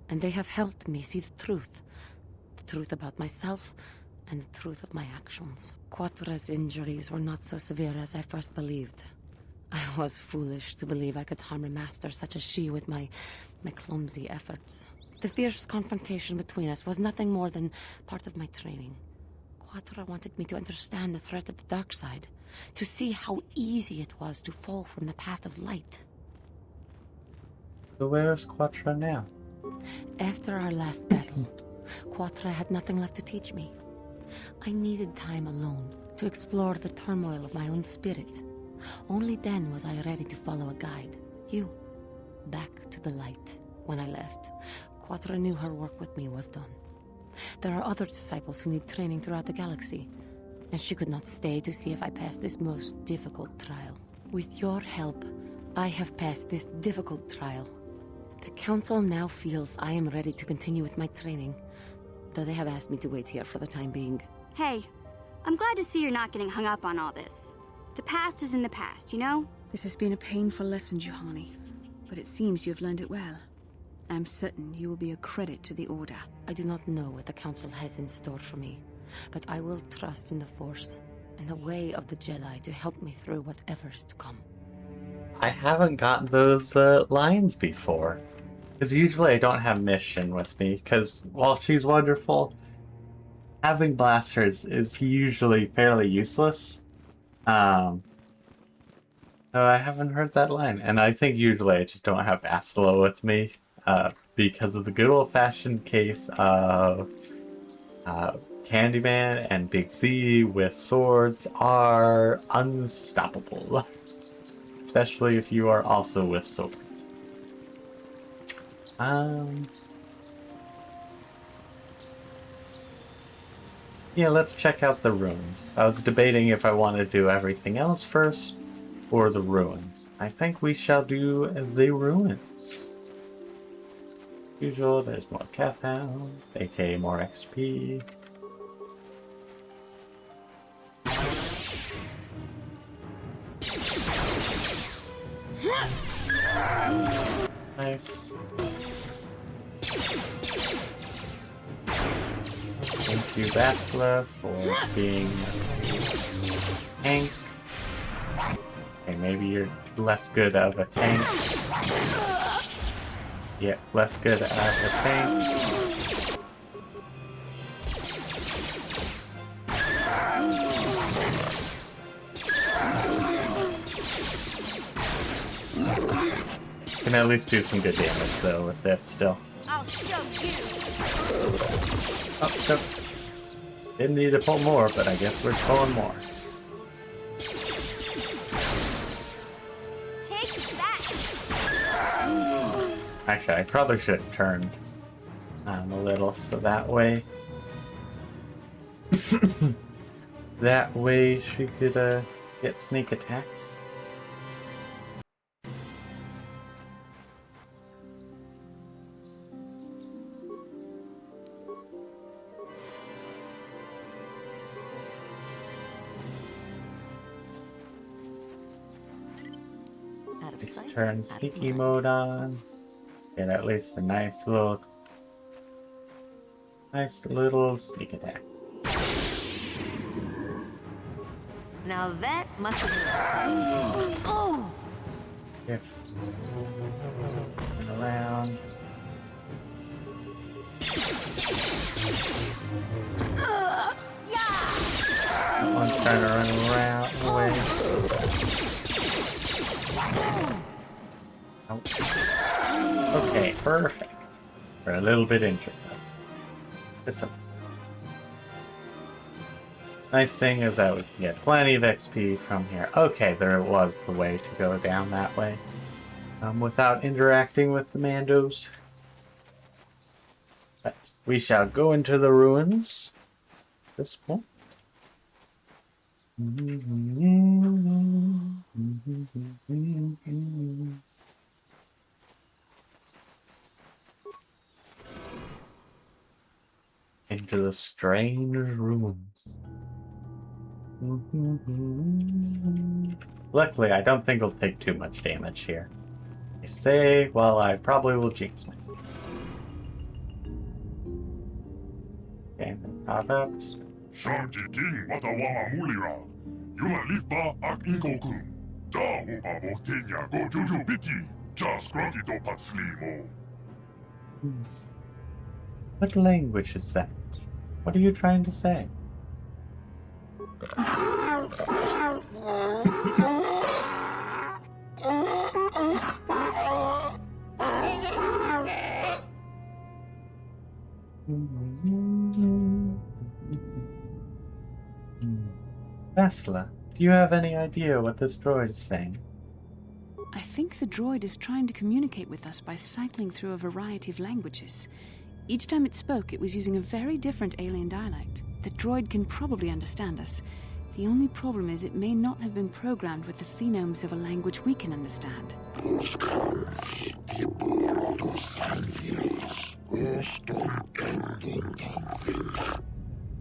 and they have helped me see the truth. The truth about myself, and the truth of my actions. Quatra's injuries were not so severe as I first believed. I was foolish to believe I could harm a master such as she with my clumsy efforts. The fierce confrontation between us was nothing more than part of my training. Quatra wanted me to understand the threat of the dark side, to see how easy it was to fall from the path of light. So where is Quatra now? After our last battle, Quatra had nothing left to teach me. I needed time alone to explore the turmoil of my own spirit. Only then was I ready to follow a guide. You. Back to the light. When I left, Quatra knew her work with me was done. There are other disciples who need training throughout the galaxy, and she could not stay to see if I passed this most difficult trial. With your help, I have passed this difficult trial. The Council now feels I am ready to continue with my training, though they have asked me to wait here for the time being. Hey, I'm glad to see you're not getting hung up on all this. The past is in the past, you know? This has been a painful lesson, Juhani, but it seems you have learned it well. I'm certain you will be a credit to the Order. I do not know what the Council has in store for me, but I will trust in the Force and the way of the Jedi to help me through whatever is to come. I haven't gotten those lines before. Because usually I don't have Mission with me, because while she's wonderful, having blasters is usually fairly useless. So I haven't heard that line, and I think usually I just don't have Bastila with me, because of the good old-fashioned case of Candyman and Big Z with swords are unstoppable. Especially if you are also with swords. Yeah, let's check out the ruins. I was debating if I want to do everything else first, or the ruins. I think we shall do the ruins. Usual, there's more Cathar, aka more XP. Nice. Thank you, Bastila, for being a tank. Okay, maybe you're less good of a tank. Yeah, less good at a tank. Can at least do some good damage though with this still. I'll show you. Oh, no. Didn't need to pull more, but I guess we're pulling more. Take that. Actually, I probably should have turned a little so that way. That way she could get sneak attacks. Let's turn sneaky mode on. Get at least a nice little sneak attack. Now that must have been... Oh! If turn around. That one's trying to run around away. Oh. Okay, perfect. We're a little bit injured though. Listen. Nice thing is that we can get plenty of XP from here. Okay, there was the way to go down that way. Without interacting with the Mandos. But we shall go into the ruins. This one. Into the strange ruins. Luckily, I don't think it'll take too much damage here. I say, well, I probably will jinx myself. Okay, pop up. Just Shanti king watawama mulira. Yuma lipa ak inkokun. Da hupa botenya go juju biti. Just grunty do patslimo. What language is that? What are you trying to say? Bastila, do you have any idea what this droid is saying? I think the droid is trying to communicate with us by cycling through a variety of languages. Each time it spoke, it was using a very different alien dialect. The droid can probably understand us. The only problem is it may not have been programmed with the phonemes of a language we can understand.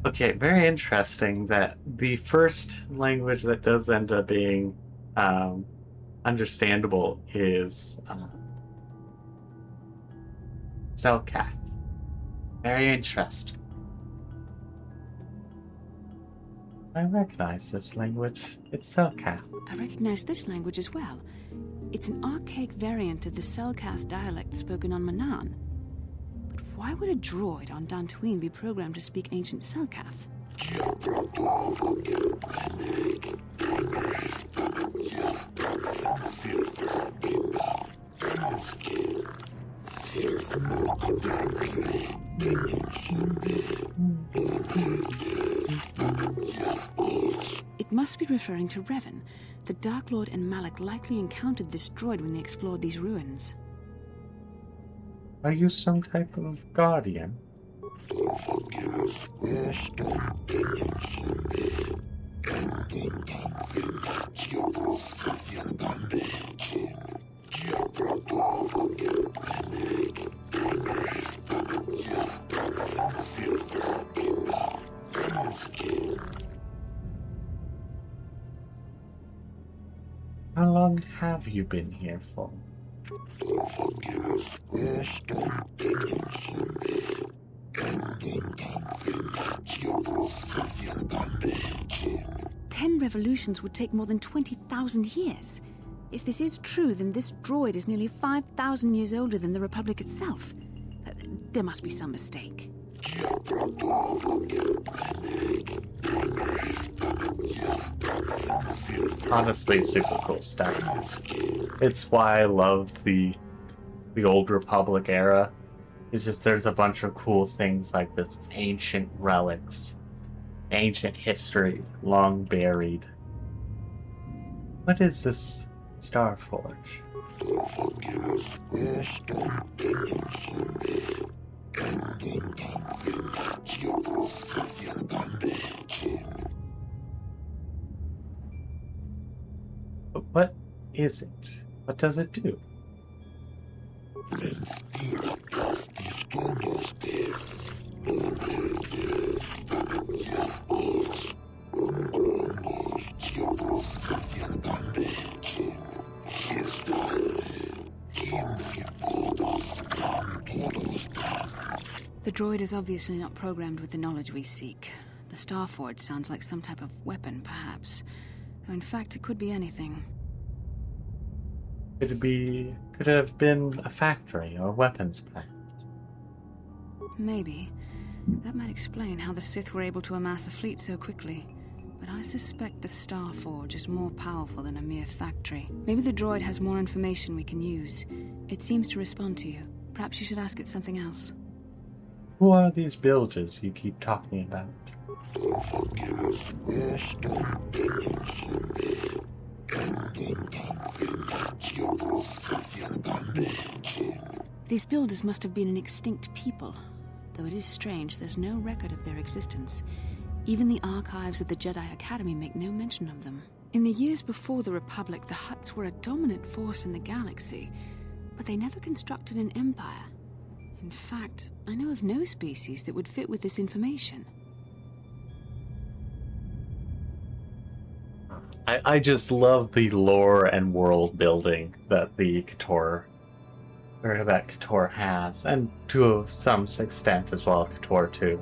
Okay, very interesting that the first language that does end up being understandable is Selkath. Very interesting. I recognize this language. It's Selkath. I recognize this language as well. It's an archaic variant of the Selkath dialect spoken on Manaan. But why would a droid on Dantooine be programmed to speak ancient Selkath? It must be referring to Revan. The Dark Lord and Malak likely encountered this droid when they explored these ruins. Are you some type of guardian? 'How long have you been here for?' 10 revolutions would take more than 20,000 years. If this is true, then this droid is nearly 5,000 years older than the Republic itself. There must be some mistake. Honestly, super cool stuff. It's why I love the Old Republic era. It's just there's a bunch of cool things like this, ancient relics, ancient history, long buried. What is this Starforge? But what is it? What does it do? The droid is obviously not programmed with the knowledge we seek. The Starforge sounds like some type of weapon, perhaps. Though in fact, it could be anything. Could it have been a factory or weapons plant? Maybe. That might explain how the Sith were able to amass a fleet so quickly. But I suspect the Starforge is more powerful than a mere factory. Maybe the droid has more information we can use. It seems to respond to you. Perhaps you should ask it something else. Who are these bilges you keep talking about? These builders must have been an extinct people. Though it is strange, there's no record of their existence. Even the archives of the Jedi Academy make no mention of them. In the years before the Republic, the Hutts were a dominant force in the galaxy, but they never constructed an empire. In fact, I know of no species that would fit with this information. I just love the lore and world building that the KOTOR, or that KOTOR has, and to some extent as well, KOTOR 2.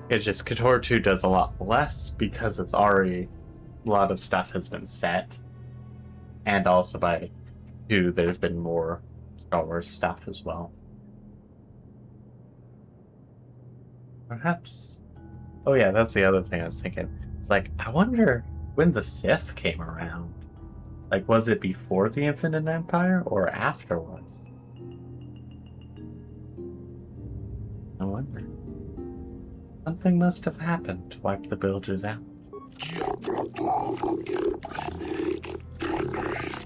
It's just KOTOR 2 does a lot less because it's already a lot of stuff has been set. And also by 2, there's been more Star Wars stuff as well. Perhaps. Oh yeah, that's the other thing I was thinking. It's like, I wonder when the Sith came around. Like, was it before the Infinite Empire or afterwards? I wonder. Something must have happened to wipe the Builders out.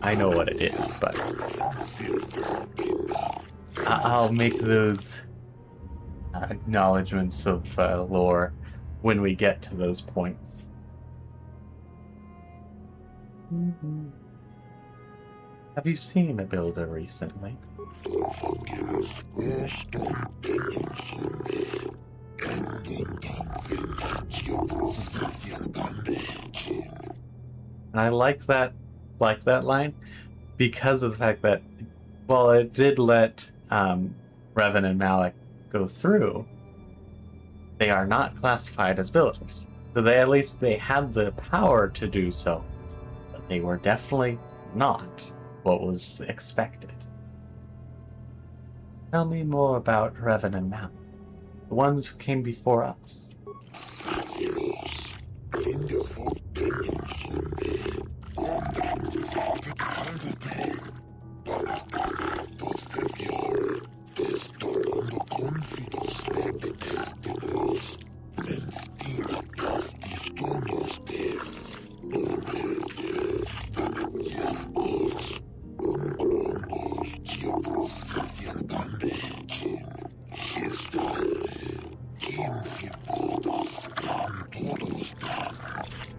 I know what it is, but I'll make those acknowledgements of lore when we get to those points. Have you seen a builder recently? And I like that line because of the fact that, well, it did let Revan and Malik go through. They are not classified as builders, so at least they had the power to do so, but they were definitely not what was expected. Tell me more about Revan and Malik, the ones who came before us.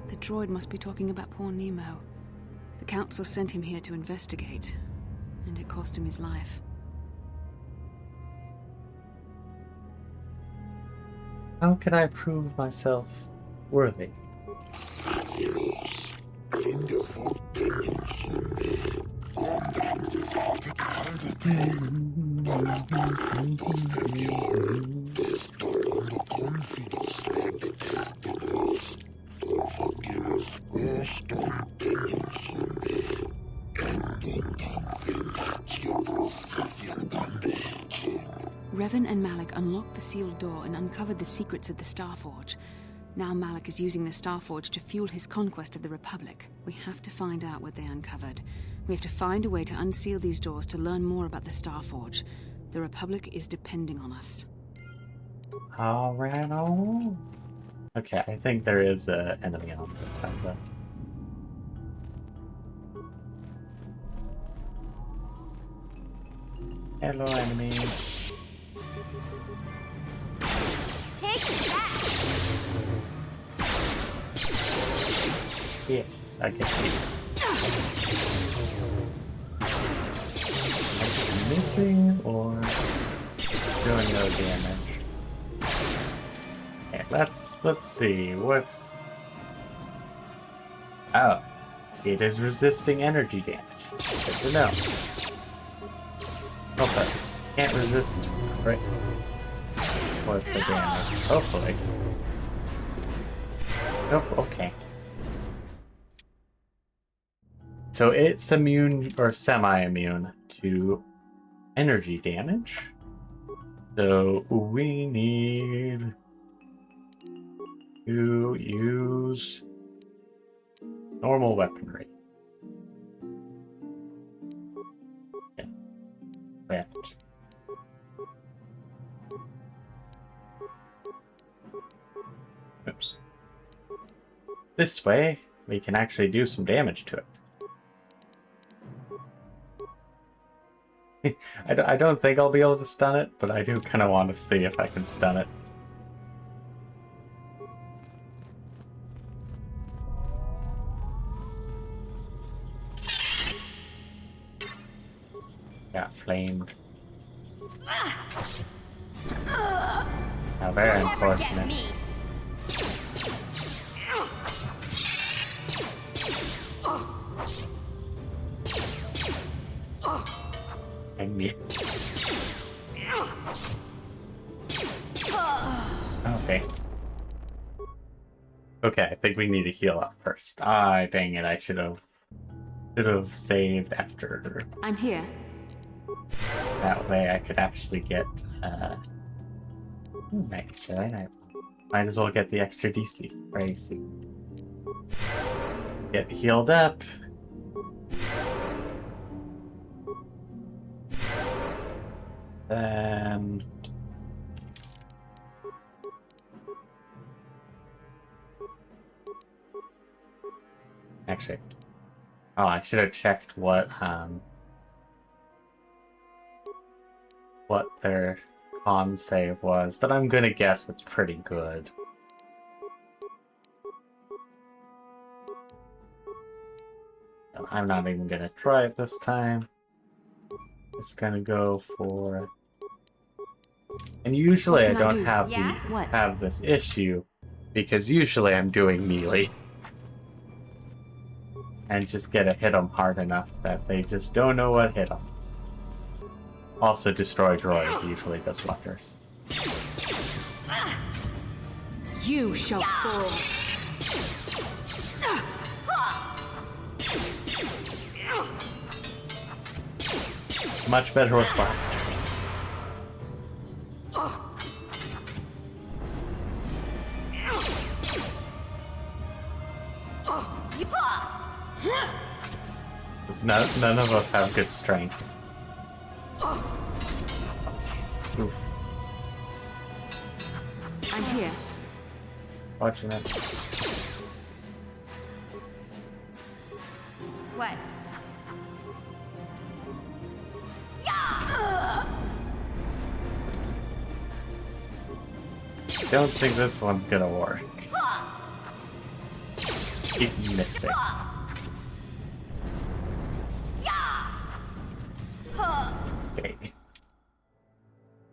The droid must be talking about poor Nemo. The Council sent him here to investigate, and it cost him his life. How can I prove myself worthy? Revan and Malik unlocked the sealed door and uncovered the secrets of the Starforge. Now Malik is using the Starforge to fuel his conquest of the Republic. We have to find out what they uncovered. We have to find a way to unseal these doors to learn more about the Starforge. The Republic is depending on us. Alright. Okay, I think there is an enemy on this side though. Hello, enemy. Take that! Yes, I can see. Am I just missing or doing no damage? Okay, let's see what's. Oh, it is resisting energy damage. Good to know. Oh, but can't resist, right? What's the damage? Hopefully. Nope, okay. So it's immune or semi-immune to energy damage. So we need to use normal weaponry. Yeah. Right. Oops. This way, we can actually do some damage to it. I don't think I'll be able to stun it, but I do kind of want to see if I can stun it. Got flamed. Now, very unfortunate. Hang me. Okay. Okay, I think we need to heal up first. Ah, dang it! I should have saved after. I'm here. That way, I could actually get nice Jedi. I might as well get the extra DC or AC. Get healed up. Then. Actually, oh, I should have checked what their con save was, but I'm gonna guess it's pretty good. I'm not even gonna try it this time. Just gonna go for. And usually I don't have this issue because usually I'm doing melee. And just get to hit them hard enough that they just don't know what hit them. Also, destroy droid usually does wonders. You shall fall. Much better with blasters. None of us have good strength. Oof. I'm here. Watching it. What? Don't think this one's gonna work. Keep missing. Okay.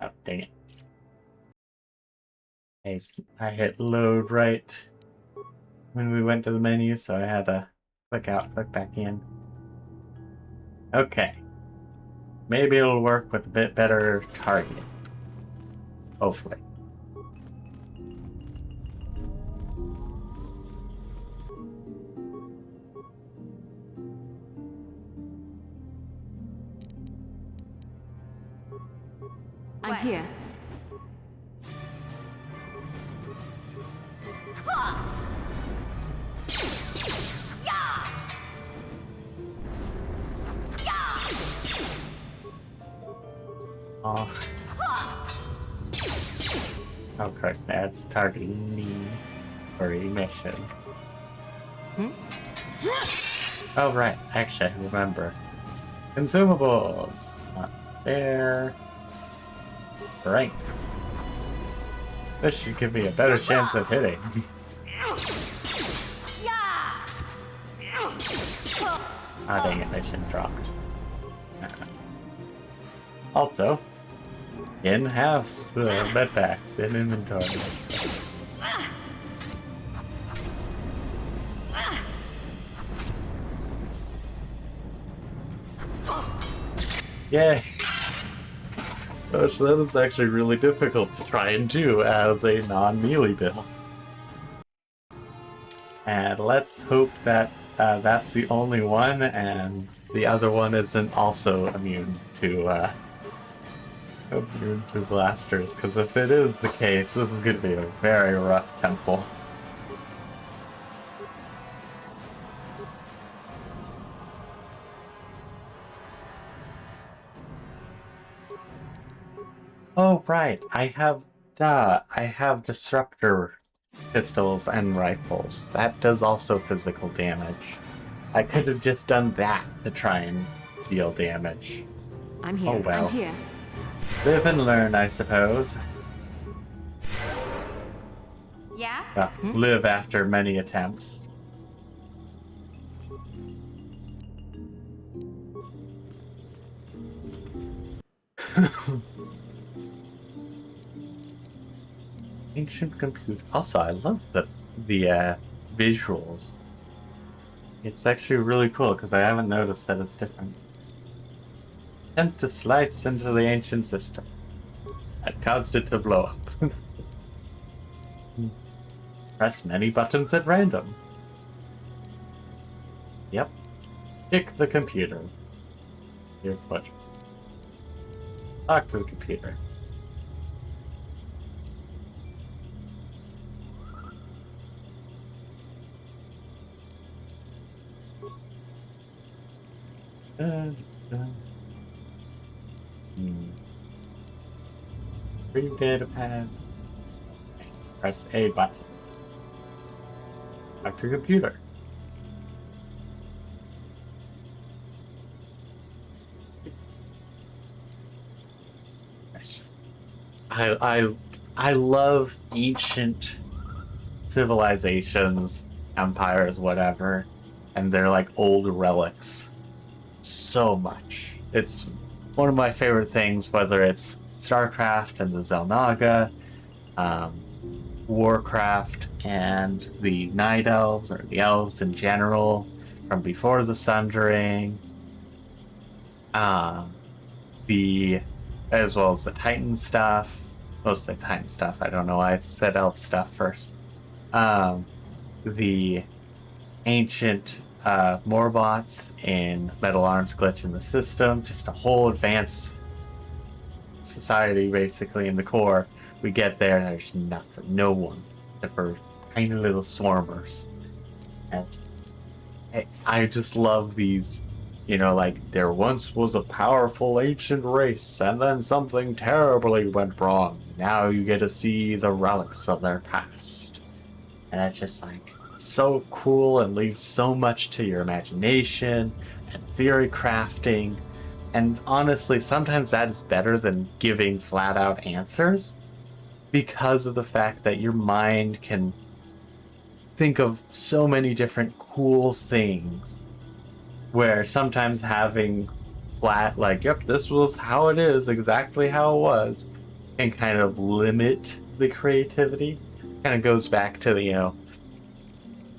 Oh, dang it. I hit load right when we went to the menu, so I had to click out, click back in. Okay. Maybe it'll work with a bit better targeting. Hopefully. I'm here. Oh. Of course, that's targeting me for a mission. Oh, right. Actually, I remember. Consumables. Not there. Right. This should give me a better chance of hitting. Ah, dang it, I should have dropped. Also, in-house med packs in inventory. Yay! Gosh, that is actually really difficult to try and do as a non-melee build. And let's hope that that's the only one, and the other one isn't also immune to blasters. Because if it is the case, this is going to be a very rough temple. Oh right, I have disruptor pistols and rifles. That does also physical damage. I could have just done that to try and deal damage. I'm here. Oh well. I'm here. Live and learn, I suppose. Yeah? Live after many attempts. Ancient compute. Also, I love the visuals. It's actually really cool because I haven't noticed that it's different. Attempt to slice into the ancient system. That caused it to blow up. Press many buttons at random. Yep. Kick the computer. Here's buttons. Talk to the computer. Free data pad. Press A button. Talk to computer. I love ancient civilizations, empires, whatever, and they're like old relics so much. It's one of my favorite things, whether it's StarCraft and the Xel'Naga, Warcraft and the Night Elves, or the Elves in general, from before the Sundering, as well as the Titan stuff. Mostly Titan stuff. I don't know why I said Elf stuff first. The ancient Morbots in Metal Arms Glitch in the System, just a whole advanced society basically in the core. We get there, there's nothing, no one, except for tiny little swarmers. And I just love these, you know, like, there once was a powerful ancient race, and then something terribly went wrong. Now you get to see the relics of their past. And it's just like, so cool and leaves so much to your imagination and theory crafting. And honestly, sometimes that is better than giving flat out answers, because of the fact that your mind can think of so many different cool things, where sometimes having flat, like, yep, this was how it is, exactly how it was, can kind of limit the creativity. Kind of goes back to the, you know,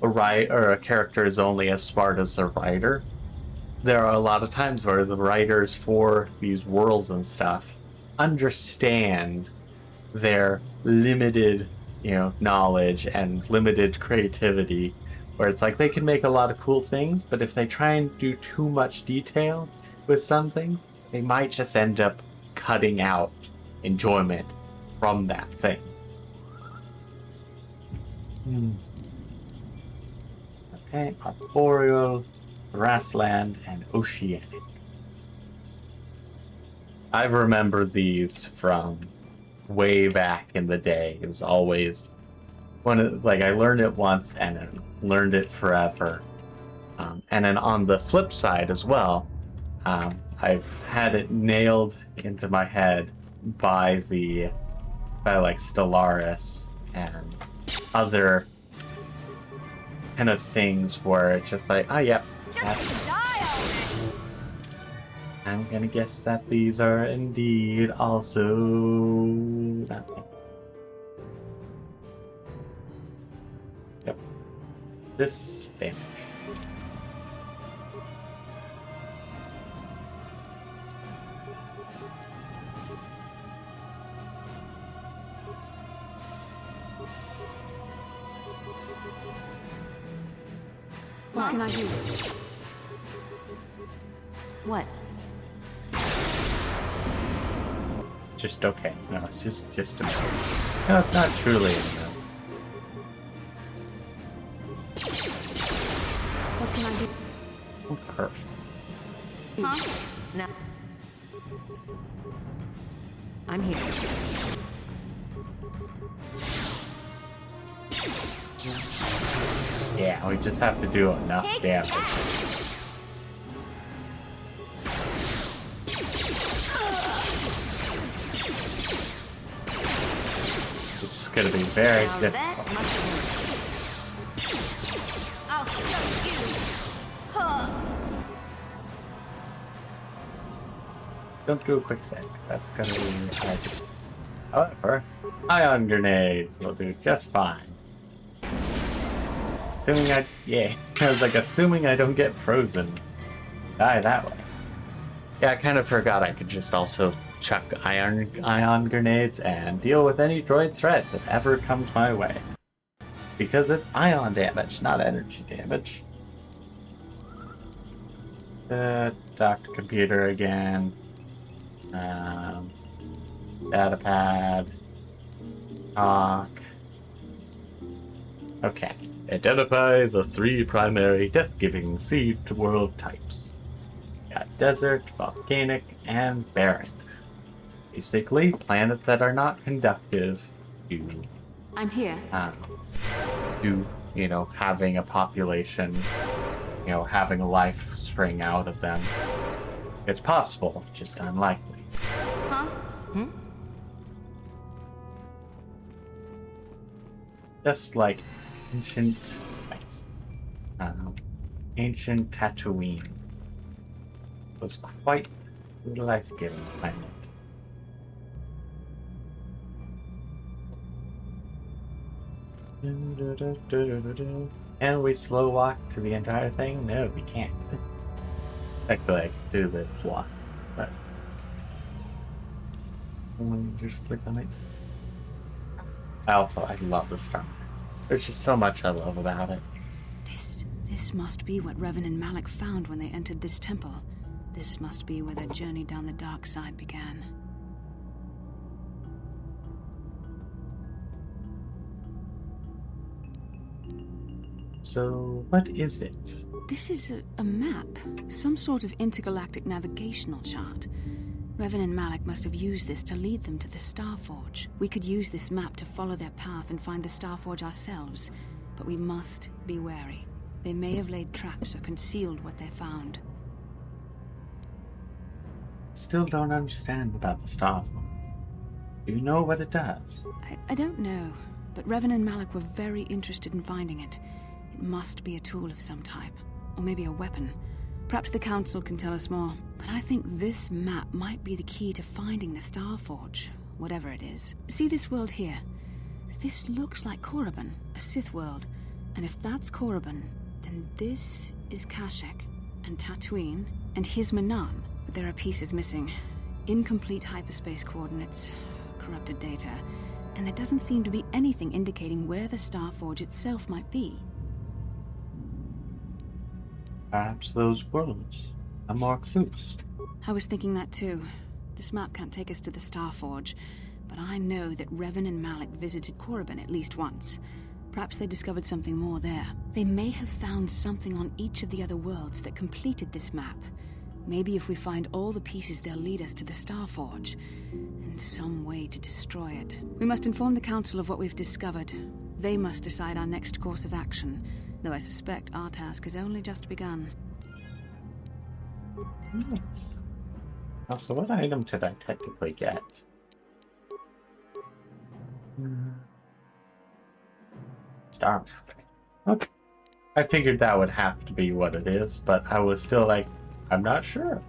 a character is only as smart as the writer. There are a lot of times where the writers for these worlds and stuff understand their limited, you know, knowledge and limited creativity, where it's like they can make a lot of cool things, but if they try and do too much detail with some things, they might just end up cutting out enjoyment from that thing. Okay, arboreal, grassland, and oceanic. I remember these from way back in the day. It was always I learned it once and then learned it forever. And then on the flip side as well, I've had it nailed into my head by like Stellaris and other kind of things where it's just like, oh yeah, I'm gonna guess that these are indeed also nothing. Yep. This vanish. What can I do? What? Just okay. No, it's just a minute. No, it's not truly a minute. What can I do? Oh, perfect. Huh? No. I'm here. Yeah, we just have to do enough damage. It's gonna be very difficult. I'll show you. Huh. Don't do a quick save. That's gonna be hard to do. However, ion grenades will do just fine. Assuming I was like, assuming I don't get frozen. Die that way. Yeah, I kind of forgot I could just also chuck ion grenades and deal with any droid threat that ever comes my way. Because it's ion damage, not energy damage. Dr. Computer again. Datapad. Talk. Okay. Identify the 3 primary death-giving seed world types. Got desert, volcanic, and barren. Basically, planets that are not conductive to I'm here. Having a population, having life spring out of them. It's possible, just unlikely. Huh? Just like ancient Tatooine was quite a life-giving planet. And we slow walk to the entire thing? No, we can't. Actually, I can do the walk, but just click on it. I love the Star Wars. There's just so much I love about it. This must be what Revan and Malak found when they entered this temple. This must be where their journey down the dark side began. So, what is it? This is a map. Some sort of intergalactic navigational chart. Revan and Malak must have used this to lead them to the Starforge. We could use this map to follow their path and find the Starforge ourselves, but we must be wary. They may have laid traps or concealed what they found. Still don't understand about the Starforge. Do you know what it does? I don't know, but Revan and Malak were very interested in finding it. It must be a tool of some type, or maybe a weapon. Perhaps the Council can tell us more. But I think this map might be the key to finding the Starforge, whatever it is. See this world here? This looks like Korriban, a Sith world. And if that's Korriban, then this is Kashyyyk, and Tatooine, and here's Manaan. But there are pieces missing. Incomplete hyperspace coordinates, corrupted data, and there doesn't seem to be anything indicating where the Starforge itself might be. Perhaps those worlds are more clues. I was thinking that too. This map can't take us to the Starforge, but I know that Revan and Malak visited Korriban at least once. Perhaps they discovered something more there. They may have found something on each of the other worlds that completed this map. Maybe if we find all the pieces, they'll lead us to the Starforge, and some way to destroy it. We must inform the Council of what we've discovered. They must decide our next course of action, though I suspect our task has only just begun. Nice. Also, what item did I technically get? Star map. Okay. I figured that would have to be what it is, but I was still like, I'm not sure.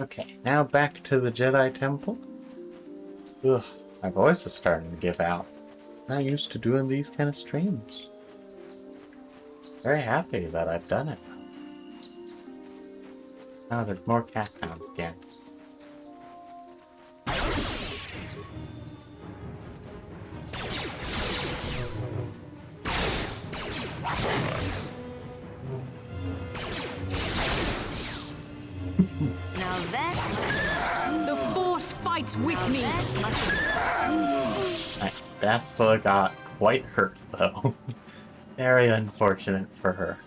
Okay, now back to the Jedi Temple. Ugh, my voice is starting to give out. I'm not used to doing these kind of streams. Very happy that I've done it. Oh, there's more cat hounds again. Now that... The Force fights with me! Nice. Bastila got quite hurt, though. Very unfortunate for her.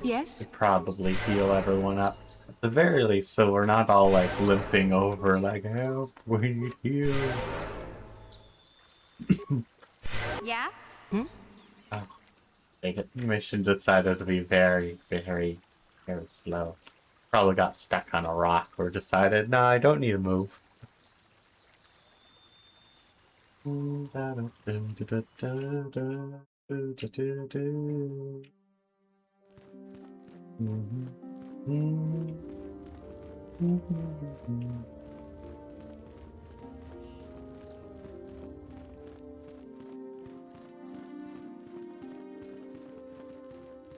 Yes? Could probably heal everyone up at the very least, so we're not all like limping over, like, help, we need heal. Yeah? Oh, dang it. The mission decided to be very, very, very slow. Probably got stuck on a rock or decided, nah, I don't need to move.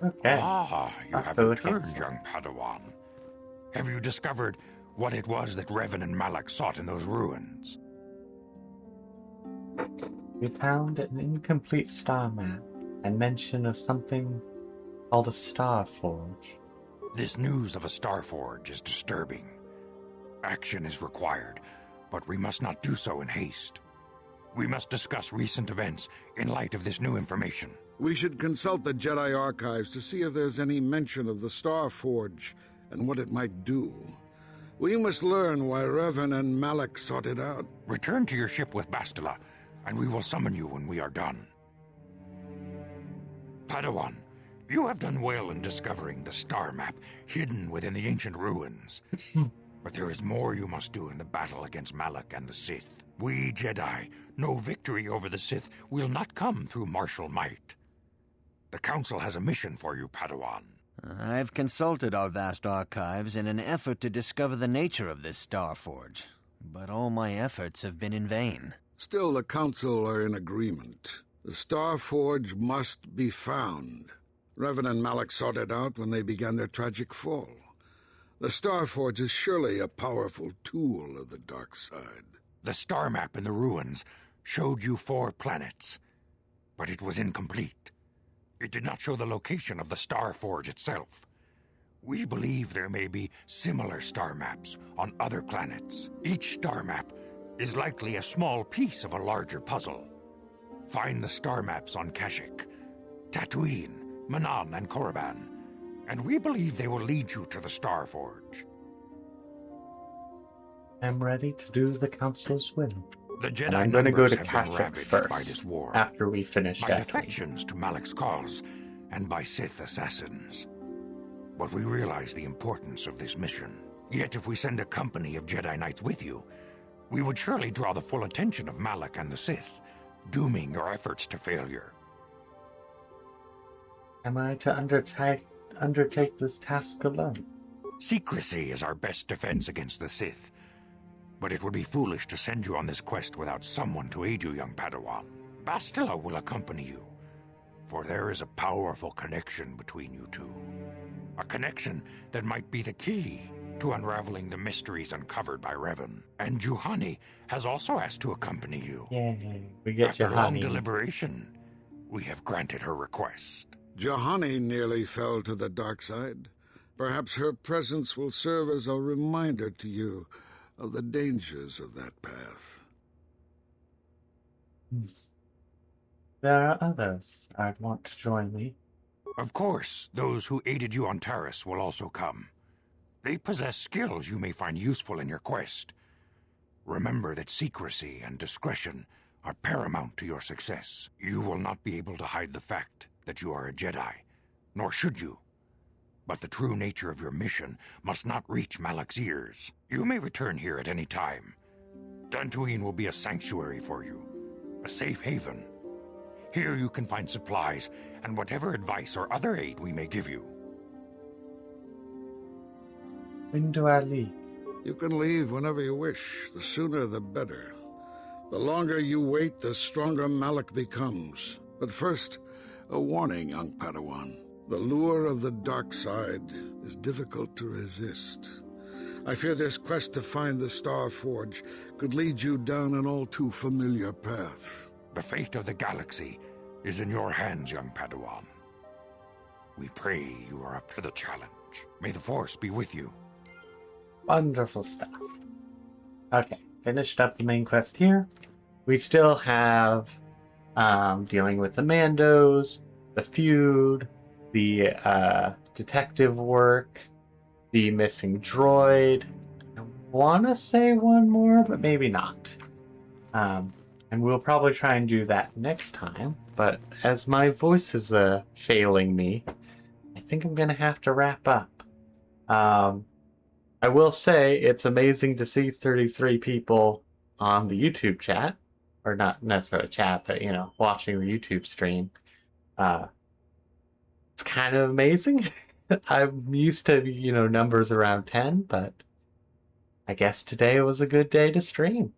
Okay. Ah, you Back have to the returned, council. young Padawan. Have you discovered what it was that Revan and Malak sought in those ruins? We found an incomplete star map and mention of something called a star forge. This news of a star forge is disturbing. Action is required, but we must not do so in haste. We must discuss recent events in light of this new information. We should consult the Jedi archives to see if there's any mention of the Star Forge and what it might do. We must learn why Revan and Malak sought it out. Return to your ship with Bastila, and we will summon you when we are done. Padawan, you have done well in discovering the star map hidden within the ancient ruins. But there is more you must do in the battle against Malak and the Sith. We Jedi know victory over the Sith will not come through martial might. The Council has a mission for you, Padawan. I've consulted our vast archives in an effort to discover the nature of this Star Forge, but all my efforts have been in vain. Still, the Council are in agreement. The Star Forge must be found. Revan and Malak sought it out when they began their tragic fall. The Star Forge is surely a powerful tool of the dark side. The star map in the ruins showed you 4 planets, but it was incomplete. It did not show the location of the Star Forge itself. We believe there may be similar star maps on other planets. Each star map is likely a small piece of a larger puzzle. Find the star maps on Kashyyyk, Tatooine, Manan, and Korriban, and we believe they will lead you to the Star Forge. I'm ready to do the Council's will. The Jedi and I'm going to go to numbers have been Kashyyyk ravaged first, by this war, after we finish by Tatooine. defections to Malak's cause, and by Sith assassins. But we realize the importance of this mission. Yet if we send a company of Jedi Knights with you, we would surely draw the full attention of Malak and the Sith, dooming your efforts to failure. Am I to undertake this task alone? Secrecy is our best defense against the Sith, but it would be foolish to send you on this quest without someone to aid you, young Padawan. Bastila will accompany you, for there is a powerful connection between you two. A connection that might be the key to unraveling the mysteries uncovered by Revan. And Juhani has also asked to accompany you. Yay, we get After long Juhani. deliberation, we have granted her request. Juhani nearly fell to the dark side. Perhaps her presence will serve as a reminder to you of the dangers of that path. There are others I'd want to join me. Of course, those who aided you on Taris will also come. They possess skills you may find useful in your quest. Remember that secrecy and discretion are paramount to your success. You will not be able to hide the fact that you are a Jedi, nor should you. But the true nature of your mission must not reach Malak's ears. You may return here at any time. Dantooine will be a sanctuary for you, a safe haven. Here you can find supplies and whatever advice or other aid we may give you. When do I leave? You can leave whenever you wish. The sooner the better. The longer you wait, the stronger Malak becomes. But first, a warning, young Padawan. The lure of the dark side is difficult to resist. I fear this quest to find the Star Forge could lead you down an all too familiar path. The fate of the galaxy is in your hands, young Padawan. We pray you are up to the challenge. May the Force be with you. Wonderful stuff. Okay, finished up the main quest here. We still have dealing with the Mandos, the feud, the detective work, the missing droid. I want to say one more, but maybe not. And we'll probably try and do that next time. But as my voice is failing me, I think I'm going to have to wrap up. I will say it's amazing to see 33 people on the YouTube chat. Or not necessarily chat, but, you know, watching the YouTube stream. It's kind of amazing. I'm used to, you know, numbers around 10, but I guess today was a good day to stream.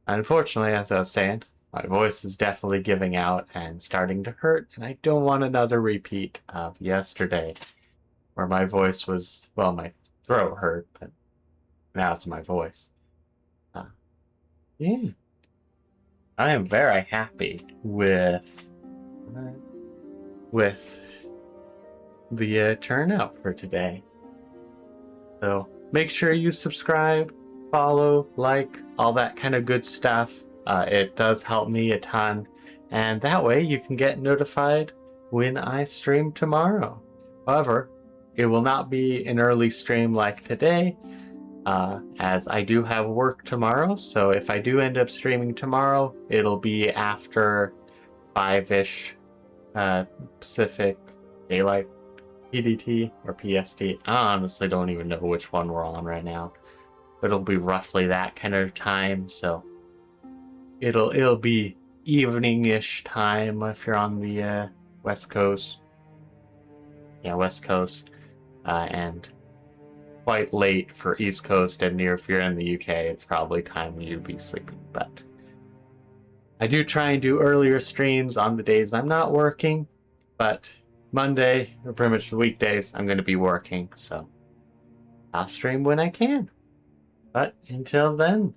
Unfortunately, as I was saying, my voice is definitely giving out and starting to hurt, and I don't want another repeat of yesterday, where my voice was, well, my throat hurt, but now it's my voice. Yeah. I am very happy with the turnout for today. So make sure you subscribe, follow, like, all that kind of good stuff. It does help me a ton, and that way you can get notified when I stream tomorrow. However, it will not be an early stream like today, as I do have work tomorrow, so if I do end up streaming tomorrow, it'll be after 5-ish Pacific Daylight PDT or PST. I honestly don't even know which one we're on right now. It'll be roughly that kind of time, so it'll be evening-ish time if you're on the West Coast. Yeah, West Coast. And quite late for East Coast, and near if you're in the UK, it's probably time you'd be sleeping. But I do try and do earlier streams on the days I'm not working, but Monday, or pretty much the weekdays, I'm going to be working, so I'll stream when I can. But until then,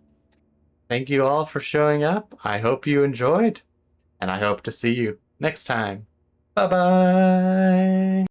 thank you all for showing up. I hope you enjoyed, and I hope to see you next time. Bye-bye!